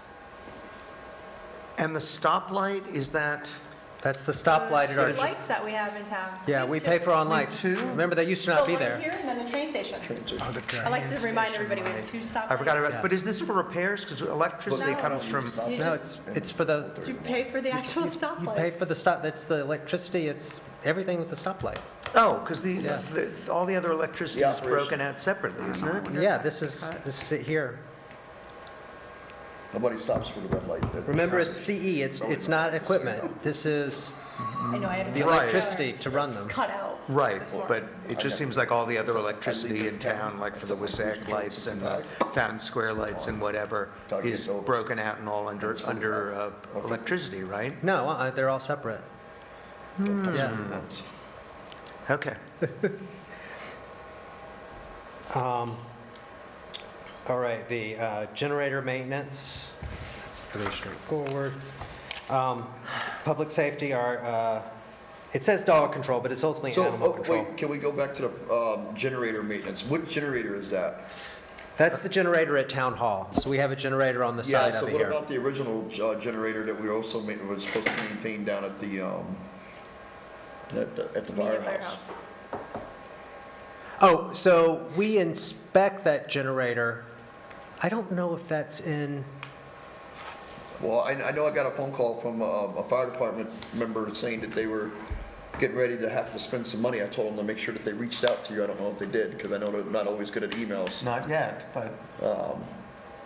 And the stoplight, is that? That's the stoplight at our, Two lights that we have in town. yeah, we pay for on lights. too? Remember, they used to not be Well, there. one here and then the train station. Oh, the I like to train remind station everybody we have light. two stoplights. I forgot about, Yeah. but is this for repairs? Because electricity No. comes from, You No, just, it's for the, you pay for the actual you pay stoplight. for the stop, that's the electricity, it's everything with the stoplight. oh, because Yeah. all the other electricity The is broken out separately, isn't it? Yeah, this is it here. Nobody stops for the red light. Remember, it's CE, it's not equipment. This is I know, I had the to Right. electricity to run them. cut out. Right, this one. but it just seems like all the other electricity in town, like for the Wasac lights and the town square lights and whatever, is broken out and all under electricity, right? No, they're all separate. Yeah. Okay. All right, the generator maintenance, pretty straightforward. Public safety are, it says dog control, but it's ultimately So, animal control. wait, can we go back to the generator maintenance? What generator is that? That's the generator at Town Hall. So we have a generator on the side Yeah, so over what here. about the original generator that we also was supposed to maintain down at the Media firehouse? Oh, so we inspect that generator. I don't know if that's in, Well, I know I got a phone call from a fire department member saying that they were getting ready to have to spend some money. I told them to make sure that they reached out to you. I don't know if they did, because I know they're not always good at emails. Not yet, but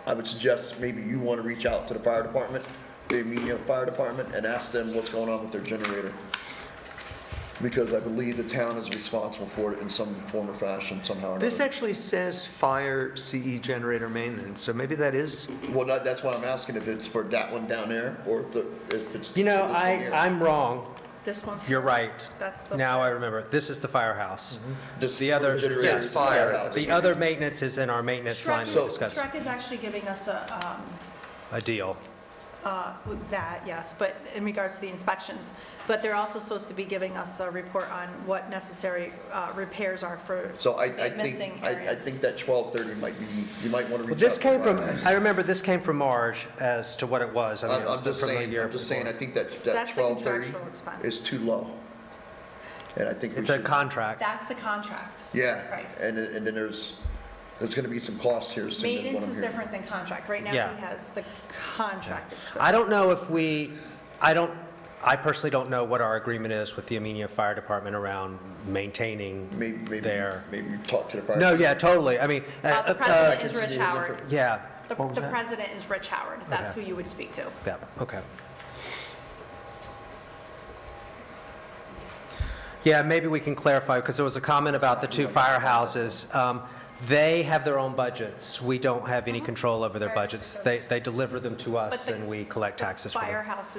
I would suggest maybe you want to reach out to the fire department, the Amenia Fire Department, and ask them what's going on with their generator. Because I believe the town is responsible for it in some form or fashion, somehow or another. this actually says fire CE generator maintenance, so maybe that is, Well, that's why I'm asking if it's for that one down there, or if it's. you know, for this one here. I'm wrong. This one's. You're right. That's the. Now I remember. This is the firehouse. This- The other, generator yes, is fire. firehouse. the other maintenance is in our maintenance line we discussed. Shrek is actually giving us A deal. with that, yes, but in regards to the inspections. But they're also supposed to be giving us a report on what necessary repairs are for So I the think, missing I area. think that 1230 might be, you might want to reach Well, out. this to came the from, firehouse. I remember this came from Marge as to what it was. I mean, it was I'm just from a saying, year I before. think that That's the 1230 contractual expense. is too low. And I think we It's a should. contract. That's the contract. Yeah, price. and then there's going to be some costs here soon is what Maintenance I'm is hearing. different than contract. Right now, Yeah. he has the contract expense. I don't know if I personally don't know what our agreement is with the Amenia Fire Department around maintaining Maybe their. you talk to the fire. No, yeah, totally. I mean, The president is Rich consider it Howard. different. yeah, The president is Rich Howard. That's who you would speak to. yeah, okay. Yeah, maybe we can clarify, because there was a comment about the two firehouses. They have their own budgets. We don't have any control over their budgets. They deliver them to us, But the- and we collect taxes The for them. firehouse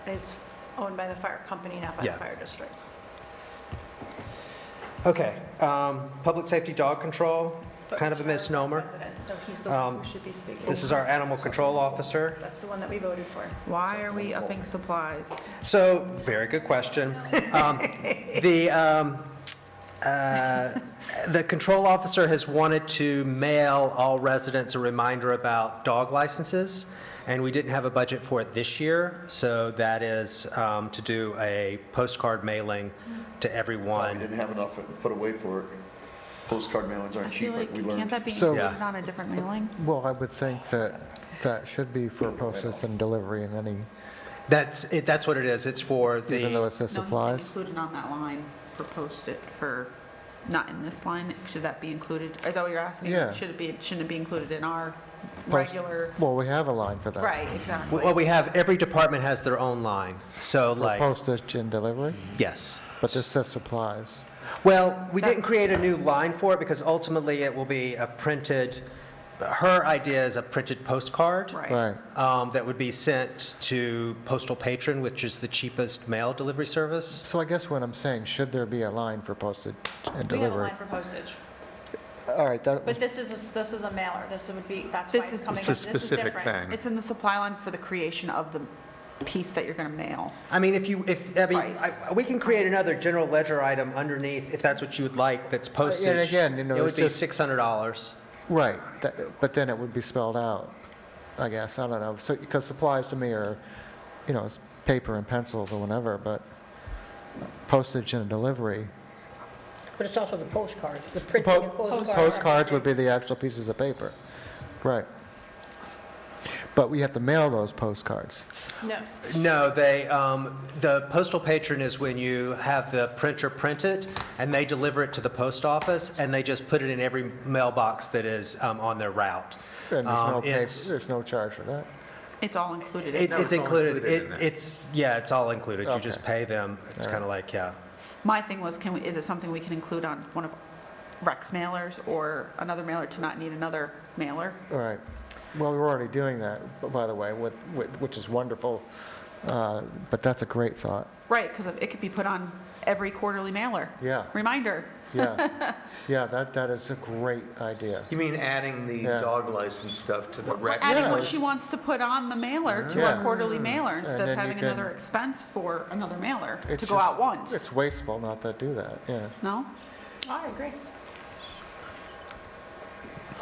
is owned by the fire company, not by the Yeah. fire district. Okay, public safety dog control, But kind of a Rich Howard's the misnomer. president, So he's the one who should be speaking. This is our animal control officer. That's the one that we voted for. Why are we upping supplies? So, very good question. The, the control officer has wanted to mail all residents a reminder about dog licenses, and we didn't have a budget for it this year, so that is to do a postcard mailing to We everyone. didn't have enough put away for it. Postcard mailings aren't cheap, like we learned. that be So- included on a different mailing? Well, I would think that that should be for postage and delivery in any, That's what it is. It's for even though the, it says No, he said supplies. included on that line for posted, for, not in this line, should that be included? Is that what you're asking? Yeah. Shouldn't it be included in our Post- regular? Well, we have a line for that. Right, exactly. well, we have, every department has their own line, so For like, postage and delivery, yes. but this says supplies. Well, we didn't That's- create a new line for it because ultimately it will be a printed, her idea is a printed postcard Right. Right. that would be sent to Postal Patron, which is the cheapest mail delivery service. So I guess what I'm saying, should there be a line for postage and We have a delivery? line for postage, All right, that, but this is a mailer. This would be, that's This why it's is- coming up. it's a This is specific different. thing. It's in the supply line for the creation of the piece that you're going to mail. I mean, Price. we can create another general ledger item underneath, if that's what you would like, that's postage. And again, you know, It would it's be just- $600. Right, but then it would be spelled out, I guess, I don't know. So, because supplies to me are, you know, it's paper and pencils or whatever, but postage and delivery. But it's also the postcards, the printing and postcards. Postcards would be the actual pieces of paper, right. But we have to mail those postcards. No. No, the postal patron is when you have the printer print it, and they deliver it to the post office, and they just put it in every mailbox that is on their route. And there's no It's- there's no charge for that. It's all included. It's included. Yeah, it's all included. You Okay. just pay them. It's kind of like, yeah. My thing was, is it something we can include on one of Rex mailers or another mailer to not need another mailer? Right. Well, we're already doing that, by the way, which is wonderful, but that's a great thought. Right, because it could be put on every quarterly mailer. Yeah. Reminder. Yeah, yeah, that is a great idea. You mean adding the Yeah. dog license stuff to the We're rec? adding what Yes. she wants to put on the mailer to Yeah. our quarterly mailer instead then of you having can- another expense for another mailer to It's go out just- once. It's wasteful not to do that, yeah. No? I agree.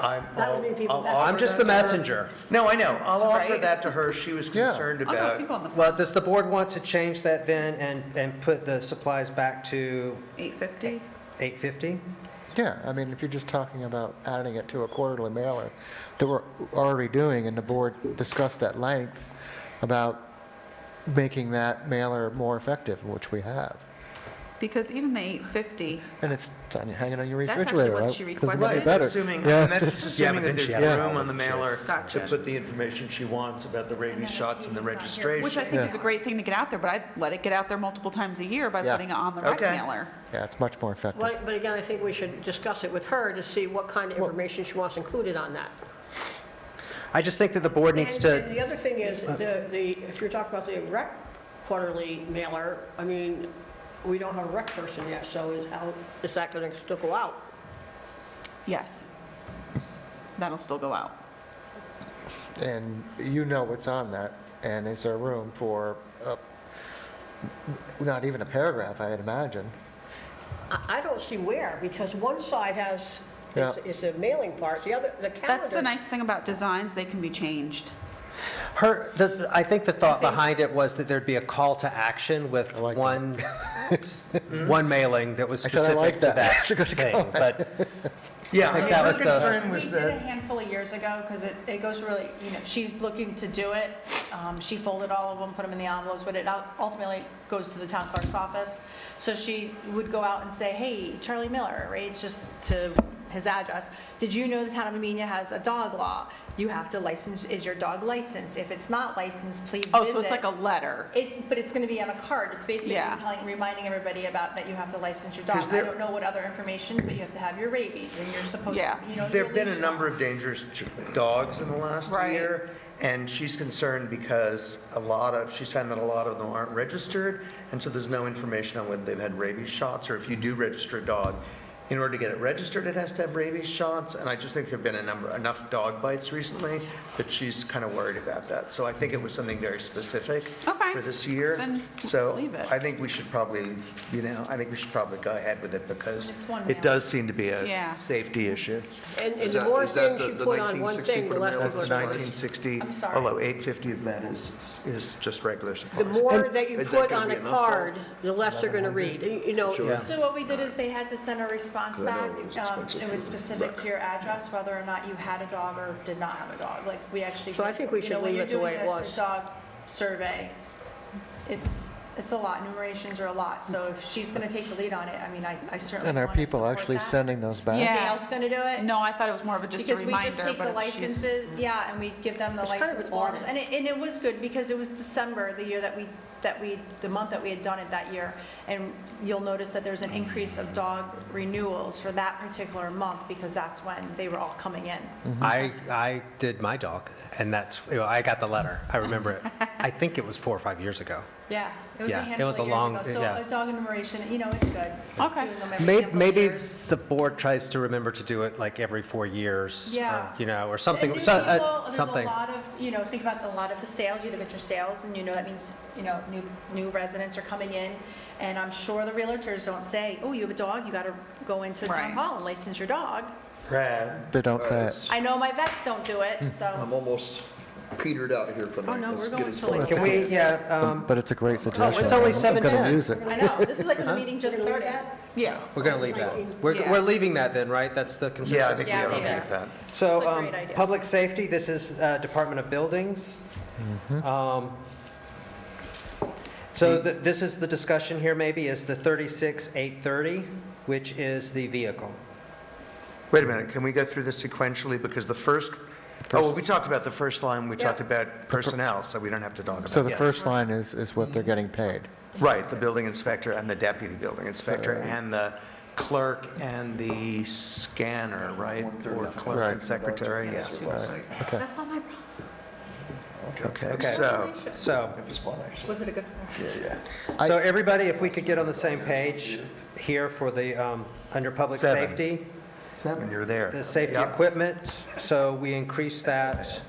That would be people that- I'm just the messenger. No, I know. I'll offer Right. that to her. She was Yeah. concerned I'll go about. keep on the Well, does the board want to change that then and put the supplies back to 850? 850? Yeah, I mean, if you're just talking about adding it to a quarterly mailer that we're already doing, and the board discussed at length about making that mailer more effective, which we have. Because even the 850, And it's hanging on your That's actually refrigerator, what right? she Doesn't requested. get any Right, better. Assuming, Yeah. and that's just assuming but that then there's she has room to on the mailer to Gotcha. put the information she wants about the rabies shots and the registration. which I think is a great thing to get out there, but I'd let it get out there multiple times a year by Yeah. putting it on the rec Okay. mailer. Yeah, it's much more effective. But again, I think we should discuss it with her to see what kind of information she wants included on that. I just think that the board needs And to, the other thing is, if you're talking about the rec quarterly mailer, I mean, we don't have a rec person yet, so is that going to still go out? Yes. That'll still go out. And you know what's on that, and is there room for, not even a paragraph, I'd imagine? I don't see where, because one side has, Yeah. is the mailing part, the other, the calendar. That's the nice thing about designs, they can be changed. I think the thought behind it was that there'd be a call to action with I like one mailing that was I said I like specific to that. that That's a good thing. But Yeah, I think mean, that her was the- concern We was did a that, handful of years ago, because it goes really, she's looking to do it. She folded all of them, put them in the envelopes, but it ultimately goes to the town clerk's office. So she would go out and say, hey, Charlie Miller, right, it's just to his address. Did you know the town of Amenia has a dog law? You have to license, is your dog licensed? If it's not licensed, please visit. Oh, so it's like a letter. But it's going to be on a card. It's basically Yeah. reminding everybody about that you have to license your dog. 'Cause I don't know what other information, but you have to have your rabies, and you're supposed Yeah. to, your there've been a leash number on. of dangerous dogs in the last Right. year, and she's concerned because she's found that a lot of them aren't registered, and so there's no information on whether they've had rabies shots, or if you do register a dog, in order to get it registered, it has to have rabies shots, and I just think there've been enough dog bites recently that she's kind of worried about that. So I think it was something very specific Okay. for this year. Then So leave it. I think we should probably, go ahead with it, because It's one it mailing. does seem to be Yeah. a safety issue. And Is the that- more is that things the- you the put on one 1960 thing, for the the less mail? That's people the are supposed 1960, I'm sorry. although 850 of that is just regular The supplies. more that you Is that put gonna on be a enough, card, the less they're going to read. Yeah. So what we did is they had to send a response I know back. it was expensive It was for specific rec. to your address, whether or not you had a dog or did not have a dog. Like, we actually. So I did- think we you know, should when leave you're it the way doing it was. a dog survey, it's a lot. Numerations are a lot. So if she's going to take the lead on it, I mean, I certainly And are want to people support actually that. sending those back? Is Yeah. somebody else going to do it? No, I thought it was more of a just a Because we just reminder, take the but if she's... licenses, yeah, and we give them the It's kind of license an forms. audit. And it was good, because it was December, the year the month that we had done it that year. And you'll notice that there's an increase of dog renewals for that particular month, because that's when they were all coming in. I did my dog, and I got the letter. I remember it. I think it was 4 or 5 years ago. Yeah, It was a Yeah, it handful was of a years long- ago. So yeah. a dog enumeration, you know, it's good. Okay. Doing them every handful of Maybe years. the board tries to remember to do it like every 4 years. Yeah. Or, or something, And new so- people, something. There's a lot of, think about a lot of the sales, you look at your sales, and that means, new residents are coming in, and I'm sure the realtors don't say, oh, you have a dog, you got to go into Right. town hall and license your dog. They don't say it. I know my vets don't do it, so. I'm almost petered out of here for the Oh, night. no, Let's we're get going it till like- started. Can we, yeah, But it's a great suggestion. it's only I'm going 7:10. to use it. I know, this is like when the meeting just started. Yeah. we're going to leave that. Yeah. We're leaving that then, right? That's the consensus? Yeah, I think we Yeah, ought to yeah. leave that. So, It's a great idea. public safety, this is Department of Buildings. So this is the discussion here maybe, is the 36,830, which is the vehicle. Wait a minute, can we go through this sequentially? Because the first, well, we talked about the first line, we talked about personnel, so we don't have to talk about So the yes. first line is what they're getting paid. Right, the building inspector and the deputy building inspector and the clerk and the scanner, right? Or clerk Right. and secretary, yeah. Okay. That's not my problem. Okay, so, So, Was it a good? so everybody, if we could get on the same page here for the, under public 7. safety, 7, you're there. the safety Yep. equipment, so we increase that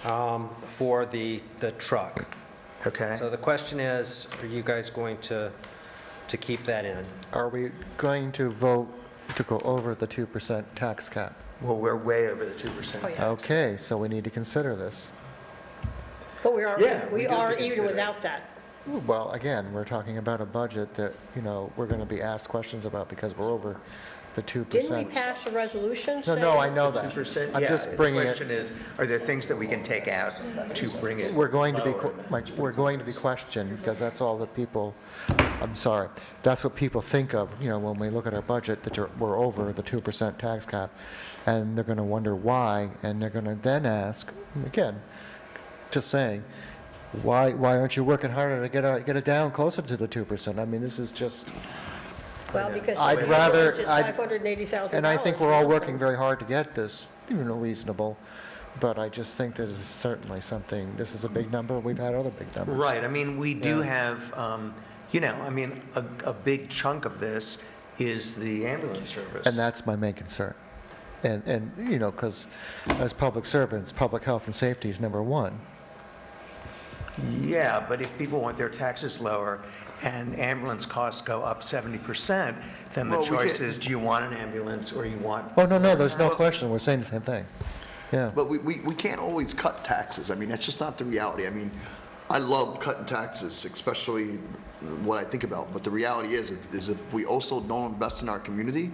for the truck. Okay. So the question is, are you guys going to keep that in? Are we going to vote to go over the 2% tax cap? Well, we're way over the 2%. Oh, yeah. Okay, so we need to consider this. But we are, Yeah, we we do have are to even consider it. without that. Well, again, we're talking about a budget that, we're going to be asked questions about because we're over the 2%. Didn't we pass a resolution No, saying? no, I know that. 2%? I'm Yeah, just bringing The it, question is, are there things that we can take out to bring it we're going to be, lower? we're going to be questioned because that's all that people, I'm sorry, that's what people think of, when we look at our budget, that we're over the 2% tax cap. And they're going to wonder why, and they're going to then ask, again, just saying, why aren't you working harder to get it down closer to the 2%? I mean, this is just, Well, because. I'd the rather- budget's I'd- $580,000. and I think we're all working very hard to get this, reasonable, but I just think that is certainly something, this is a big number, we've had other big numbers. Right, I mean, we do have, a big chunk of this is the ambulance service. And that's my main concern. And because as public servants, public health and safety is number one. Yeah, but if people want their taxes lower and ambulance costs go up 70%, then the Well, we choice can't- is, do you want an ambulance or you want? Oh, no, there's no question, we're saying the same thing. Yeah. But we can't always cut taxes. I mean, that's just not the reality. I mean, I love cutting taxes, especially what I think about. But the reality is if we also don't invest in our community,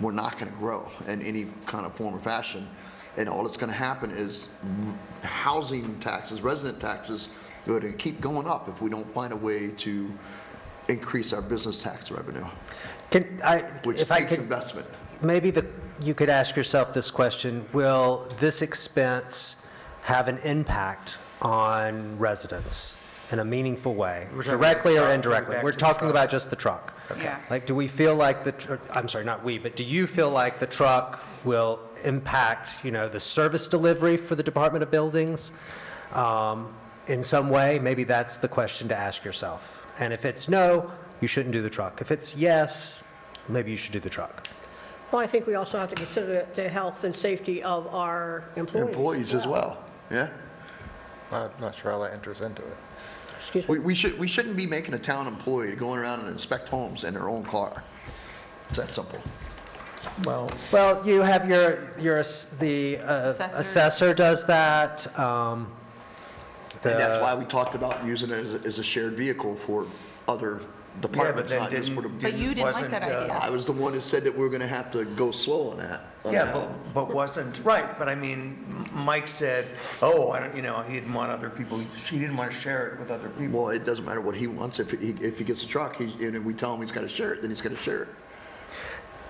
we're not going to grow in any kind of form or fashion. And all that's going to happen is housing taxes, resident taxes, are going to keep going up if we don't find a way to increase our business tax revenue, which If I takes could, investment. maybe you could ask yourself this question: will this expense have an impact on residents in a meaningful way, We're talking directly or about indirectly? back We're to the talking truck. about just the truck. Yeah. Like, do we feel like I'm sorry, not we, but do you feel like the truck will impact, the service delivery for the Department of Buildings in some way? Maybe that's the question to ask yourself. And if it's no, you shouldn't do the truck. If it's yes, maybe you should do the truck. Well, I think we also have to consider the health and safety of our employees. Employees as well, yeah? I'm not sure how that enters into it. Excuse me. We shouldn't be making a town employee going around and inspect homes in their own car. It's that simple. Well, you have the assessor does that. And that's why we talked about using it as a shared vehicle for other Yeah, but departments, then not just for the. But you didn't like that idea. I was the one that said that we were going to have to go slow on that. Yeah, but wasn't, right, but I mean, Mike said, oh, I don't, he didn't want other people, he didn't want to share it with other people. Well, it doesn't matter what he wants. If he gets a truck, and we tell him he's got to share it, then he's got to share it.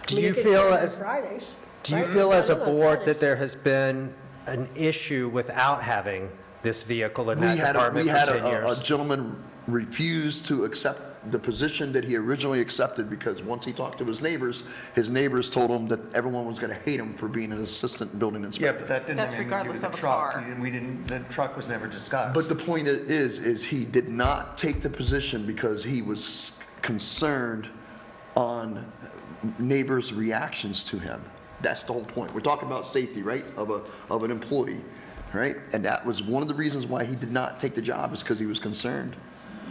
Do you feel as Fridays. a board that there has been an issue without having this vehicle in that department We for had 10 a years? gentleman refuse to accept the position that he originally accepted, because once he talked to his neighbors told him that everyone was going to hate him for being an assistant building Yeah, inspector. but that didn't That's have anything to do regardless with the of a truck. car. The truck was never discussed. But the point is he did not take the position because he was concerned on neighbors' reactions to him. That's the whole point. We're talking about safety, right, of an employee, right? And that was one of the reasons why he did not take the job, is because he was concerned.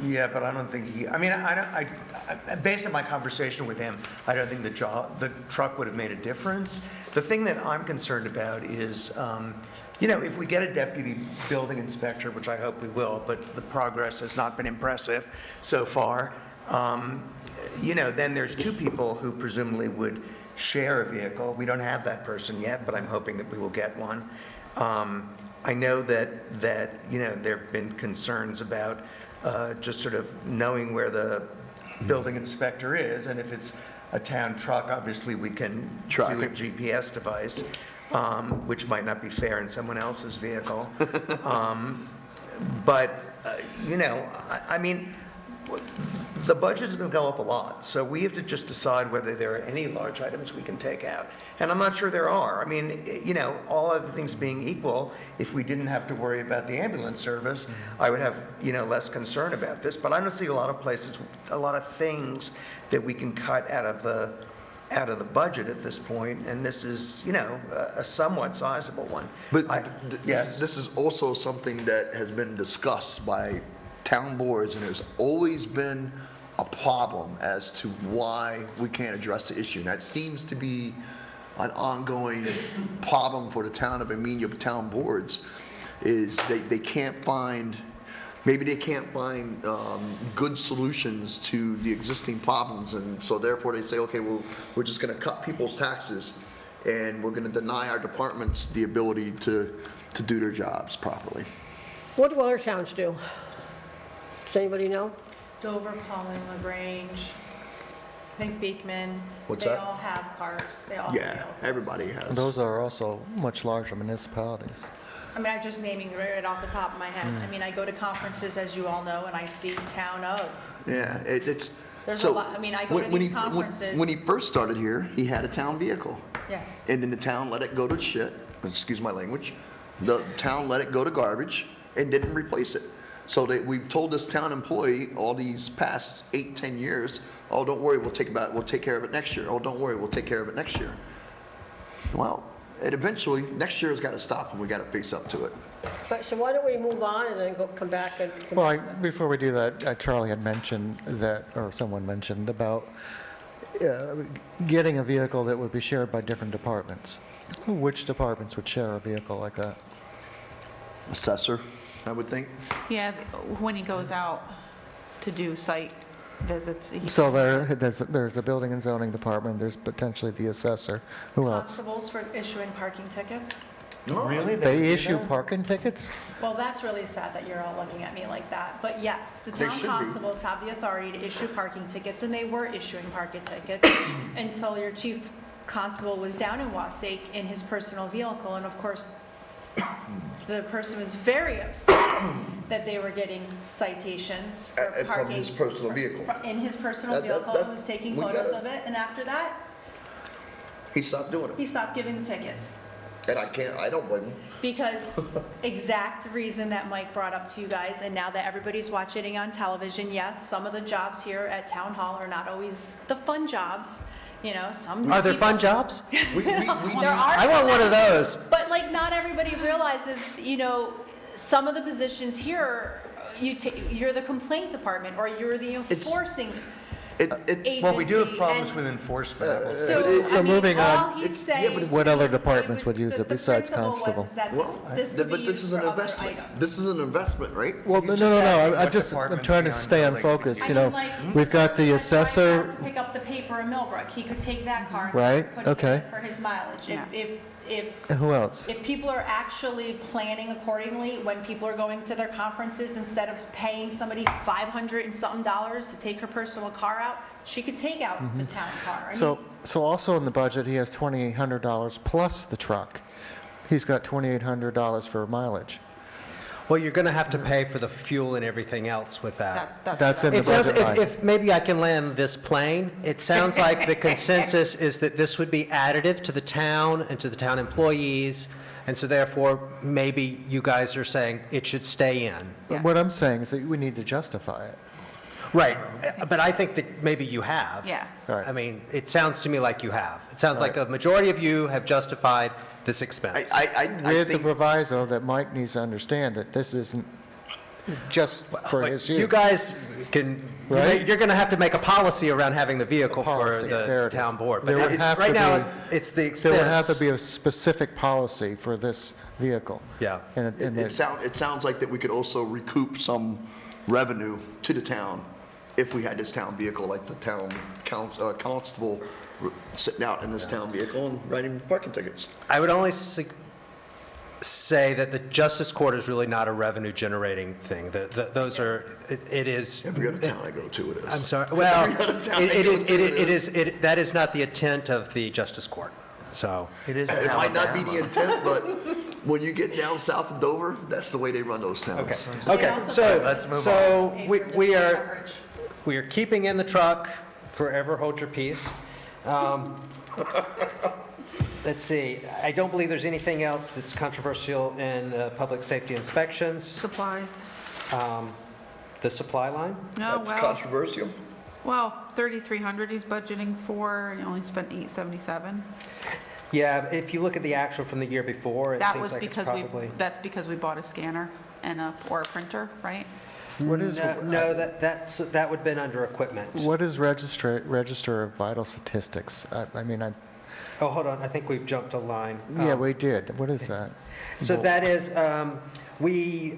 Yeah, but I don't think I mean, based on my conversation with him, I don't think the truck would have made a difference. The thing that I'm concerned about is, if we get a deputy building inspector, which I hope we will, but the progress has not been impressive so far, then there's two people who presumably would share a vehicle. We don't have that person yet, but I'm hoping that we will get one. I know that there have been concerns about just sort of knowing where the building inspector is, and if it's a town truck, obviously we can Track do a it. GPS device, which might not be fair in someone else's vehicle. But, I mean, the budget's going to go up a lot, so we have to just decide whether there are any large items we can take out. And I'm not sure there are. I mean, all other things being equal, if we didn't have to worry about the ambulance service, I would have, less concern about this. But I don't see a lot of places, a lot of things that we can cut out of the budget at this point, and this is, a somewhat sizable one. But Yes. this is also something that has been discussed by town boards, and there's always been a problem as to why we can't address the issue. And that seems to be an ongoing problem for the town of Amenia town boards, is they can't find, maybe they can't find good solutions to the existing problems, and so therefore they say, okay, well, we're just going to cut people's taxes, and we're going to deny our departments the ability to do their jobs properly. What do other towns do? Does anybody know? Dover, Pauling, LaGrange, I think Beekman. What's They that? all have cars. They all have Yeah, vehicles. everybody has. Those are also much larger municipalities. I mean, I'm just naming right off the top of my head. I mean, I go to conferences, as you all know, and I see town of. Yeah, it's. There's so a lot, I mean, I go to when these he- conferences. When he first started here, he had a town vehicle. Yes. And then the town let it go to shit, excuse my language. The town let it go to garbage and didn't replace it. So we've told this town employee all these past 8, 10 years, oh, don't worry, we'll take care of it next year. Oh, don't worry, we'll take care of it next year. Well, and eventually, next year has got to stop and we got to face up to it. But, so why don't we move on and then come back and... Well, before we do that, Charlie had mentioned that, or someone mentioned about getting a vehicle that would be shared by different departments. Which departments would share a vehicle like that? Assessor, I would think. Yeah, when he goes out to do site visits. So there's the building and zoning department, there's potentially the assessor. Who else? Constables for issuing parking tickets. Really? would They do issue that? parking tickets? Well, that's really sad that you're all looking at me like that. But yes, the They town should be. constables have the authority to issue parking tickets, and they were issuing parking tickets until your chief constable was down in Wassake in his personal vehicle. And of course, the person was very upset that they were getting citations for From parking. his personal vehicle. In his personal That- vehicle, and was taking we photos gotta- of it. And after that, He stopped doing he it. stopped giving the tickets. And I don't blame him. Because exact reason that Mike brought up to you guys, and now that everybody's watching it on television, yes, some of the jobs here at Town Hall are not always the fun jobs, some. Are there people- fun jobs? We There need- are. I want one of those. But like, not everybody realizes, some of the positions here, you're the complaint department, or you're the enforcing agency. Well, we do have problems and- with enforcement. So moving on, all he's saying. what other it departments was- would use it the besides principle was constable? is that Well, this could be but this used is for an other investment. items. This is an investment, right? Well, He's no, just asking I'm what just, I'm departments trying to beyond stay on building focus, I mean, like, we've got the that's why I assessor, tried to pick up the paper in Millbrook. He could take that car and Right, put it okay. in for his mileage. Yeah. who else? If people are actually planning accordingly, when people are going to their conferences, instead of paying somebody $500 and something to take her personal car out, she could take out the town car. I mean, So also in the budget, he has $2,800 plus the truck. He's got $2,800 for mileage. Well, you're going to have to pay for the fuel and everything else with that. That's in the It sounds, budget line. if maybe I can land this plane, it sounds like the consensus is that this would be additive to the town and to the town employees, and so therefore, maybe you guys are saying it should stay in. Yeah. What I'm saying is that we need to justify it. Right, but I think that maybe you have. Yes. Right. I mean, it sounds to me like you have. It sounds like a majority of you have justified this expense. I With the think, proviso that Mike needs to understand that this isn't just for his use. You guys can, Right? you're going to have to make a policy around having the vehicle for Policy, there the it is. town board. There But would have right to now, be- it's the There expense. would have to be a specific policy for this vehicle. Yeah. And it sounds like that we could also recoup some revenue to the town if we had this town vehicle, like the town constable sitting out in this town vehicle and writing parking tickets. I would only say that the justice court is really not a revenue generating thing. Those are, it is. Every other town I go to, it is. I'm sorry, well, Every other town I go to, it is. that is not the intent of the justice court, so. It is in It might not be the Alabama. intent, but when you get down south of Dover, that's the way they run those towns. Okay, so, Let's move so we are keeping in the truck, forever hold your peace. Let's see, I don't believe there's anything else that's controversial in public safety inspections. Supplies. The supply line? No, That's controversial. well, 3,300 he's budgeting for, and he only spent 877. Yeah, if you look at the actual from the year before, it That seems was like it's because probably. that's because we bought a scanner and or a printer, right? what is, No, that would have been under equipment. what is Register of Vital Statistics? I mean, Oh, hold on, I think we've jumped a line. yeah, we did. What is that? So that is, we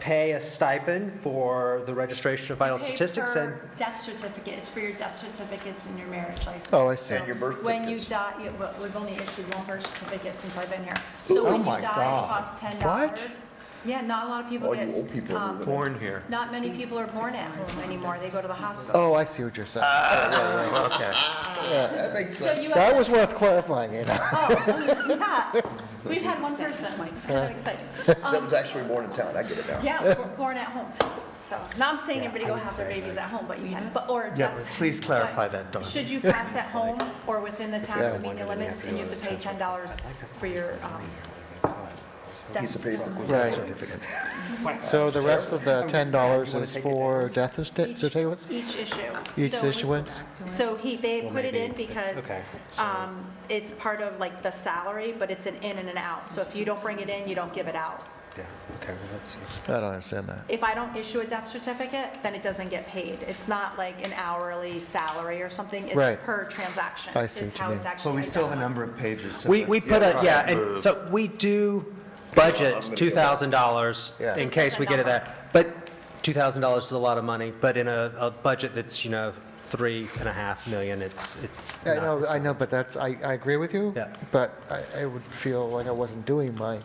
pay a stipend for the registration of vital statistics and. Death certificate, it's for your death certificates and your marriage license. Oh, I see. And your birth When you certificates. die, well, we've only issued one birth certificate since I've been here. So when you my die, it God. costs $10. What? Yeah, not a lot of people All get. you old people are moving. Born here. Not many people are born at home anymore, they go to the hospital. Oh, I see what you're saying. Okay. That makes So sense. you That have, was worth clarifying, you know? yeah, we've had one person, it's kind of exciting. That was actually born in town, I get it now. Yeah, born at home. So, now I'm saying everybody go have their babies at home, but you, or. Yeah, death- but please clarify but that, Dawn. Should you pass at home or within the Yeah. town convenient limits, and you have to pay $10 for your, Piece of paper. Right. So the rest of the $10 is for death certificates? each issue. Each So- issuance? So they put it in because Okay, it's part of like the salary, but it's an in and an out. So if you don't bring it in, you don't give it out. Yeah, okay, well, let's see. I don't understand that. If I don't issue a death certificate, then it doesn't get paid. It's not like an hourly salary or something. Right. It's per transaction. I see is what you how mean. it's actually But we still have a identified. number of pages. so We let's- put a, yeah, move. and so we do budget $2,000 Yeah. in case we get it there. But $2,000 is a lot of money, but in a budget that's, 3.5 million, it's I not. know, but that's, I agree with you. Yeah. But I would feel like I wasn't doing my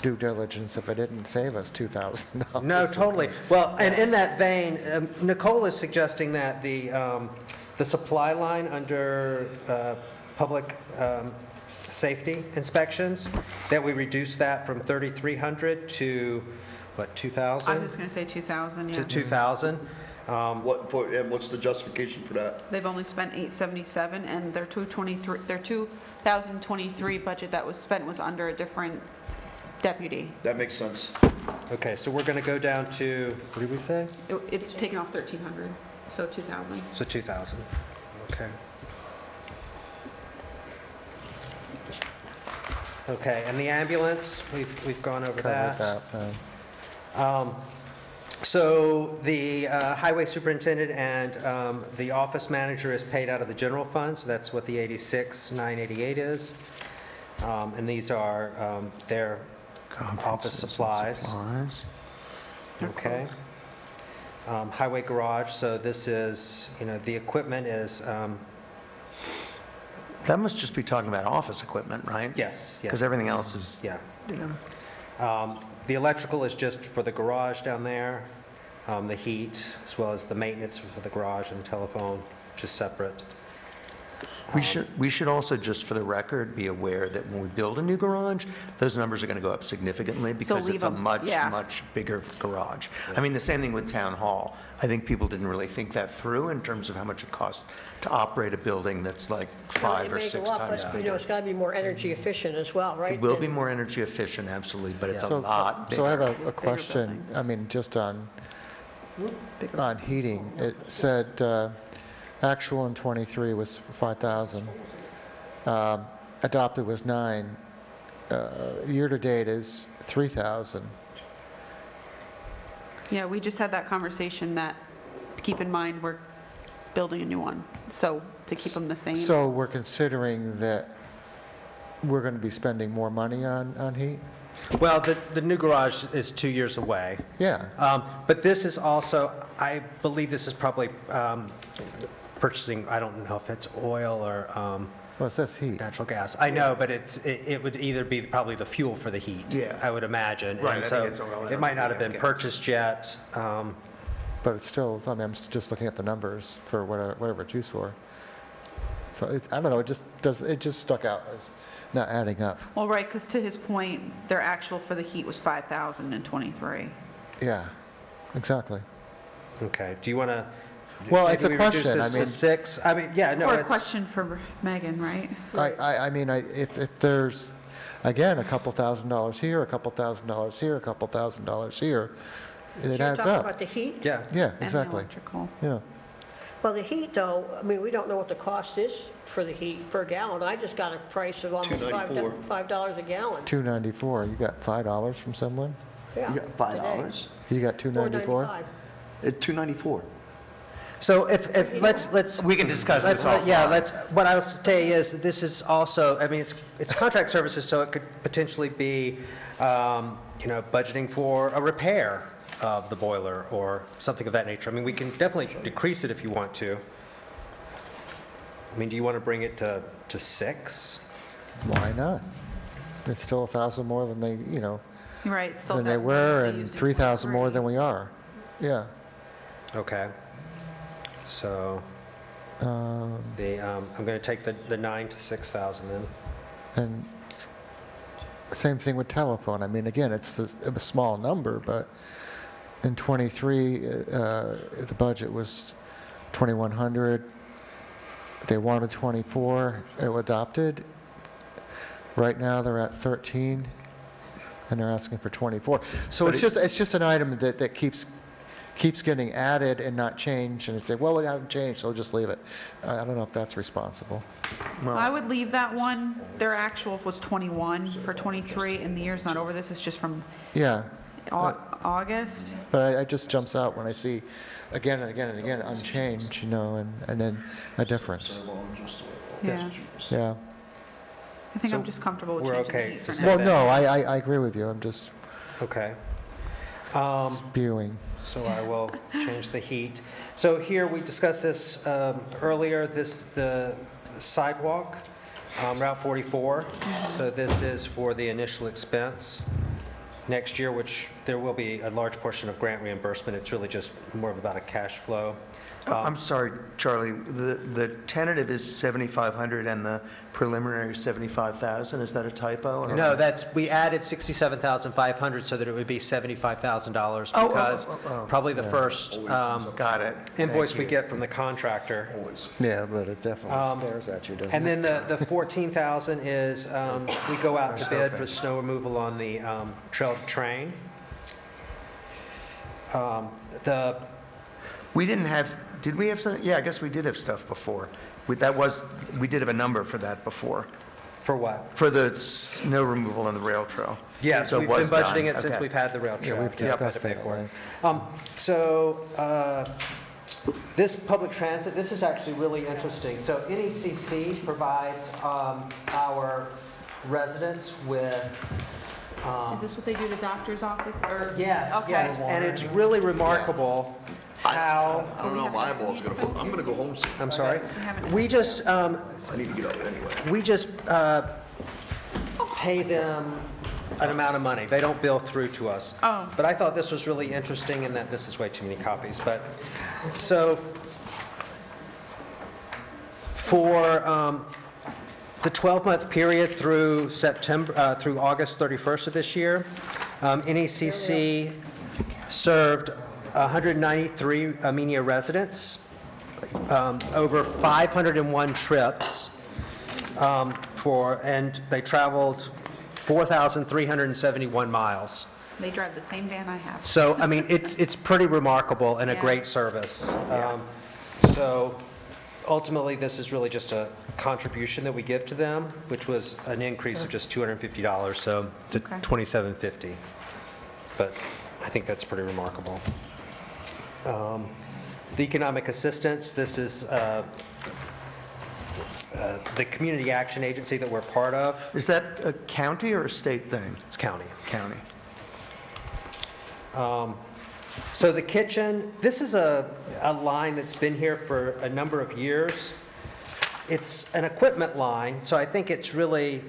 due diligence if it didn't save us $2,000. No, totally. Well, and in that vein, Nicole is suggesting that the supply line under public safety inspections, that we reduce that from 3,300 to, what, I 2,000? was just going to say 2,000, yeah. To 2,000? And what's the justification for that? They've only spent 877, and their 2023 budget that was spent was under a different deputy. That makes sense. Okay, so we're going to go down to, what did we say? It's taken off 1,300, so 2,000. So 2,000, okay. Okay, and the ambulance, we've gone over Covered that. that. So the highway superintendent and the office manager is paid out of the general fund, so that's what the 86,988 is. And these are their office supplies. Okay. Highway garage, so this is, the equipment is, That must just be talking about office equipment, right? yes, yes. Because everything else is, Yeah. The electrical is just for the garage down there, the heat, as well as the maintenance for the garage and telephone, just separate. We should also, just for the record, be aware that when we build a new garage, those numbers are going to go up significantly because leave it's a them, much, yeah. much bigger garage. I mean, the same thing with Town Hall. I think people didn't really think that through in terms of how much it costs to operate a building that's like Well, 5 it or may 6 go up, times but, bigger. it's got to be more energy efficient as well, right? It will be than- more energy efficient, absolutely, but it's a So- lot bigger. So I have a question, I mean, just on heating. It said actual in '23 was 5,000. Adopted was 9. Year-to-date is 3,000. Yeah, we just had that conversation that, keep in mind, we're building a new one, so to keep them the same. So we're considering that we're going to be spending more money on heat? Well, the new garage is 2 years away. Yeah. But this is also, I believe this is probably purchasing, I don't know if it's oil or Well, it says heat. natural gas. I know, but it would either be probably the fuel for the heat. Yeah. I would imagine. Right, And I so think it's oil. I it might don't not have think been gas. purchased yet. But it's still, I mean, I'm just looking at the numbers for whatever it's used for. So I don't know, it just stuck out as not adding up. Well, right, because to his point, their actual for the heat was 5,000 in '23. Yeah, exactly. Okay, do you want to? Well, it's a question, I mean- 6? I mean, yeah, no, Or a it's, question for Megan, right? I mean, if there's, again, a couple $1,000s here, a couple $1,000s here, a couple $1,000s here, it You're adds talking up. about the heat? yeah. Yeah, And the exactly. electrical. Yeah. Well, the heat, though, I mean, we don't know what the cost is for the heat per gallon. I just got a price of almost $2.94. $5 a gallon. $2.94, you got $5 from someone? Yeah, You got $5? You got $2.94? $4.95. At $2.94. So if, let's. We can discuss this Yeah, offline. what I was saying is, that this is also, I mean, it's contract services, so it could potentially be, budgeting for a repair of the boiler or something of that nature. I mean, we can definitely decrease it if you want to. I mean, do you want to bring it to 6? Why not? It's still 1,000 more than they, Right. still than they got were, more and used in 3,000 more 23. than we are. Yeah. Okay. So Um, I'm going to take the 9 to 6,000 then. And same thing with telephone. I mean, again, it's a small number, but in '23, the budget was 2,100. They wanted 24, it was adopted. Right now, they're at 13, and they're asking for 24. So But it's just an item that keeps getting added and not changed, and they say, well, it hasn't changed, so we'll just leave it. I don't know if that's responsible. I would leave that one. Their actual was 21 for '23, and the year's not over. This is just from Yeah, August. but it just jumps out when I see again and again and again unchanged, and then a difference. Yeah. Yeah. I think So I'm just comfortable with we're changing the okay heat to for stay now. Well, no, I agree with you. I'm just Okay. spewing. So I will change the heat. So here, we discussed this earlier, the sidewalk, Route 44. So this is for the initial expense next year, which there will be a large portion of grant reimbursement. It's really just more of about a cash flow. I'm sorry, Charlie, the tentative is 7,500 and the preliminary is 75,000, is that a typo? No, we added 67,500 so that it would be $75,000 Oh, because oh. probably the first Got it. invoice Thank we you. get from the contractor. Yeah, but it definitely stares at you, doesn't it? And then the 14,000 is, we go out to bid for snow removal on the trail to train. We didn't have, did we have some, yeah, I guess we did have stuff before. We did have a number for that before, For what? for the snow removal on the rail trail. Yes, So it we've been was done. budgeting it since Okay. we've had the rail trail. Yeah, we've Yep, discussed had to pay that for at it. length. So this public transit, this is actually really interesting. So NECC provides our residents with Is this what they do to doctor's office, or? yes, Okay. yes, and it's really remarkable how, I don't know, my eyeball's I'm gonna go home soon. I'm sorry, We haven't- we just, I need to get up anyway. we just pay them an amount of money. They don't bill through to us. Oh. But I thought this was really interesting in that this is way too many copies, but, so For the 12-month period through through August 31st of this year, NECC served 193 Amenia residents, over 501 trips, and they traveled 4,371 miles. They drive the same van I have. So, I mean, it's pretty remarkable and a Yeah. great service. So ultimately, this is really just a contribution that we give to them, which was an increase of just $250, so to Okay. $2,750. But I think that's pretty remarkable. The economic assistance, this is the community action agency that we're part of. Is that a county or a state thing? It's county. County. So the kitchen, this is a line that's been here for a number of years. It's an equipment line, so I think it's really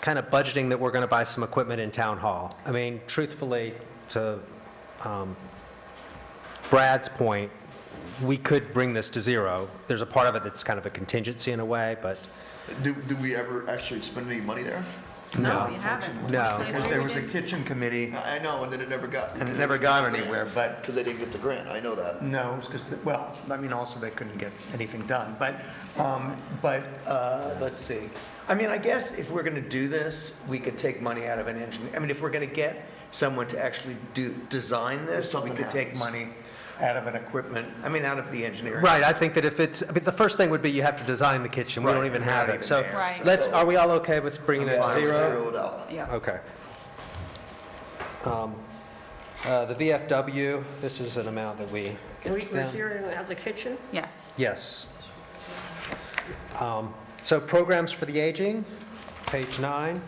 kind of budgeting that we're going to buy some equipment in Town Hall. I mean, truthfully, to Brad's point, we could bring this to zero. There's a part of it that's kind of a contingency in a way, but Do we ever actually spend any money there? No, you haven't. no. Because there was a kitchen committee, I know, and then it never got. and it never got anywhere, but Because they didn't get the grant, I know that. no, it was because, well, I mean, also they couldn't get anything done, but let's see. I mean, I guess if we're going to do this, we could take money out of an engineer. I mean, if we're going to get someone to actually design If this, we something could take happens. money out of an equipment, I mean, out of the engineering. Right, I think that if it's, I mean, the first thing would be you have to design the kitchen. We don't Right, even we're have not it. So even there, Right. let's, are we all okay with bringing it to Fine, zero? zero it out. Yeah. Okay. The VFW, this is an amount that we We're give to them. zeroing out the kitchen? Yes. Yes. So programs for the aging, page 9.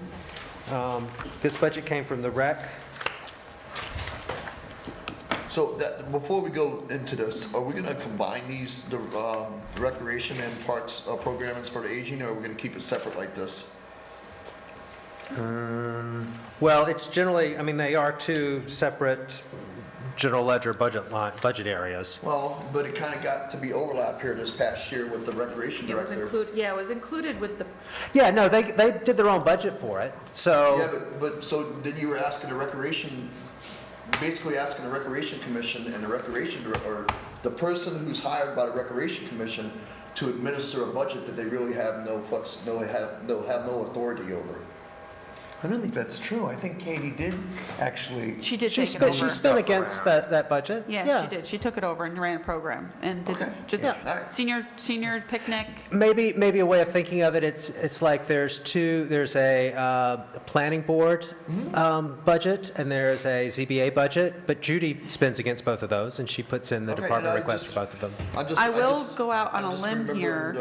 This budget came from the rec. So before we go into this, are we gonna combine these, the recreation and parks programmings for the aging, or are we gonna keep it separate like this? Well, it's generally, I mean, they are two separate general ledger budget areas. Well, but it kinda got to be overlap here this past year with the recreation It was director. it was included with the, Yeah, no, they did their own budget for it, so. Yeah, but, so then you were asking the recreation, basically asking the recreation commission and the recreation, or the person who's hired by the recreation commission to administer a budget that they really have no authority over. I don't think that's true. I think Katie did actually. she did She take it over. spent against that budget. Yeah, she did. She took it over and ran a program and did Okay. did Yeah. All right. senior picnic. Maybe a way of thinking of it, it's like there's a planning board budget and there's a ZBA budget, but Judy spends against both of those and she puts in the Okay, department and I request just- for both of them. I will go out on a limb here.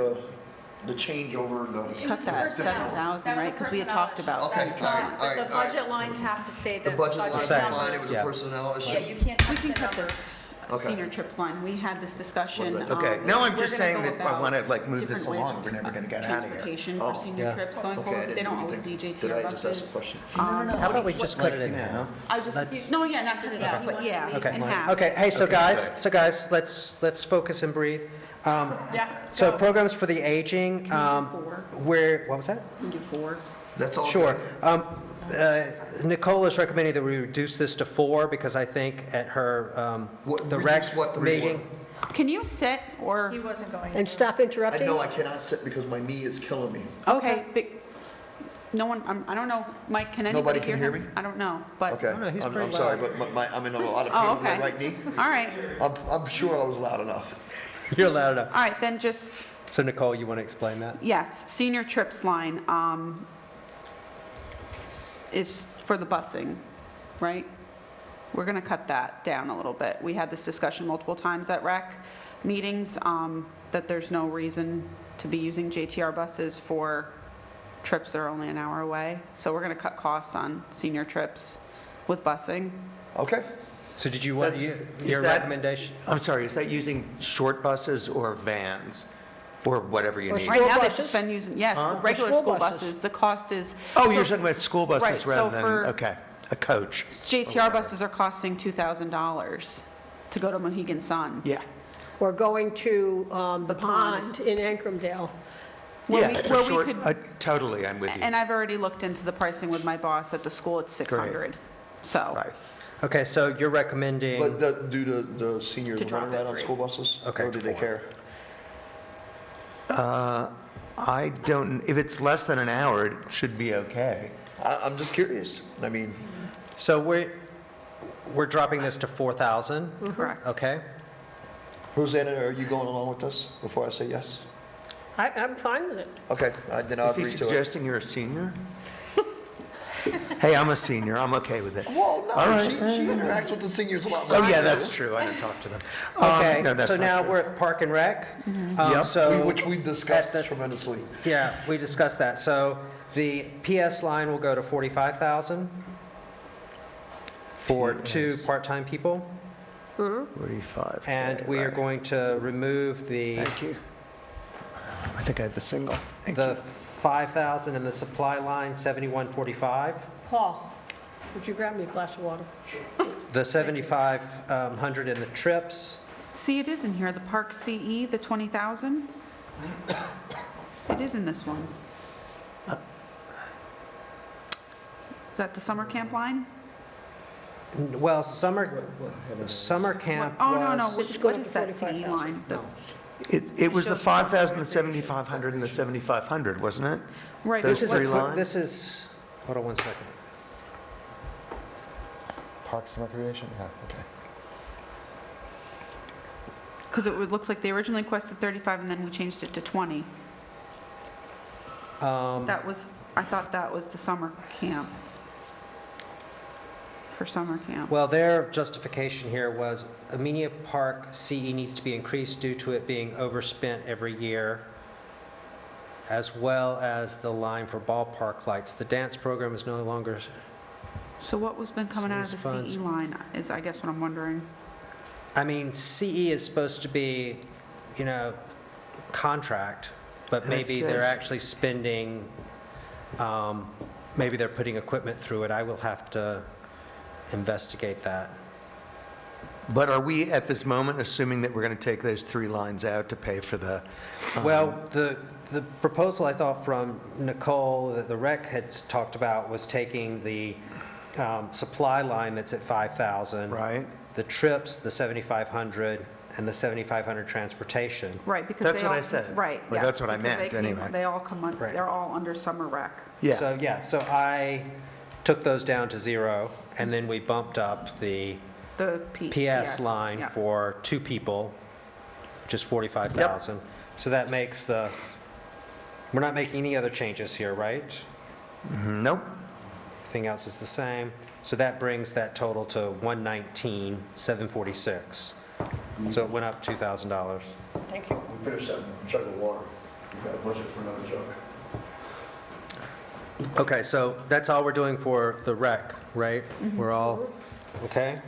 The changeover and the. Cut that 7,000, right? Because we had talked about. Okay, all right, all right. The budget lines have to stay The budget line Same. fine, it was a Yeah. personnel issue. Yeah, you can't We touch can the cut numbers. this Okay. senior trips line. We had this discussion. Okay, now I'm We're just gonna saying go that I about want to like move this different ways along. of We're never going to get out of here. Transportation Oh. for senior Yeah. trips going Okay, I forward. They didn't don't really always think- need Did JTR I just ask a buses. question? How about we just cut it in half? I just, Let's- no, yeah, not cut it out, but yeah, Okay. in half. Okay, hey, so guys, let's focus and breathe. Yeah. So go. programs for the aging, Can you do 4? what was that? You can do 4. That's all. Sure. good? Nicole is recommending that we reduce this to 4 because I think at her, What- the reduce rec what to meeting. Can you sit or, He wasn't going And to. stop I interrupting? know I cannot sit because my knee is killing me. okay, no one, I don't know, Mike, can anybody Nobody hear can hear him? me? I don't know, but. Okay, no, he's I'm pretty sorry, loud. but I'm in a lot of Oh, pain in my okay. right knee. All right, I'm sure I was loud enough. You're loud enough. all right, then just, So Nicole, you want to explain that? yes, senior trips line is for the busing, right? We're going to cut that down a little bit. We had this discussion multiple times at rec meetings, that there's no reason to be using JTR buses for trips that are only an hour away. So we're going to cut costs on senior trips with busing. Okay. So did you want, That's- your is that- recommendation? I'm sorry, is that using short buses or vans or whatever you Or need? Right now, they've buses? just been using, yes, Huh? regular School school buses. buses. The cost is. Oh, so you're talking about school Right, buses so rather than, for- okay, a coach. JTR buses are costing $2,000 to go to Mohegan Sun. Yeah. Or going to the pond. pond in Ancrumdale. Where Yeah, we- for where we sure. could- Totally, I'm with you. And I've already looked into the pricing with my boss at the school, it's 600. So, Right. Okay, so you're recommending, Do the seniors To want drop to ride it on three. school buses? Okay, Or do they 4. care? I don't, if it's less than an hour, it should be okay. I'm just curious. I mean, so we're dropping this to 4,000, correct. okay? Rosanna, are you going along with this before I say yes? I'm fine with it. Okay, then I'll Is he agree to it. suggesting you're a senior? Hey, I'm a senior, I'm okay with it. Well, All no, right. she interacts with the seniors a lot more. Oh, than yeah, I that's do. true, I don't talk to them. Okay, No, that's so not now true. we're at Park and Rec. Yep. So Which we discussed at the- tremendously. Yeah, we discussed that. So the PS line will go to 45,000 for 2 PS. part-time people. 45. And we are going to remove the Thank you. I think I have the single. Thank the you. 5,000 in the supply line, 7145. Paul, would you grab me a glass of water? The 7,500 in the trips. See, it is in here, the Park CE, the 20,000. It is in this one. Is that the summer camp line? Well, summer camp Oh, no, no, was, This is what going is up that to CE 45,000. line? The- It was the 5,000, the 7,500, and the 7,500, wasn't it? Right. Those this but is, three what- lines? this is, hold on one second. Parks and Recreation, yeah, okay. Because looks like they originally requested 35 and then we changed it to 20. That was, I thought that was the summer camp. For summer camp. Well, their justification here was Amenia Park CE needs to be increased due to it being overspent every year, as well as the line for ballpark lights. The dance program is no longer, So what was been coming out of the Funds. CE line is, I guess, what I'm wondering. I mean, CE is supposed to be, contract, but And it maybe they're says- actually spending, maybe they're putting equipment through it. I will have to investigate that. But are we, at this moment, assuming that we're going to take those 3 lines out to pay for the? Well, the proposal I thought from Nicole, that the rec had talked about, was taking the supply line that's at 5,000. Right. The trips, the 7,500, and the 7,500 transportation. Right, because That's they what all. I said. Right, Well, yes, that's what I because meant, they came- anyway. They all come, Right. they're all under summer rec. Yeah. So I took those down to 0, and then we bumped up the The PS line yeah. for 2 people, just 45,000. So that makes we're not making any other changes here, right? Nope. Everything else is the same. So that brings that total to 119,746. So it went up $2,000. Thank you. Finish that jug of water. We've got a budget for another jug. Okay, so that's all we're doing for the rec, right? We're all, okay?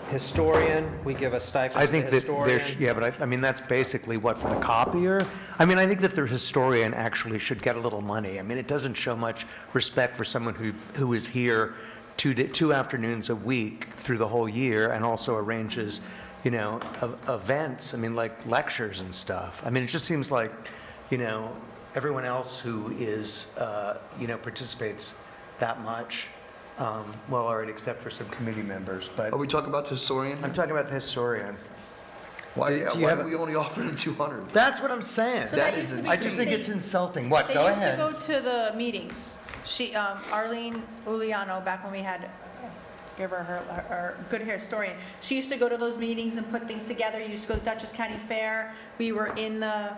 Historian, we give a stipend I to the think that historian. there's, yeah, but I mean, that's basically what, for the copier? I mean, I think that the historian actually should get a little money. I mean, it doesn't show much respect for someone who is here 2 afternoons a week through the whole year and also arranges, events, I mean, like lectures and stuff. I mean, it just seems like, everyone else who is, participates that much, well, all right, except for some committee members, but Are we talking about the historian? I'm talking about the historian. Why do you have do a- we only offer the 200? That's what I'm saying. So That that is used to be I just think they- it's insulting. What, They go used to ahead. go to the meetings. She, Arlene Uliano, back when we had, give her good historian, she used to go to those meetings and put things together. You used to go to Dutchess County Fair. We were in the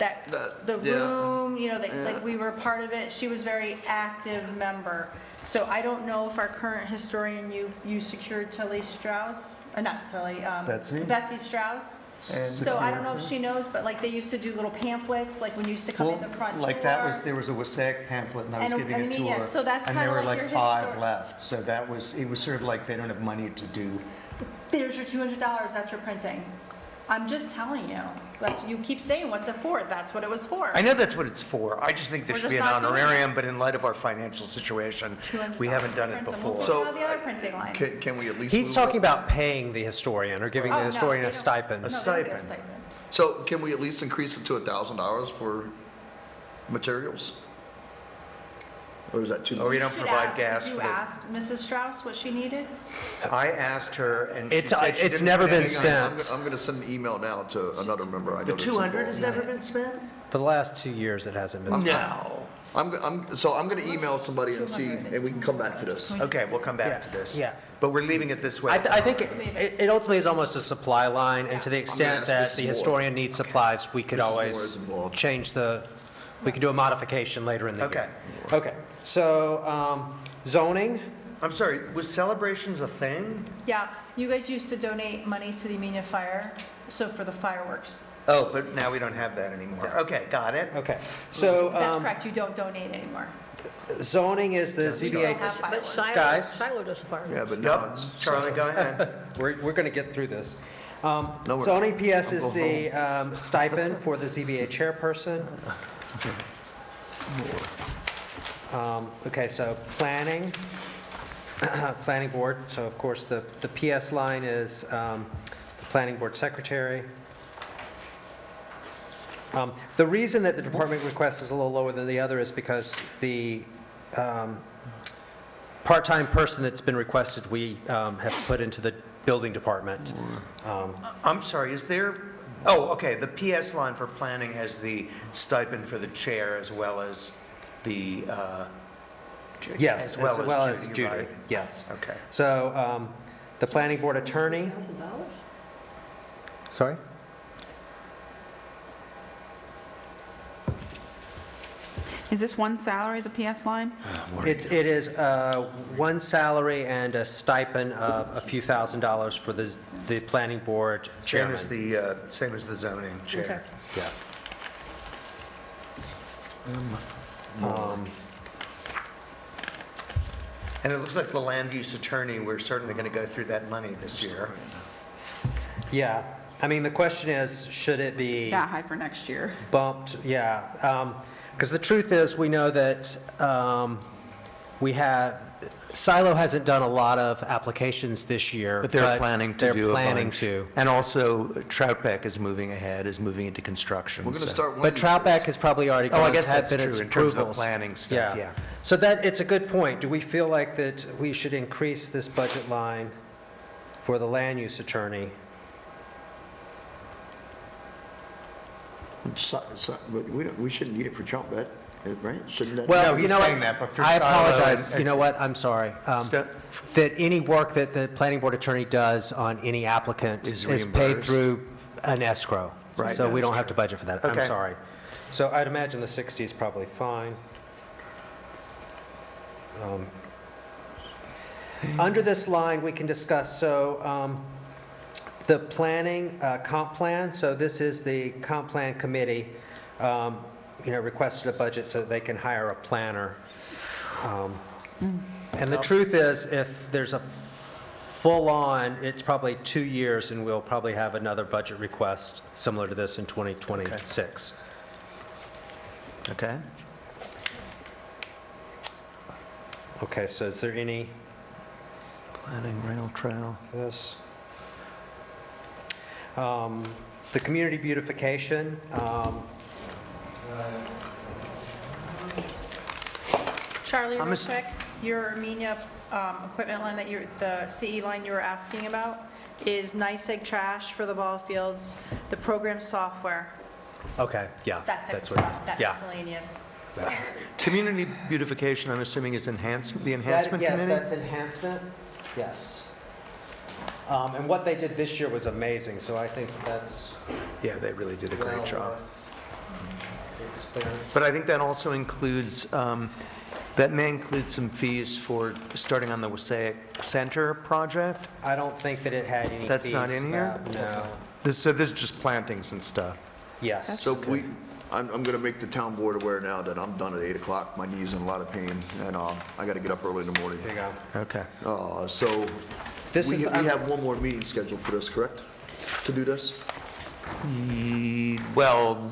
Yeah. room, like we were part of it. She was a very active member. So I don't know if our current historian, you secured Tilly Strauss, or not Tilly, Betsy? Betsy Strauss. And So I don't know if she knows, but like they used to do little pamphlets, like when you used to come in the front door. Like that was, there was a WASAC pamphlet and I was And- giving I it mean, to yeah, her. so that's And kinda there were like like your 5 histor- left. So it was sort of like they don't have money to do. There's your $200 that you're printing. I'm just telling you. You keep saying, what's it for? That's what it was for. I know that's what it's for. I just think there We're should be an just not doing it. honorarium, but in light of our financial situation, we haven't done it $200 print 'em. We'll before. take So, out the other printing line. Can we at least? He's move talking it? about paying the historian or giving Oh, the no, historian they a don't- stipend. No, they don't get a stipend. stipend. So can we at least increase it to $1,000 for materials? Or is that too Or much? we don't Should provide ask- gas Did for you the... ask Mrs. Strauss what she needed? I asked her, and she It's, said she it's didn't never put been any- Hang on, spent. I'm going to send an email now to another member I know The that's 200 has involved. never been spent? For the last 2 years, it hasn't been spent. No. So I'm going to email somebody and see, and we can come back to this. Okay, we'll come back to this. Yeah. But we're leaving it this way. I think it ultimately is almost a supply line, and to the extent ask that this the more. historian needs supplies, we could This is more always is involved. change we could do a modification later in the Okay. year. Okay, so zoning, I'm sorry, was celebrations a thing? Yeah, you guys used to donate money to the Amenia Fire, so for the fireworks. Oh, but now we don't have that anymore. Okay, got it. okay. So That's correct, you don't donate anymore. zoning is the You still ZBA. have But fireworks. Silo, Guys? Silo does fire. Yeah, but now Yep, it's... Charlie, go ahead. We're going to get through this. we're Zoning not. PS I'm is going the stipend for the ZBA chairperson. Okay, so planning, planning board, so of course the PS line is the planning board secretary. The reason that the department request is a little lower than the other is because the part-time person that's been requested, we have put into the building department. I'm sorry, is there, oh, okay, the PS line for planning has the stipend for the chair as well as the, Yes, as well as Judy, Judy, right? yes. Okay. So the planning board attorney, sorry? Is this one salary, the PS line? It is one salary and a stipend of a few $1,000s for the planning board Same chairman. as the zoning chair. Yeah. And it looks like the land use attorney, we're certainly going to go through that money this year. Yeah, I mean, the question is, should it be That high for next year. bumped? Yeah, because the truth is, we know that Silo hasn't done a lot of applications this year. But they're planning to do a bunch. They're planning to. And also Troutbeck is moving ahead, is moving into construction. We're going to so- start one... But Troutbeck has probably already Oh, I gone, guess had that's been true its in terms of the approvals. planning stuff, yeah. So it's a good point. Do we feel like that we should increase this budget line for the land use attorney? But we shouldn't need it for jump bet, right? Shouldn't that... Well, he's you know what? saying that, but for I Silo apologize. and- You know what? I'm sorry. Sto- That any work that the planning board attorney does on any applicant Is is paid reimbursed. through an escrow. Right, So we that's don't have true. to budget for that. I'm Okay. sorry. So I'd imagine the 60 is probably fine. Under this line, we can discuss, so the planning comp plan, so this is the comp plan committee, requested a budget so that they can hire a planner. And the truth is, if there's a full-on, it's probably 2 years, and we'll probably have another budget request similar to this in 2026. Okay. Okay, so is there any, Planning, rail trail. this? The community beautification, Charlie, I'm real ass- quick, your Amenia equipment line that the CE line you were asking about is NYSEG trash for the ball fields, the program software, okay, yeah. that type of that's what stuff, that yeah. miscellaneous. Community beautification, I'm assuming is the enhancement Yes, committee? that's enhancement, yes. And what they did this year was amazing, so I think that's Yeah, they really did a well great job. worth the expense. But I think that also includes, that may include some fees for starting on the Wasaic Center project? I don't think that it had any fees. That's not in here? No, So this is just plantings and stuff? yes. So I'm going to make the town board aware now that I'm done at 8 o'clock. My knee's in a lot of pain, and I got to get up early in the morning. There you go. Okay. So This we is, we have one more meeting scheduled for this, correct? To do this? Well,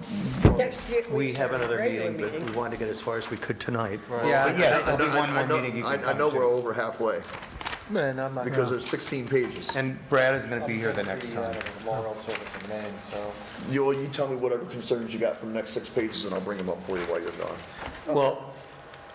Next year, we have another regular meeting, but we wanted to get as far as we could tonight. Well, But yeah, I there'll be one more know- meeting you can I come know to. we're over halfway. Man, I'm not because gonna. there's 16 pages. And Brad is going to be here the next time. Memorial service in Maine, so. You tell me whatever concerns you got from the next 6 pages, and I'll bring them up for you while you're gone. Well,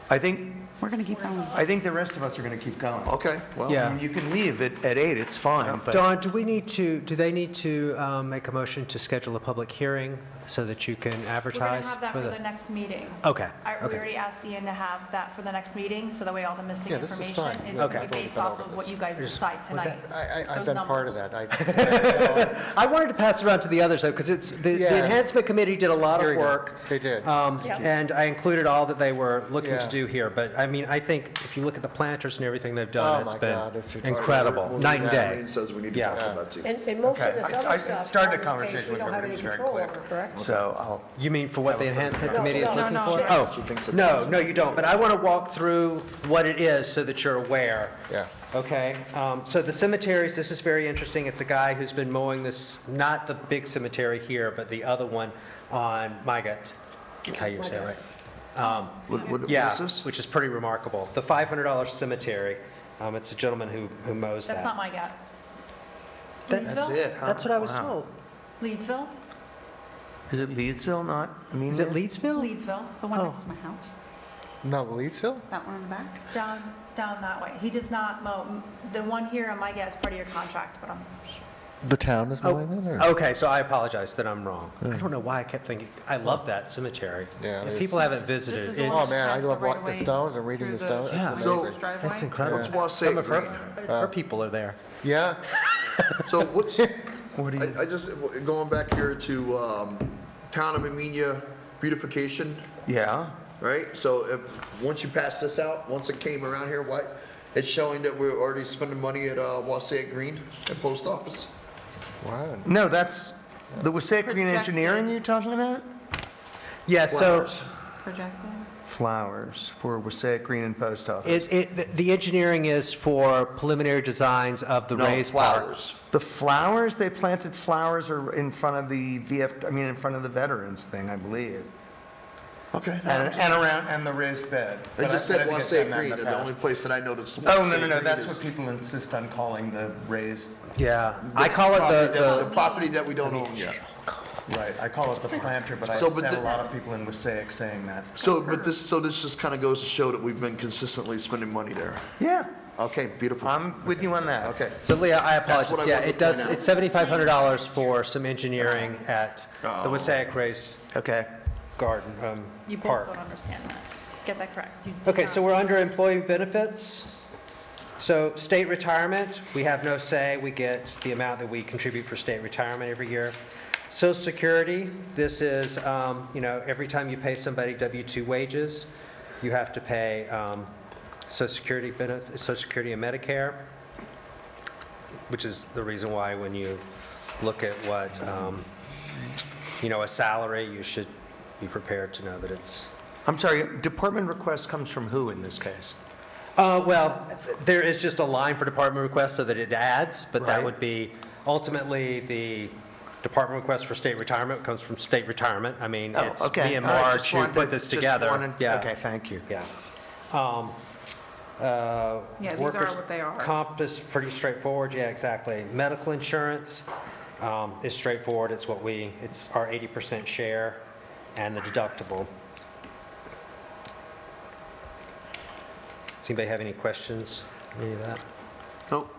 I think We're going to keep going. the rest of us are going to keep going. Okay, well. Yeah. I mean, you can leave at 8, it's fine, but Don, do they need to make a motion to schedule a public hearing so that you can We're going advertise? to have that for the next meeting. Okay, We okay. already asked Ian to have that for the next meeting, so that way all the missing Yeah, this is information fine. is Okay. going to be based off of what you guys decide tonight. I've Those been part of numbers. that. I wanted to pass it around to the others, though, because the Yeah. enhancement committee did a lot Here of we go. work. They did. Yeah. And I included all that they were looking to Yeah. do here. But, I mean, I think if you look at the planters and everything they've done, Oh, it's my been God, it's just- incredible, We'll night and leave that. day. Maureen says we need to Yeah. talk about it. And most of Okay. this I other stuff. started a on this conversation page, we with don't her, have but any it's very control quick. over, correct? so I'll, You mean for what the enhancement committee is no, looking no, for? no. Oh, She thinks it- no, you don't. But I want to walk through what it is so that you're aware. Yeah. Okay, so the cemeteries, this is very interesting. It's a guy who's been mowing this, not the big cemetery here, but the other one on Mygat. That's how you say it, right? What Yeah, is this? which is pretty remarkable. The $500 cemetery, it's a gentleman who mows that. That's not my gap. That- that's Leadsville? it, huh? That's what I was Wow. told. Leadsville? Is it Leedsville, not Amenia? Is it Leedsville? Leadsville, the one Oh. next to my house. No, Leedsville? That one in the back? Down that way. He does not mow. The one here on my gap is part of your contract, but I'm, The town is Oh, mowing them, or? okay, so I apologize that I'm wrong. I don't know why I kept thinking, I love that cemetery. Yeah, If it's- people haven't This visited, is the it's, one Oh, man, I That's the love right walking the way stones and reading the through stones. Yeah. It's So- amazing. driveway. it's incredible. What's Wassaic Some of Green? her people are there. Yeah, So what's, What do you, I just, going back here to Town of Amenia beautification, yeah, right? So if, once you pass this out, once it came around here, why, it's showing that we're already spending money at Wassaic Green at Post Office? wow. no, that's the Wasaic Green Projected. Engineering you're talking about? Yeah, so Flowers. Projected. Flowers for Wasaic Green and Post Office. the engineering is for preliminary designs of the No, raised park. flowers. The flowers, they planted flowers are in front of the in front of the veterans thing, I believe. Okay. And around, and the raised bed. I But just but said think I've Wassaic done that in Green, the and the only past. place that I know that's. Oh, no, Wassaic no, no, Green that's is what people insist on calling the raised, Yeah, I call it The the, property that we don't own yet. right, I call it the planter, but I've So, but had a the- lot of people in Wasaic saying that. So, but this just kind of goes to show that we've been consistently spending money there. Yeah, Okay, beautiful. I'm with you on that. Okay. so Leah, I what apologize. I Yeah, wanted it to does, point out. it's $7,500 for some engineering at the Oh. Wasaic Raised Okay. Garden, you both Park. don't understand that. Get that correct. You do Okay, not. so we're under employee benefits. So state retirement, we have no say. We get the amount that we contribute for state retirement every year. Social Security, this is, every time you pay somebody W-2 wages, you have to pay Social Security Social Security and Medicare, which is the reason why when you look at what, a salary, you should be prepared to know that it's I'm sorry, department request comes from who in this case? Well, there is just a line for department requests so that it adds, but that Right. would be, ultimately, the department request for state retirement comes from state retirement. I mean, Oh, it's okay. me and All right, Marge just who wanted put to- this just together. wanted- Yeah. Okay, thank you. Yeah. Yeah, these are Workers' what they are. comp is pretty straightforward, yeah, exactly. Medical insurance is straightforward, it's our 80% share and the deductible. Does anybody have any questions, any of that? Nope.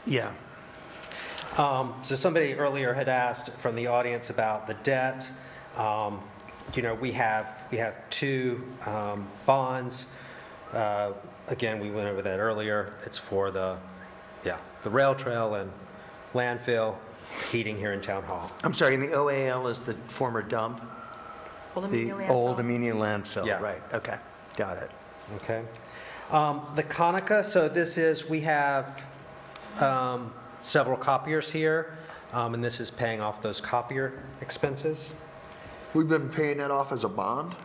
Yeah. So somebody earlier had asked from the audience about the debt. We have two bonds. Again, we went over that earlier. It's for the rail trail and landfill heating here in Town Hall. I'm sorry, and the OAL is the former dump? The old Amenia landfill? Yeah. Right, okay, got it. Okay. The Conica, so we have several copiers here, and this is paying off those copier expenses. We've been paying that off as a bond?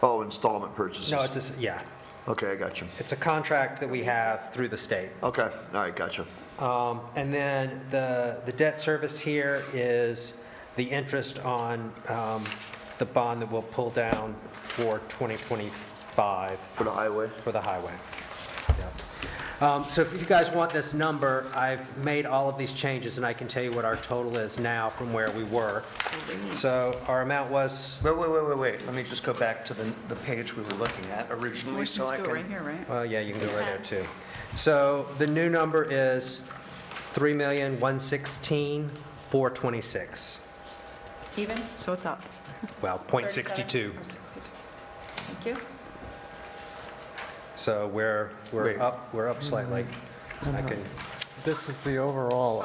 Oh, installment purchases? No, yeah, Okay, I got you. it's a contract that we have through the state. Okay, all right, got you. And then the debt service here is the interest on the bond that we'll pull down for 2025 For the highway? for the highway. Yeah. So if you guys want this number, I've made all of these changes, and I can tell you what our total is now from where we were. So our amount was, Wait. Let me just go back to the page we were looking at originally, so I can... here, right? well, yeah, you can go right there, too. So the new number is $3,116,426. Even? So it's up. Well, .62. Thank you. So we're Wait. up slightly. I can, This is the overall,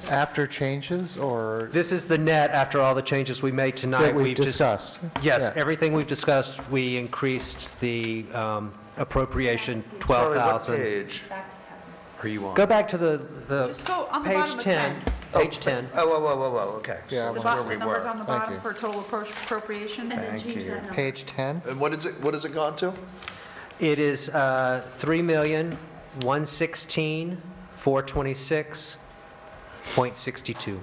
after changes, or this is the net after all the changes we made tonight. that we've We've just- discussed? Yes, Yeah. everything we've discussed, we increased the appropriation Charlie, what 12,000. page are you on? Go back to the Just go on the page bottom of 10. 10. Page 10. Oh, whoa, okay. Yeah, So I'm that's on- where The we numbers on were. the Thank bottom you. for total appropriations. Thank you. Page 10? And what is it gone to? It is $3,116,426.62.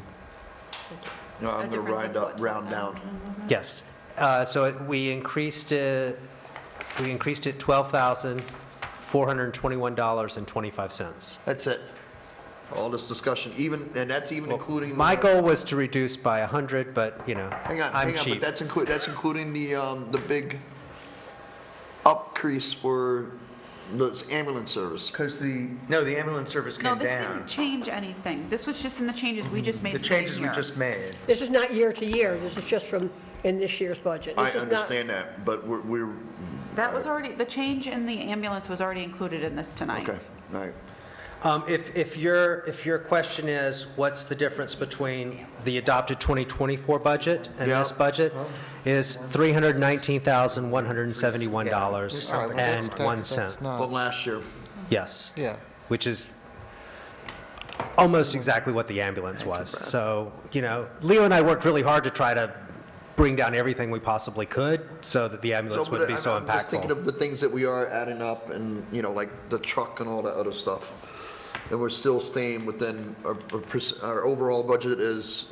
No, I'm going to round down. Yes. We increased it $12,421.25. That's it. All this discussion, and that's even including... My goal was to reduce by 100, but, Hang on, I'm but cheap. that's including the big increase for the ambulance service. Because the ambulance service No, came this down. didn't change anything. This was just in the changes we just made The sitting changes we here. just made. This is not year to year, this is just from, in this year's budget. I This is not- understand that, but we're... That was already, the change in the ambulance was already included in this tonight. Okay, all right. If your question is, what's the difference between the adopted 2024 budget and Yeah. this budget, is $319,171.01. All right, well, that's From not, last year. Yes, yeah. which is almost exactly what the ambulance was. So, Leo and I worked really hard to try to bring down everything we possibly could so that the ambulance wouldn't be so I'm just thinking impactful. of the things that we are adding up and, like the truck and all that other stuff. And we're still staying within, our overall budget is,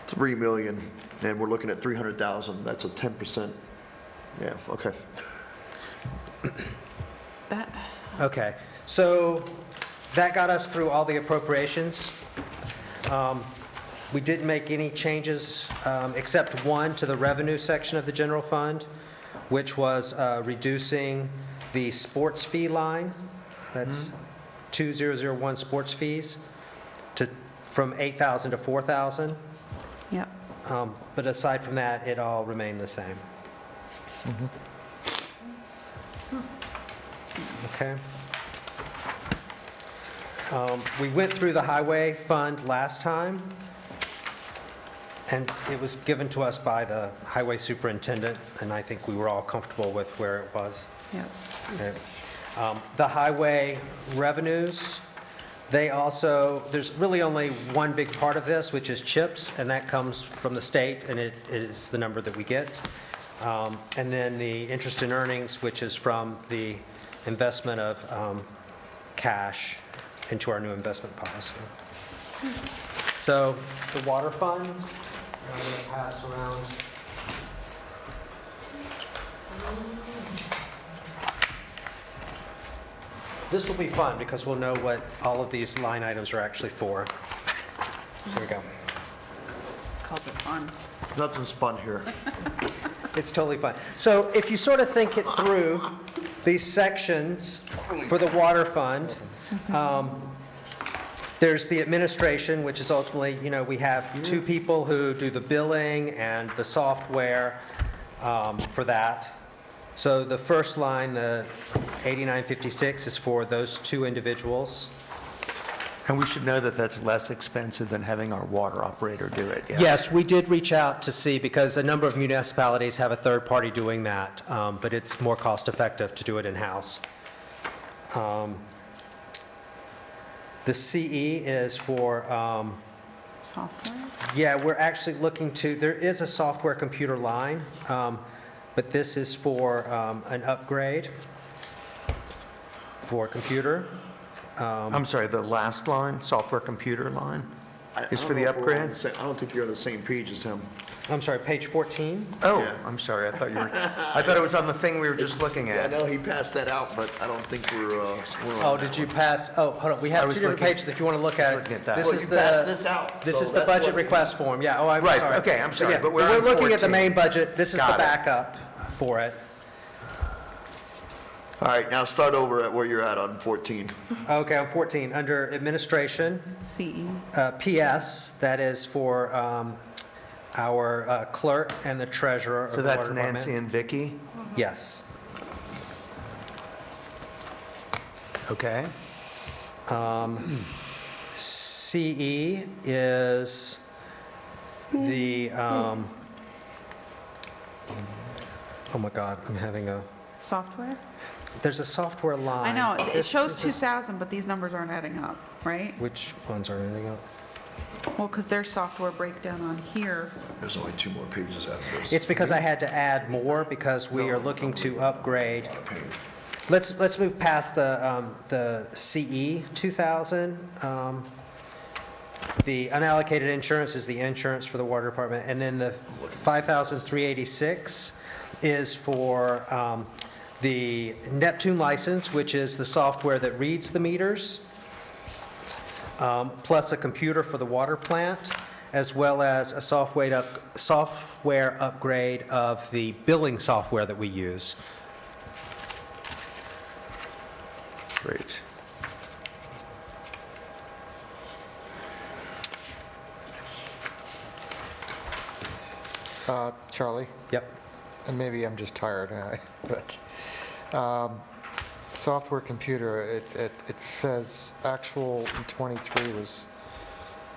3 million, and we're looking at 300,000. That's a 10%. Yeah, okay. Okay, so that got us through all the appropriations. We didn't make any changes, except one, to the revenue section of the general fund, which was reducing the sports fee line. That's 2001 sports fees from 8,000 to 4,000. Yep. But aside from that, it all remained the same. Okay. We went through the highway fund last time, and it was given to us by the highway superintendent, and I think we were all comfortable with where it was. Yep. Okay. The highway revenues, there's really only one big part of this, which is CHIPS, and that comes from the state, and it is the number that we get. And then the interest in earnings, which is from the investment of cash into our new investment policy. So the water fund, I'm going to pass around. This will be fun because we'll know what all of these line items are actually for. Here we go. Calls it fun. Nothing's fun here. It's totally fine. So if you sort of think it through, these sections for the water fund, there's the administration, which is ultimately, we have two people who do the billing and the software for that. So the first line, the 8956, is for those two individuals. And we should know that that's less expensive than having our water operator do it. Yes, we did reach out to see, because a number of municipalities have a third party doing that, but it's more cost effective to do it in-house. The CE is for, Software? yeah, we're actually looking to, there is a software computer line, but this is for an upgrade for a computer. I'm sorry, the last line, software computer line, I is don't for the know if we're on upgrade? I don't think you're on the same page as him. I'm sorry, page 14? Oh, Yeah. I'm sorry, I thought I thought it was on the thing we were just looking Yeah, I at. know he passed that out, but I don't think we're on Oh, that did you one. pass, oh, hold on, we I have was two different looking- pages if you want to look at it. looking at that. This Well, is you the- passed this out, This so is the that's budget what- request form, yeah, oh, I'm Right, sorry. okay, I'm sorry, Yeah, but we're on looking at the 14. main budget, this is the Got it. backup for it. All right, now start over at where you're at on 14. Okay, on 14, under administration, CE. PS, that is for our clerk and the treasurer of So the that's water Nancy department. and Vicky? Yes. Okay. CE is the, oh my God, I'm having a, Software? there's a software I line. know, it This- shows this is- 2,000, but these numbers aren't adding up, right? Which ones are anything up? Well, because there's software breakdown on here. There's only 2 more pages after this. It's because I had to add more because we are looking to upgrade. Let's move past the CE 2,000. The unallocated insurance is the insurance for the water department, and then the 5,386 is for the Neptune license, which is the software that reads the meters, plus a computer for the water plant, as well as a software upgrade of the billing software that we use. Great. Charlie, Yep. and maybe I'm just tired, but software computer, it says actual in '23 was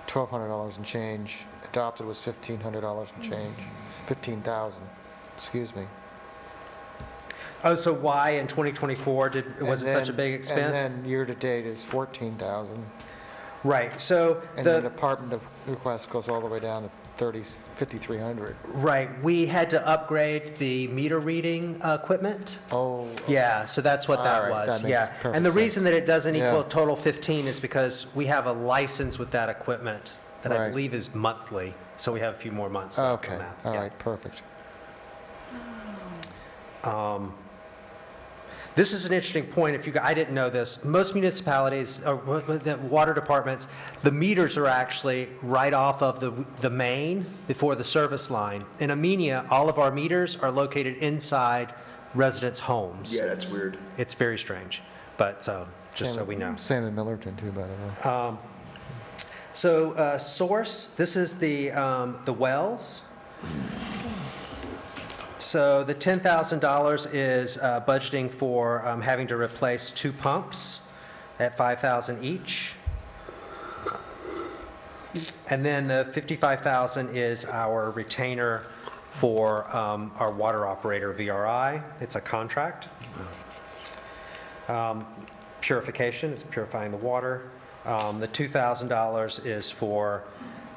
$1,200 and change, adopted was $1,500 and change, 15,000, excuse me. Oh, so why in 2024 was it And such a then- big expense? And then year-to-date is 14,000, Right, so and then the, department of request goes all the way down to 5,300. right, we had to upgrade the meter reading equipment. Oh, Yeah, so that's what All that right, was, that makes yeah. perfect And the sense. reason that it doesn't equal Yeah. total 15 is because we have a license with that equipment that I Right. believe is monthly, so we have a few more months left on okay, that. all yeah. right, perfect. This is an interesting point. I didn't know this. Most municipalities, or the water departments, the meters are actually right off of the main before the service line. In Amenia, all of our meters are located inside residents' homes. Yeah, that's weird. It's very strange, but just so Same- we know. Same in Millerton too, by the way. So source, this is the wells. So the $10,000 is budgeting for having to replace 2 pumps at $5,000 each. And then the $55,000 is our retainer for our water operator, VRI. It's a contract. Purification, it's purifying the water. The $2,000 is for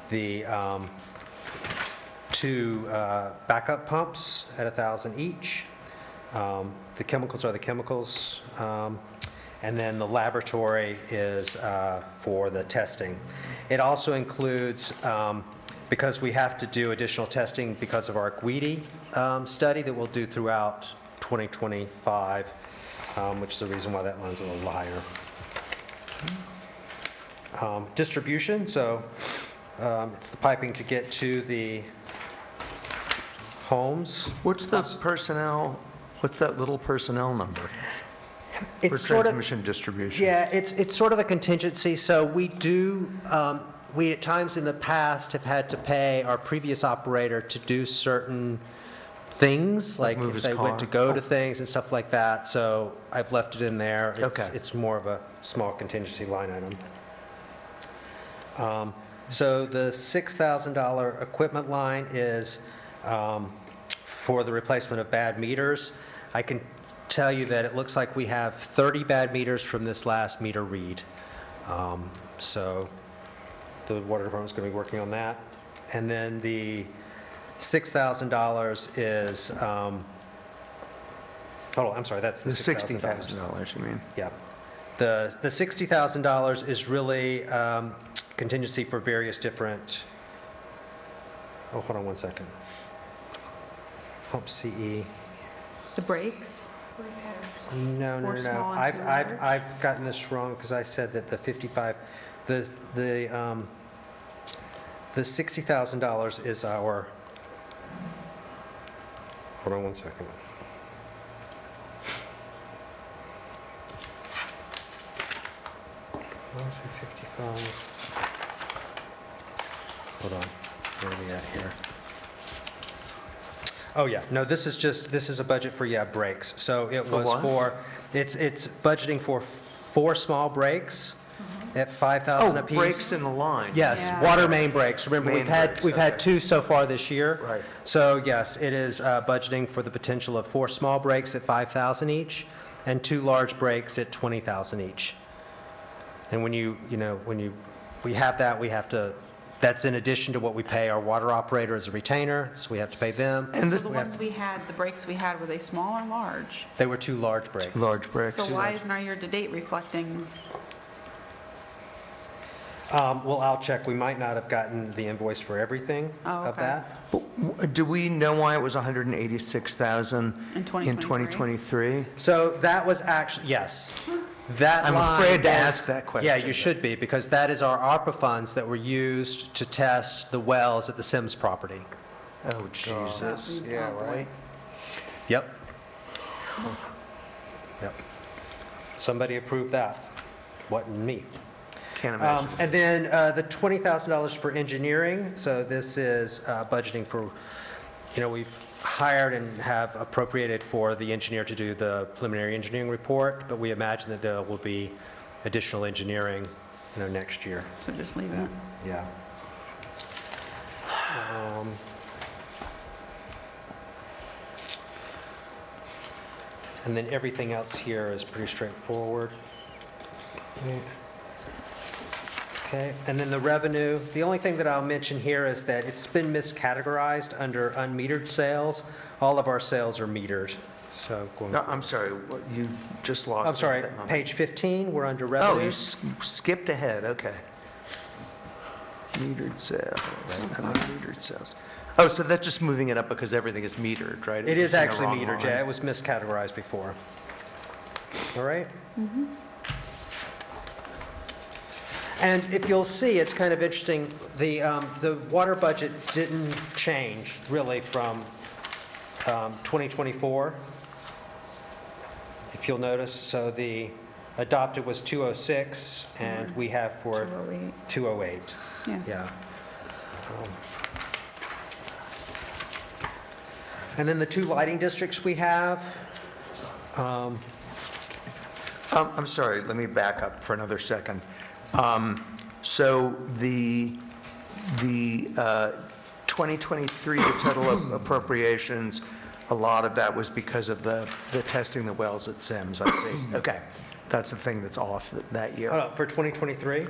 the 2 backup pumps at $1,000 each. The chemicals are the chemicals. And then the laboratory is for the testing. It also includes, because we have to do additional testing because of our GWEDI study that we'll do throughout 2025, which is the reason why that line's a little higher. Distribution, so it's the piping to get to the homes. What's the personnel, what's that little personnel number for It's sort of, transmission distribution? yeah, it's sort of a contingency, so we do, we at times in the past have had to pay our previous operator to do certain things, like move if his they went to car? go to things and stuff like that, so I've left it in there. Okay. It's more of a small contingency line item. So the $6,000 equipment line is for the replacement of bad meters. I can tell you that it looks like we have 30 bad meters from this last meter read. So the water department's going to be working on that. And then the $6,000 is, oh, I'm sorry, that's the The $60,000. $60,000, you mean? Yeah. The $60,000 is really contingency for various different, oh, hold on one second. Pump CE. The brakes? No, no, For no, no. small and too large? I've gotten this wrong because I said that the 55, the $60,000 is our, hold on one second. Why is it 55? Hold on, where are we at here? Oh, yeah, no, this is a budget for, yeah, brakes. So it was what? for, it's budgeting for 4 small brakes at 5,000 Oh, apiece. breaks in the line. Yes, Yeah. water main breaks. Remember, Main we've had, breaks, we've had okay. 2 so far this year. Right. So yes, it is budgeting for the potential of 4 small breaks at 5,000 each and 2 large breaks at 20,000 each. And when we have that, we have to, that's in addition to what we pay our water operator as a retainer, so we have to pay them. And So the ones we had, the brakes we had, were they small or large? They were 2 large breaks. Large breaks. So why isn't our year-to-date reflecting? Well, I'll check. We might not have gotten the invoice for everything Oh, of okay. that. But do we know why it was 186,000 In in 2023? 2023? So that was actually, yes. That I'm line afraid to was- ask that question. Yeah, you should be, because that is our ARPA funds that were used to test the wells at the Sims property. Oh, Jesus. Yeah, right? Yep. Yep. Somebody approved that. Wasn't me. Can't imagine. And then the $20,000 for engineering, so this is budgeting for, we've hired and have appropriated for the engineer to do the preliminary engineering report, but we imagine that there will be additional engineering, next year. So just leave it. Yeah. And then everything else here is pretty straightforward. Okay, and then the revenue, the only thing that I'll mention here is that it's been miscategorized under unmetered sales. All of our sales are metered, so going. No, I'm sorry, what, you just lost. I'm me sorry, at that moment. page 15, we're under Oh, revenue. you skipped ahead, okay. Metered sales, unmetered sales. Oh, so that's just moving it up because everything is metered, right? It was is just in the actually wrong metered, line. yeah, it was miscategorized before. All right? And if you'll see, it's kind of interesting, the water budget didn't change really from 2024, if you'll notice. So the adopted was 206, and we have for 208. 208. Yeah. Yeah. And then the 2 lighting districts we have, I'm sorry, let me back up for another second. So the 2023, the total appropriations, a lot of that was because of the testing the wells at Sims, I see. Okay, that's the thing that's off that year. for 2023?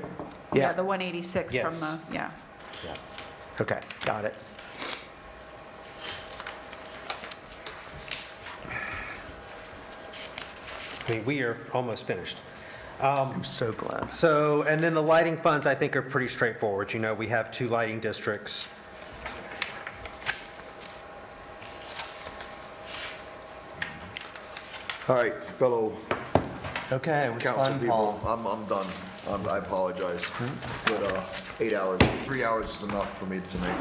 Yeah, the 186 from Yes. the, yeah. Okay, got it. I mean, we are almost finished. I'm so glad. So, and then the lighting funds, I think, are pretty straightforward. We have 2 lighting districts. All right, fellow Okay, it was council fun, people, Paul. I'm done. I apologize. But 8 hours, 3 hours is enough for me tonight.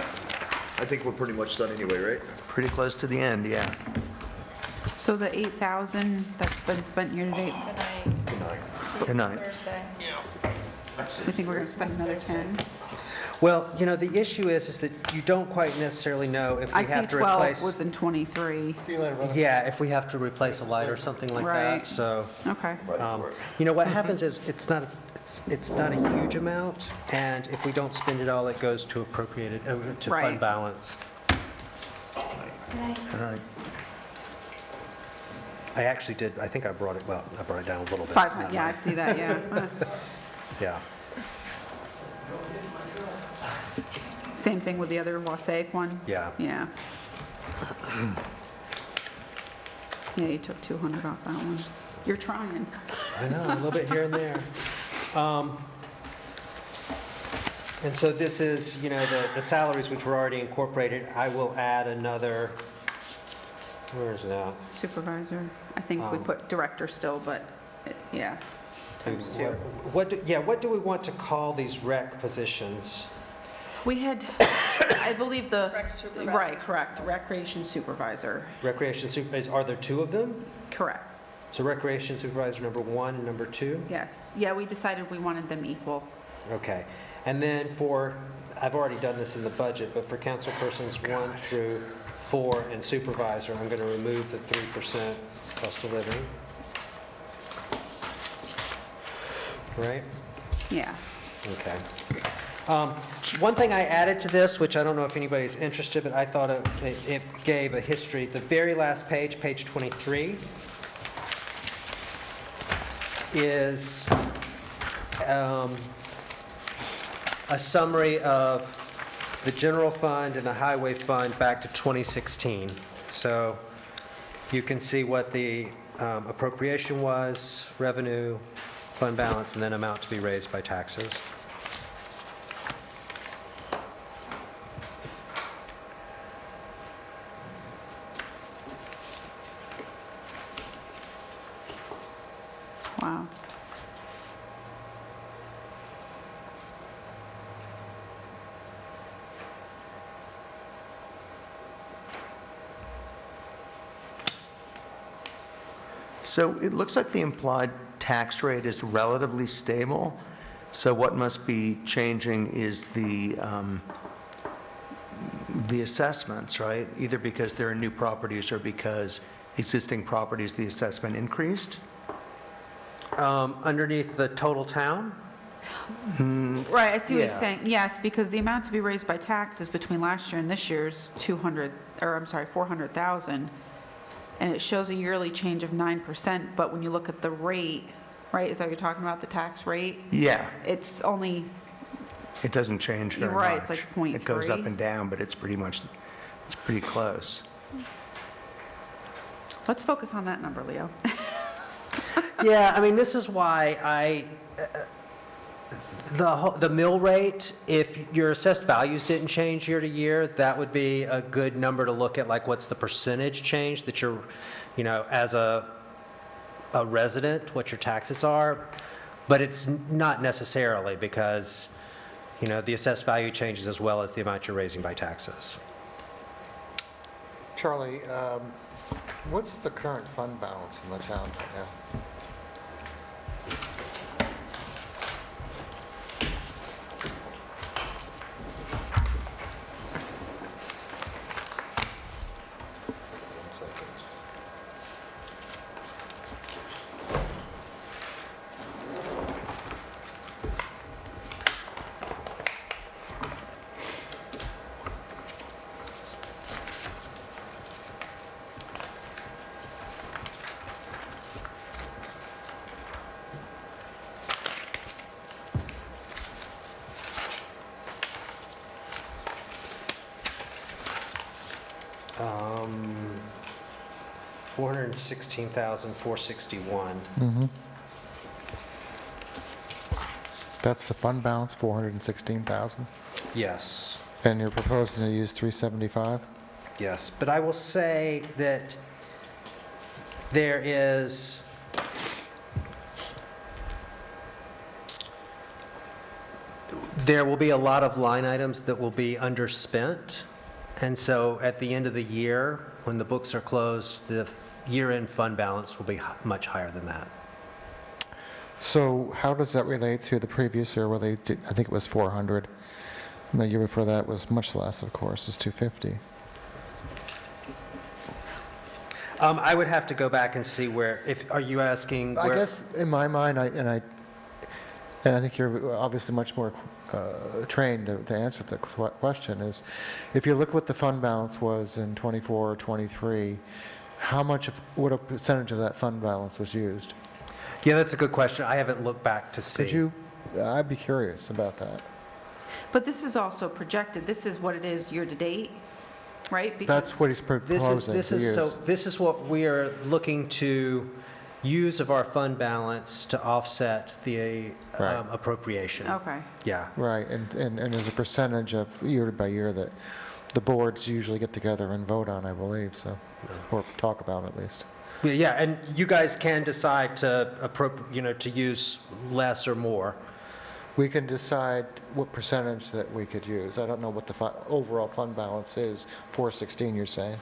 I think we're pretty much done anyway, right? Pretty close to the end, yeah. So the 8,000 that's been spent year-to-date, Good night. Good night. Thursday. we think we're going to spend another 10? Well, the issue is that you don't quite necessarily know if I we see have to 12 replace. was in 23. Yeah, if we have to replace a light or something like Right. that, so. Okay. Ready for it. What happens is, it's not a huge amount, and if we don't spend it all, it goes to appropriated, to Right. fund balance. Good night. I actually did, I think I brought it down a little bit. 500, yeah, I see that, yeah. Yeah. Same thing with the other Wasaik one? Yeah. Yeah. Yeah, you took 200 off that one. You're trying. I know, a little bit here and there. And so this is, the salaries which were already incorporated. I will add another Where is that? Supervisor, I think we put director still, but, yeah, times two. What do we want to call these rec positions? We had, I believe Rec supervisor. right, correct, recreation supervisor, Recreation supervisor, are there two of them? correct, So recreation supervisor number 1 and number 2? yes. Yeah, we decided we wanted them equal. Okay. And then for, I've already done this in the budget, but for council persons 1 through 4 and supervisor, I'm going to remove the 3% cost of living. Right? Yeah. Okay. One thing I added to this, which I don't know if anybody's interested, but I thought it gave a history. The very last page, page 23, is a summary of the general fund and the highway fund back to 2016. So you can see what the appropriation was, revenue, fund balance, and then amount to be raised by taxes. Wow. So it looks like the implied tax rate is relatively stable. So what must be changing is the assessments, right? Either because there are new properties or because existing properties, the assessment increased. Underneath the total town? Right, I see what he's Yeah. saying. Yes, because the amount to be raised by taxes between last year and this year's 400,000. And it shows a yearly change of 9%, but when you look at the rate, right, is that what you're talking about, the tax rate? Yeah, It's only, it doesn't change very much. You're right, it's like It goes up 0.3. and down, but it's pretty close. let's focus on that number, Leo. Yeah, I mean, this is why the mill rate, if your assessed values didn't change year to year, that would be a good number to look at, like what's the percentage change that you're, as a resident, what your taxes are. But it's not necessarily, because, the assessed value changes as well as the amount you're raising by taxes. Charlie, what's the current fund balance in the town right now? One second. Um, 416,461. That's the fund balance, 416,000, Yes. and you're proposing to use 375? Yes, but I will say that there will be a lot of line items that will be underspent. And so at the end of the year, when the books are closed, the year-end fund balance will be much higher than that. So how does that relate to the previous year where they did, I think it was 400, and the year before that was much less, of course, it was 250? I would have to go back and see are you asking I where? guess in my mind, I think you're obviously much more trained to answer the question, is if you look what the fund balance was in 24 or 23, what a percentage of that fund balance was used? Yeah, that's a good question. I haven't looked back to see. Could you, I'd be curious about that. But this is also projected, this is what it is year-to-date, right? That's what he's proposing This to is use. this is what we are looking to use of our fund balance to offset the Right. appropriation. Okay. Yeah. Right, and there's a percentage of year by year that the boards usually get together and vote on, I believe, so, or talk about at least. Yeah, and you guys can decide to to use less or more. We can decide what percentage that we could use. I don't know what the overall fund balance is, 416 you're saying.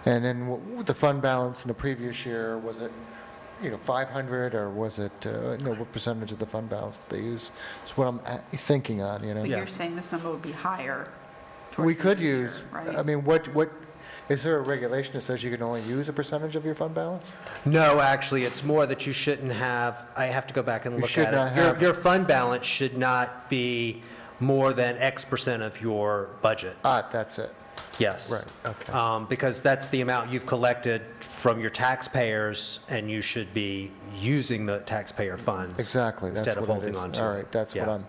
And then the fund balance in the previous year, was it, 500, or was it, what percentage of the fund balance they use? It's what I'm thinking on, But Yeah. you're saying this number would be higher towards We the could end of the use, year, right? I mean, is there a regulation that says you can only use a percentage of your fund balance? No, actually, it's more that you shouldn't have, I have to go back and You look should at not it. have- Your fund balance should not be more than X% of your budget. That's it. Yes. Right, okay. Because that's the amount you've collected from your taxpayers, and you should be using the taxpayer funds. Exactly, that's Instead of what it holding is. on to it. All right, that's what Yeah. I'm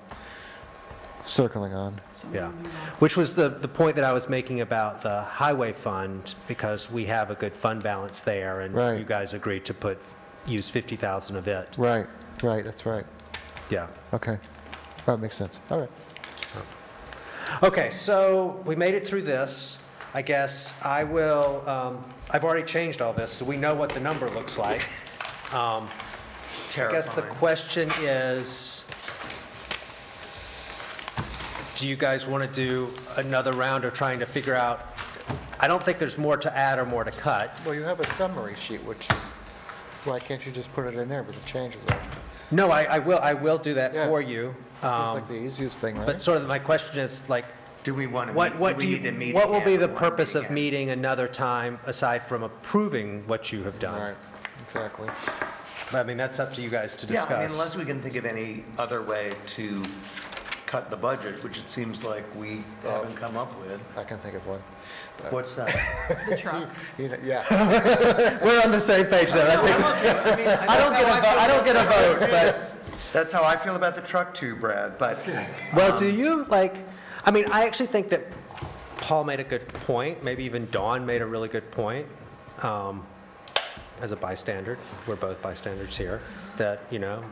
circling on. Yeah, which was the point that I was making about the highway fund, because we have a good fund balance there, and Right. you guys agreed to use 50,000 of it. Right, that's right. Yeah. Okay, that makes sense. All right. Okay, so we made it through this. I guess I will, I've already changed all this, so we know what the number looks like. I guess the question is, do you guys want to do another round of trying to figure out, I don't think there's more to add or more to cut. Well, you have a summary sheet, which is, why can't you just put it in there with the changes? It's No, I will do that Yeah. for you. like the easiest thing, right? But sort of my question is like, Do we want to what meet, do do we need to you, meet what will be again the or wanna purpose meet of again? meeting another time aside from approving what you have done? Right, exactly. I mean, that's up to you guys to Yeah, discuss. I mean, unless we can think of any other way to cut the budget, which it seems like we haven't come up with. I can think of one. What's that? The truck. Yeah, We're on the same page there. I think I don't get a vote, but, That's how I feel about the truck too, Brad, but. well, do you, like, I mean, I actually think that Paul made a good point, maybe even Dawn made a really good point, as a bystander, we're both bystanders here, that,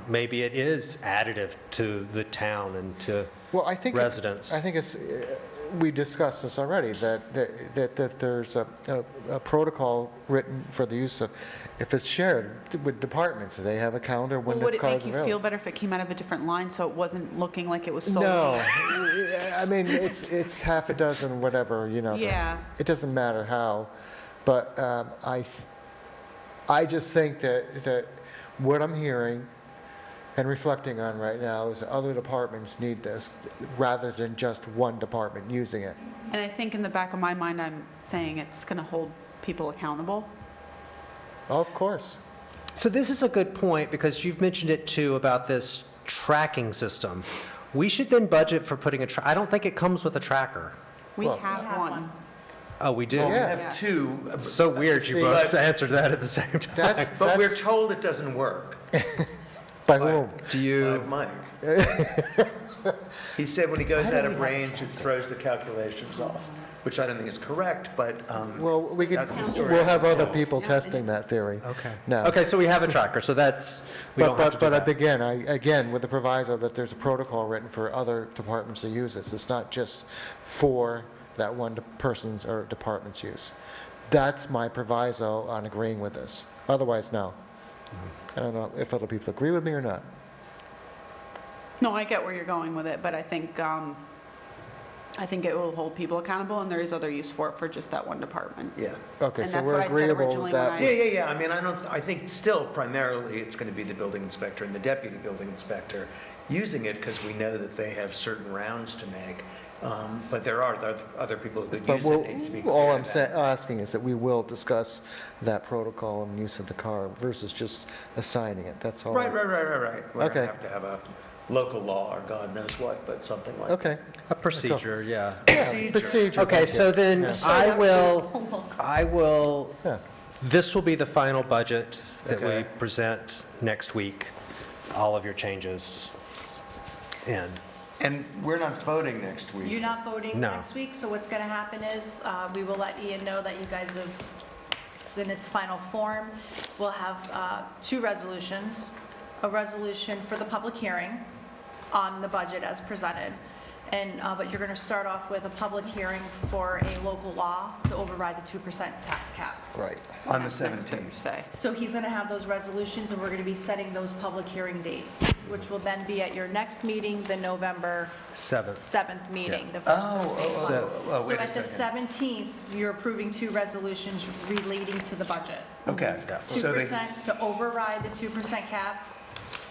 maybe it is additive to the town and to well, I think. residents. I think it's, we discussed this already, that there's a protocol written for the use of, if it's shared with departments, they have a calendar when Well, the would it car's make you available. feel better if it came out of a different line, so it wasn't looking like it was sold? No, I mean, it's half a dozen, whatever, Yeah. It doesn't matter how, but I just think that what I'm hearing and reflecting on right now is that other departments need this, rather than just one department using it. And I think in the back of my mind, I'm saying it's going to hold people accountable. Oh, of course. So this is a good point, because you've mentioned it too about this tracking system. We should then budget for putting I don't think it comes with a tracker. We Well- have We have one. one. Oh, we do? Well, we Yeah. have Yes. two. So weird you See, both but- answered that at the same time. That's, But we're that's, told it doesn't work. by whom? Do By you, Mike. He said when he goes out of range, it throws the calculations off, which I don't think is correct, but, Well, we could, That's the story we'll have I'm other told. people testing that theory. okay. No. Okay, so we have a tracker, so that's, we don't have to do But that. again, with the proviso that there's a protocol written for other departments to use this. It's not just for that one person's or department's use. That's my proviso on agreeing with this. Otherwise, no. I don't know if other people agree with me or not. No, I get where you're going with it, but I think it will hold people accountable, and there is other use for it for just that one department. yeah. Okay, And so that's we're what I said agreeable originally that. when Yeah. I mean, I think still primarily it's going to be the building inspector and the deputy building inspector using it because we know that they have certain rounds to make. But there are other people who could But use it. It needs to be all clear I'm that- asking is that we will discuss that protocol and use of the car versus just assigning it. That's all. Right. We're going Okay. to have to have a local law or God knows what, but something like that. Okay. A procedure, yeah. Yeah, procedure. Okay, thank so you. then Yeah. I will, Yeah. this will be the final budget that we Okay. present next week, all of your changes in. And we're not voting next week. You're not voting No. next week, so what's going to happen is, we will let Ian know that you guys have, it's in its final form. We'll have two resolutions, a resolution for the public hearing on the budget as presented, but you're going to start off with a public hearing for a local law to override the 2% tax cap. Right. On the Next 17th. Thursday. So he's going to have those resolutions, and we're going to be setting those public hearing dates, which will then be at your next meeting, the November 7th meeting, the first Thursday of the month. So, wait So a at the second. 17th, you're approving 2 resolutions relating to the budget. Okay. So they- 2% to override the 2% cap,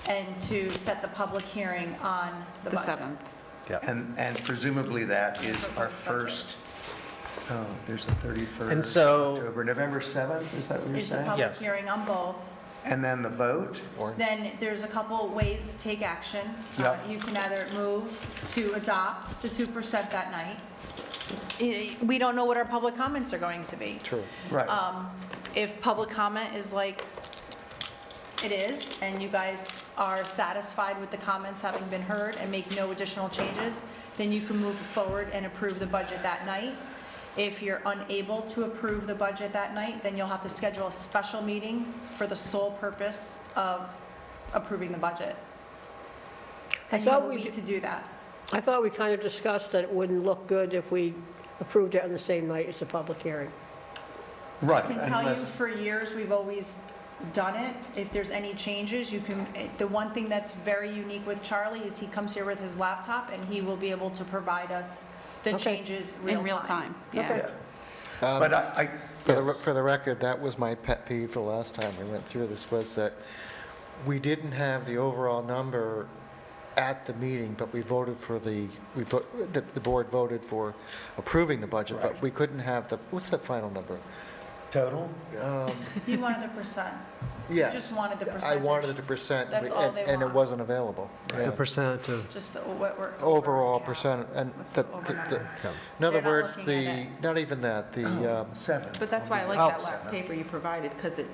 and to set the public hearing on the The budget. 7th. And presumably that is our first, oh, there's the 31st. And so- October, November 7th, is that what you're Is the saying? public Yes. hearing on both. And then the vote? Then there's a couple ways to take action. Yep. You can either move to adopt the 2% that night. We don't know what our public comments are going to be. True. Right. If public comment is like it is, and you guys are satisfied with the comments having been heard and make no additional changes, then you can move forward and approve the budget that night. If you're unable to approve the budget that night, then you'll have to schedule a special meeting for the sole purpose of approving the budget. And you thought will we need to do that. I thought we kind of discussed that it wouldn't look good if we approved it on the same night as the public hearing. Right. I can tell you, unless- for years, we've always done it. If there's any changes, you can, the one thing that's very unique with Charlie is he comes here with his laptop, and he will be able to provide us the Okay. changes In real time, yeah. Okay. Yeah. But yes. For the record, that was my pet peeve the last time we went through this, was that we didn't have the overall number at the meeting, but we voted for the board voted for approving the budget, but Right. we couldn't have what's that final number? Total? You wanted the percent. Yes. just wanted the I wanted percentage. the percent, That's all they and it want. wasn't available. The Yeah. percent of, Just what we're. Overall yeah. percent, and What's the, the over the- number? in other They're not words, looking at it. not even that, the, 7. But that's why I like Oh. that last paper you provided, because it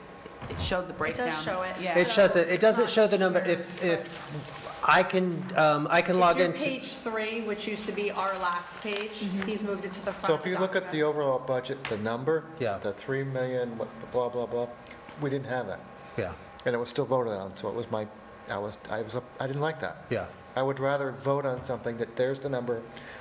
showed the It breakdown. does show it. Yeah. it shows it, it doesn't It's show not the number, here, if I can log It's your into. page 3, which used to be our last page. He's moved it to the front so of if the you look at the document. overall budget, the number, Yeah. the 3 million, blah, blah, blah, we didn't have that. Yeah, And it was still voted on, so it was I didn't like that. yeah. I would rather vote on something that there's the number,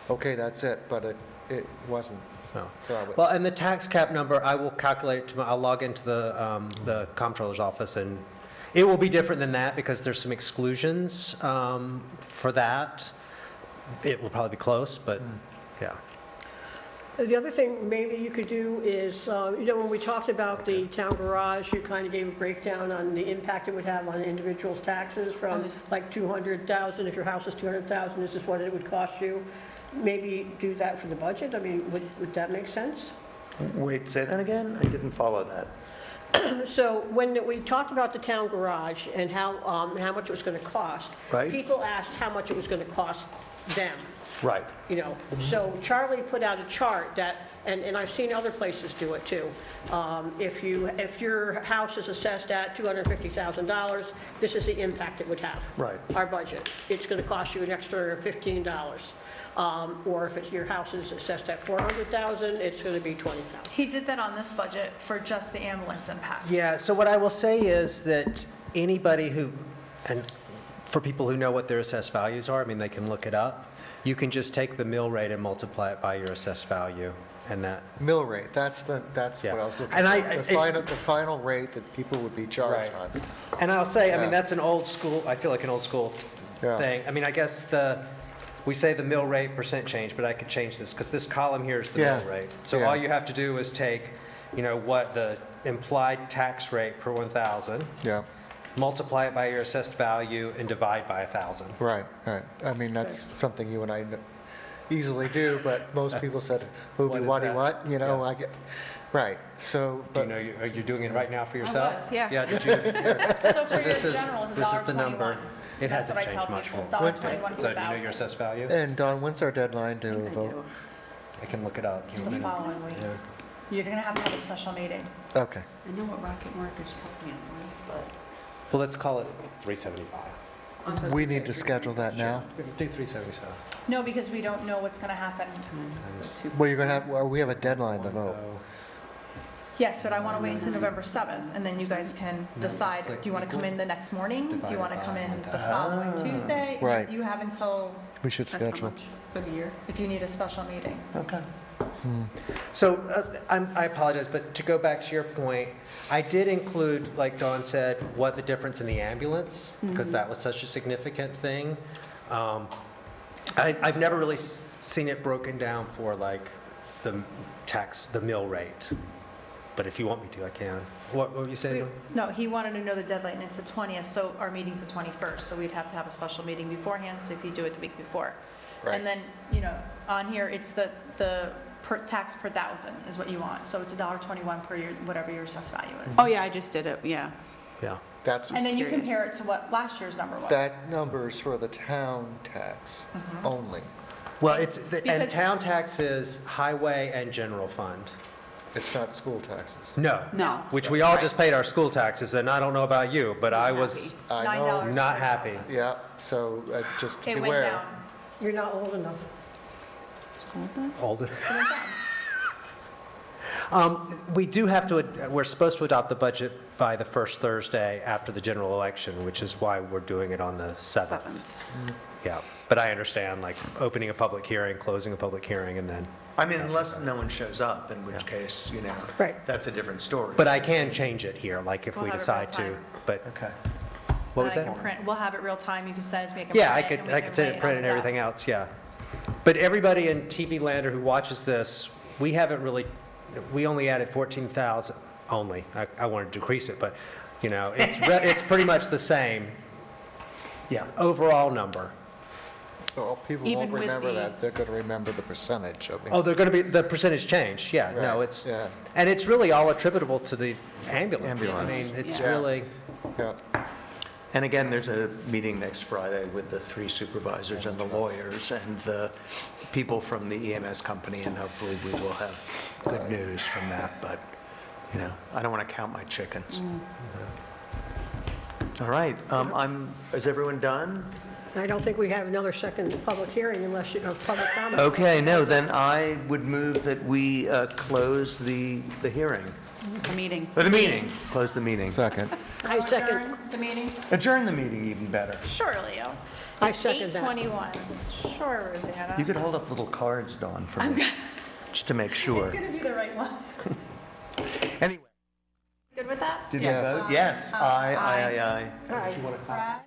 okay, that's it, but it wasn't. No. So I would, Well, and the tax cap number, I will calculate, I'll log into the comptroller's office, and it will be different than that because there's some exclusions for that. It will probably be close, but, yeah. The other thing maybe you could do is, when we talked about the town garage, you kind of gave a breakdown on the impact it would have on individuals' taxes from like 200,000, if your house is 200,000, this is what it would cost you. Maybe do that for the budget? I mean, would that make sense? Wait, say that again? I didn't follow that. So when we talked about the town garage and how much it was going to cost, Right. people asked how much it was going to cost them. Right. So Charlie put out a chart that, and I've seen other places do it too. If your house is assessed at $250,000, this is the impact it would have. Right. Our budget. It's going to cost you an extra $15. Or if your house is assessed at $400,000, it's going to be $20,000. He did that on this budget for just the ambulance impact. Yeah, so what I will say is that anybody who, and for people who know what their assessed values are, I mean, they can look it up. You can just take the mill rate and multiply it by your assessed value, and that, mill rate, that's what Yeah. I was looking And for. The final rate that people would be charged Right. on. and I'll say, I Yeah. mean, that's an old school, I feel like an old school Yeah. thing. I mean, I guess we say the mill rate percent change, but I could change this, because this column here is the mill Yeah. rate. So Yeah. all you have to do is take, what the implied tax rate per 1,000, Yeah, multiply it by your assessed value, and divide by 1,000. right. I mean, that's something you and I easily do, but most people said, What hoobie, is waddy, that? what, Yeah. I get, right, so, Do but, you know, are you doing it right now for yourself? was, yes. Yeah, did you? So for your this is- general, it's this is the number. $1.21. It That's hasn't what I changed tell much people, more. $1.21 per So do you know your 1,000. assessed value? and Don, when's our deadline to I vote? do. I can look it up. It's the following week. Yeah. You're going to have a special meeting. Okay. I know what Rocket Mortgage tells me it's on, but. Well, let's call it 375. We need to schedule that now? We can do 377. No, because we don't know what's going to happen. Well, you're going to have, well, we have a deadline to vote. Yes, but I want to wait until November 7th, and then you guys can decide, click do you want to come in the next morning? Do you want to come in the following Tuesday? Right. You have until We should That's how schedule. much for the year. If you need a special meeting. Okay. So I apologize, but to go back to your point, I did include, like Dawn said, what the difference in the ambulance, because that was such a significant thing. I've never really seen it broken down for like the mill rate. But if you want me to, I can. What were you saying? No, he wanted to know the deadline, and it's the 20th, so our meeting's the 21st, so we'd have to have a special meeting beforehand, so if you do it the week before. Right. And then, on here, it's the tax per thousand is what you want, so it's $1.21 per year, whatever your assessed value is. Oh, yeah, I just did it, yeah. Yeah. That's, And then you curious. compare it to what last year's number was. that number is for the town tax only. Well, and Because- town tax is highway and general fund. It's not school taxes. No. No. Which we all just paid our school taxes, and I don't know about you, but I was I know, $9 not per happy. thousand. yeah, so just It went beware. down. You're not old enough. Older. It went down. We do have to, we're supposed to adopt the budget by the first Thursday after the general election, which is why we're doing it on the 7th. 7th. Yeah, but I understand, like, opening a public hearing, closing a public hearing, and then, I mean, unless no one shows up, in which case, Right. that's a different story. but I can change it here, like, if We'll we have it decide to. real time. But, Okay. what was And I that? can print, we'll have it real time, you can send it to me, I can Yeah, print I it, could, and we I can could send lay it, print on and the everything desk. else, yeah. But everybody in TV Lander who watches this, we haven't really, we only added 14,000, only. I want to decrease it, but, it's pretty much the same Yeah. overall number. Well, people Even won't with remember the- that, they're going to remember the percentage of it. Oh, they're going to be, the percentage changed, yeah, no, Right, it's, yeah. and it's really all attributable to the ambulance. I Ambulance. mean, it's Yeah. really, Yeah. And again, there's a meeting next Friday with the 3 supervisors and the lawyers and the people from the EMS company, and hopefully we will have good news from that, but, I don't want to count my chickens. All right, is everyone done? I don't think we have another second public hearing unless you, public comment. Okay, no, then I would move that we close the hearing, The meeting. or the meeting, close the meeting. Second. I second, Adjourn the meeting? Adjourn the meeting even better. Sure, Leo. I second that. 8:21. Sure, Rosanna. You could hold up little cards, Dawn, for me, just to make sure. It's going to be the right one. Anyway, Good with that? did we Yes. vote? Yes, aye. Aye. Brad?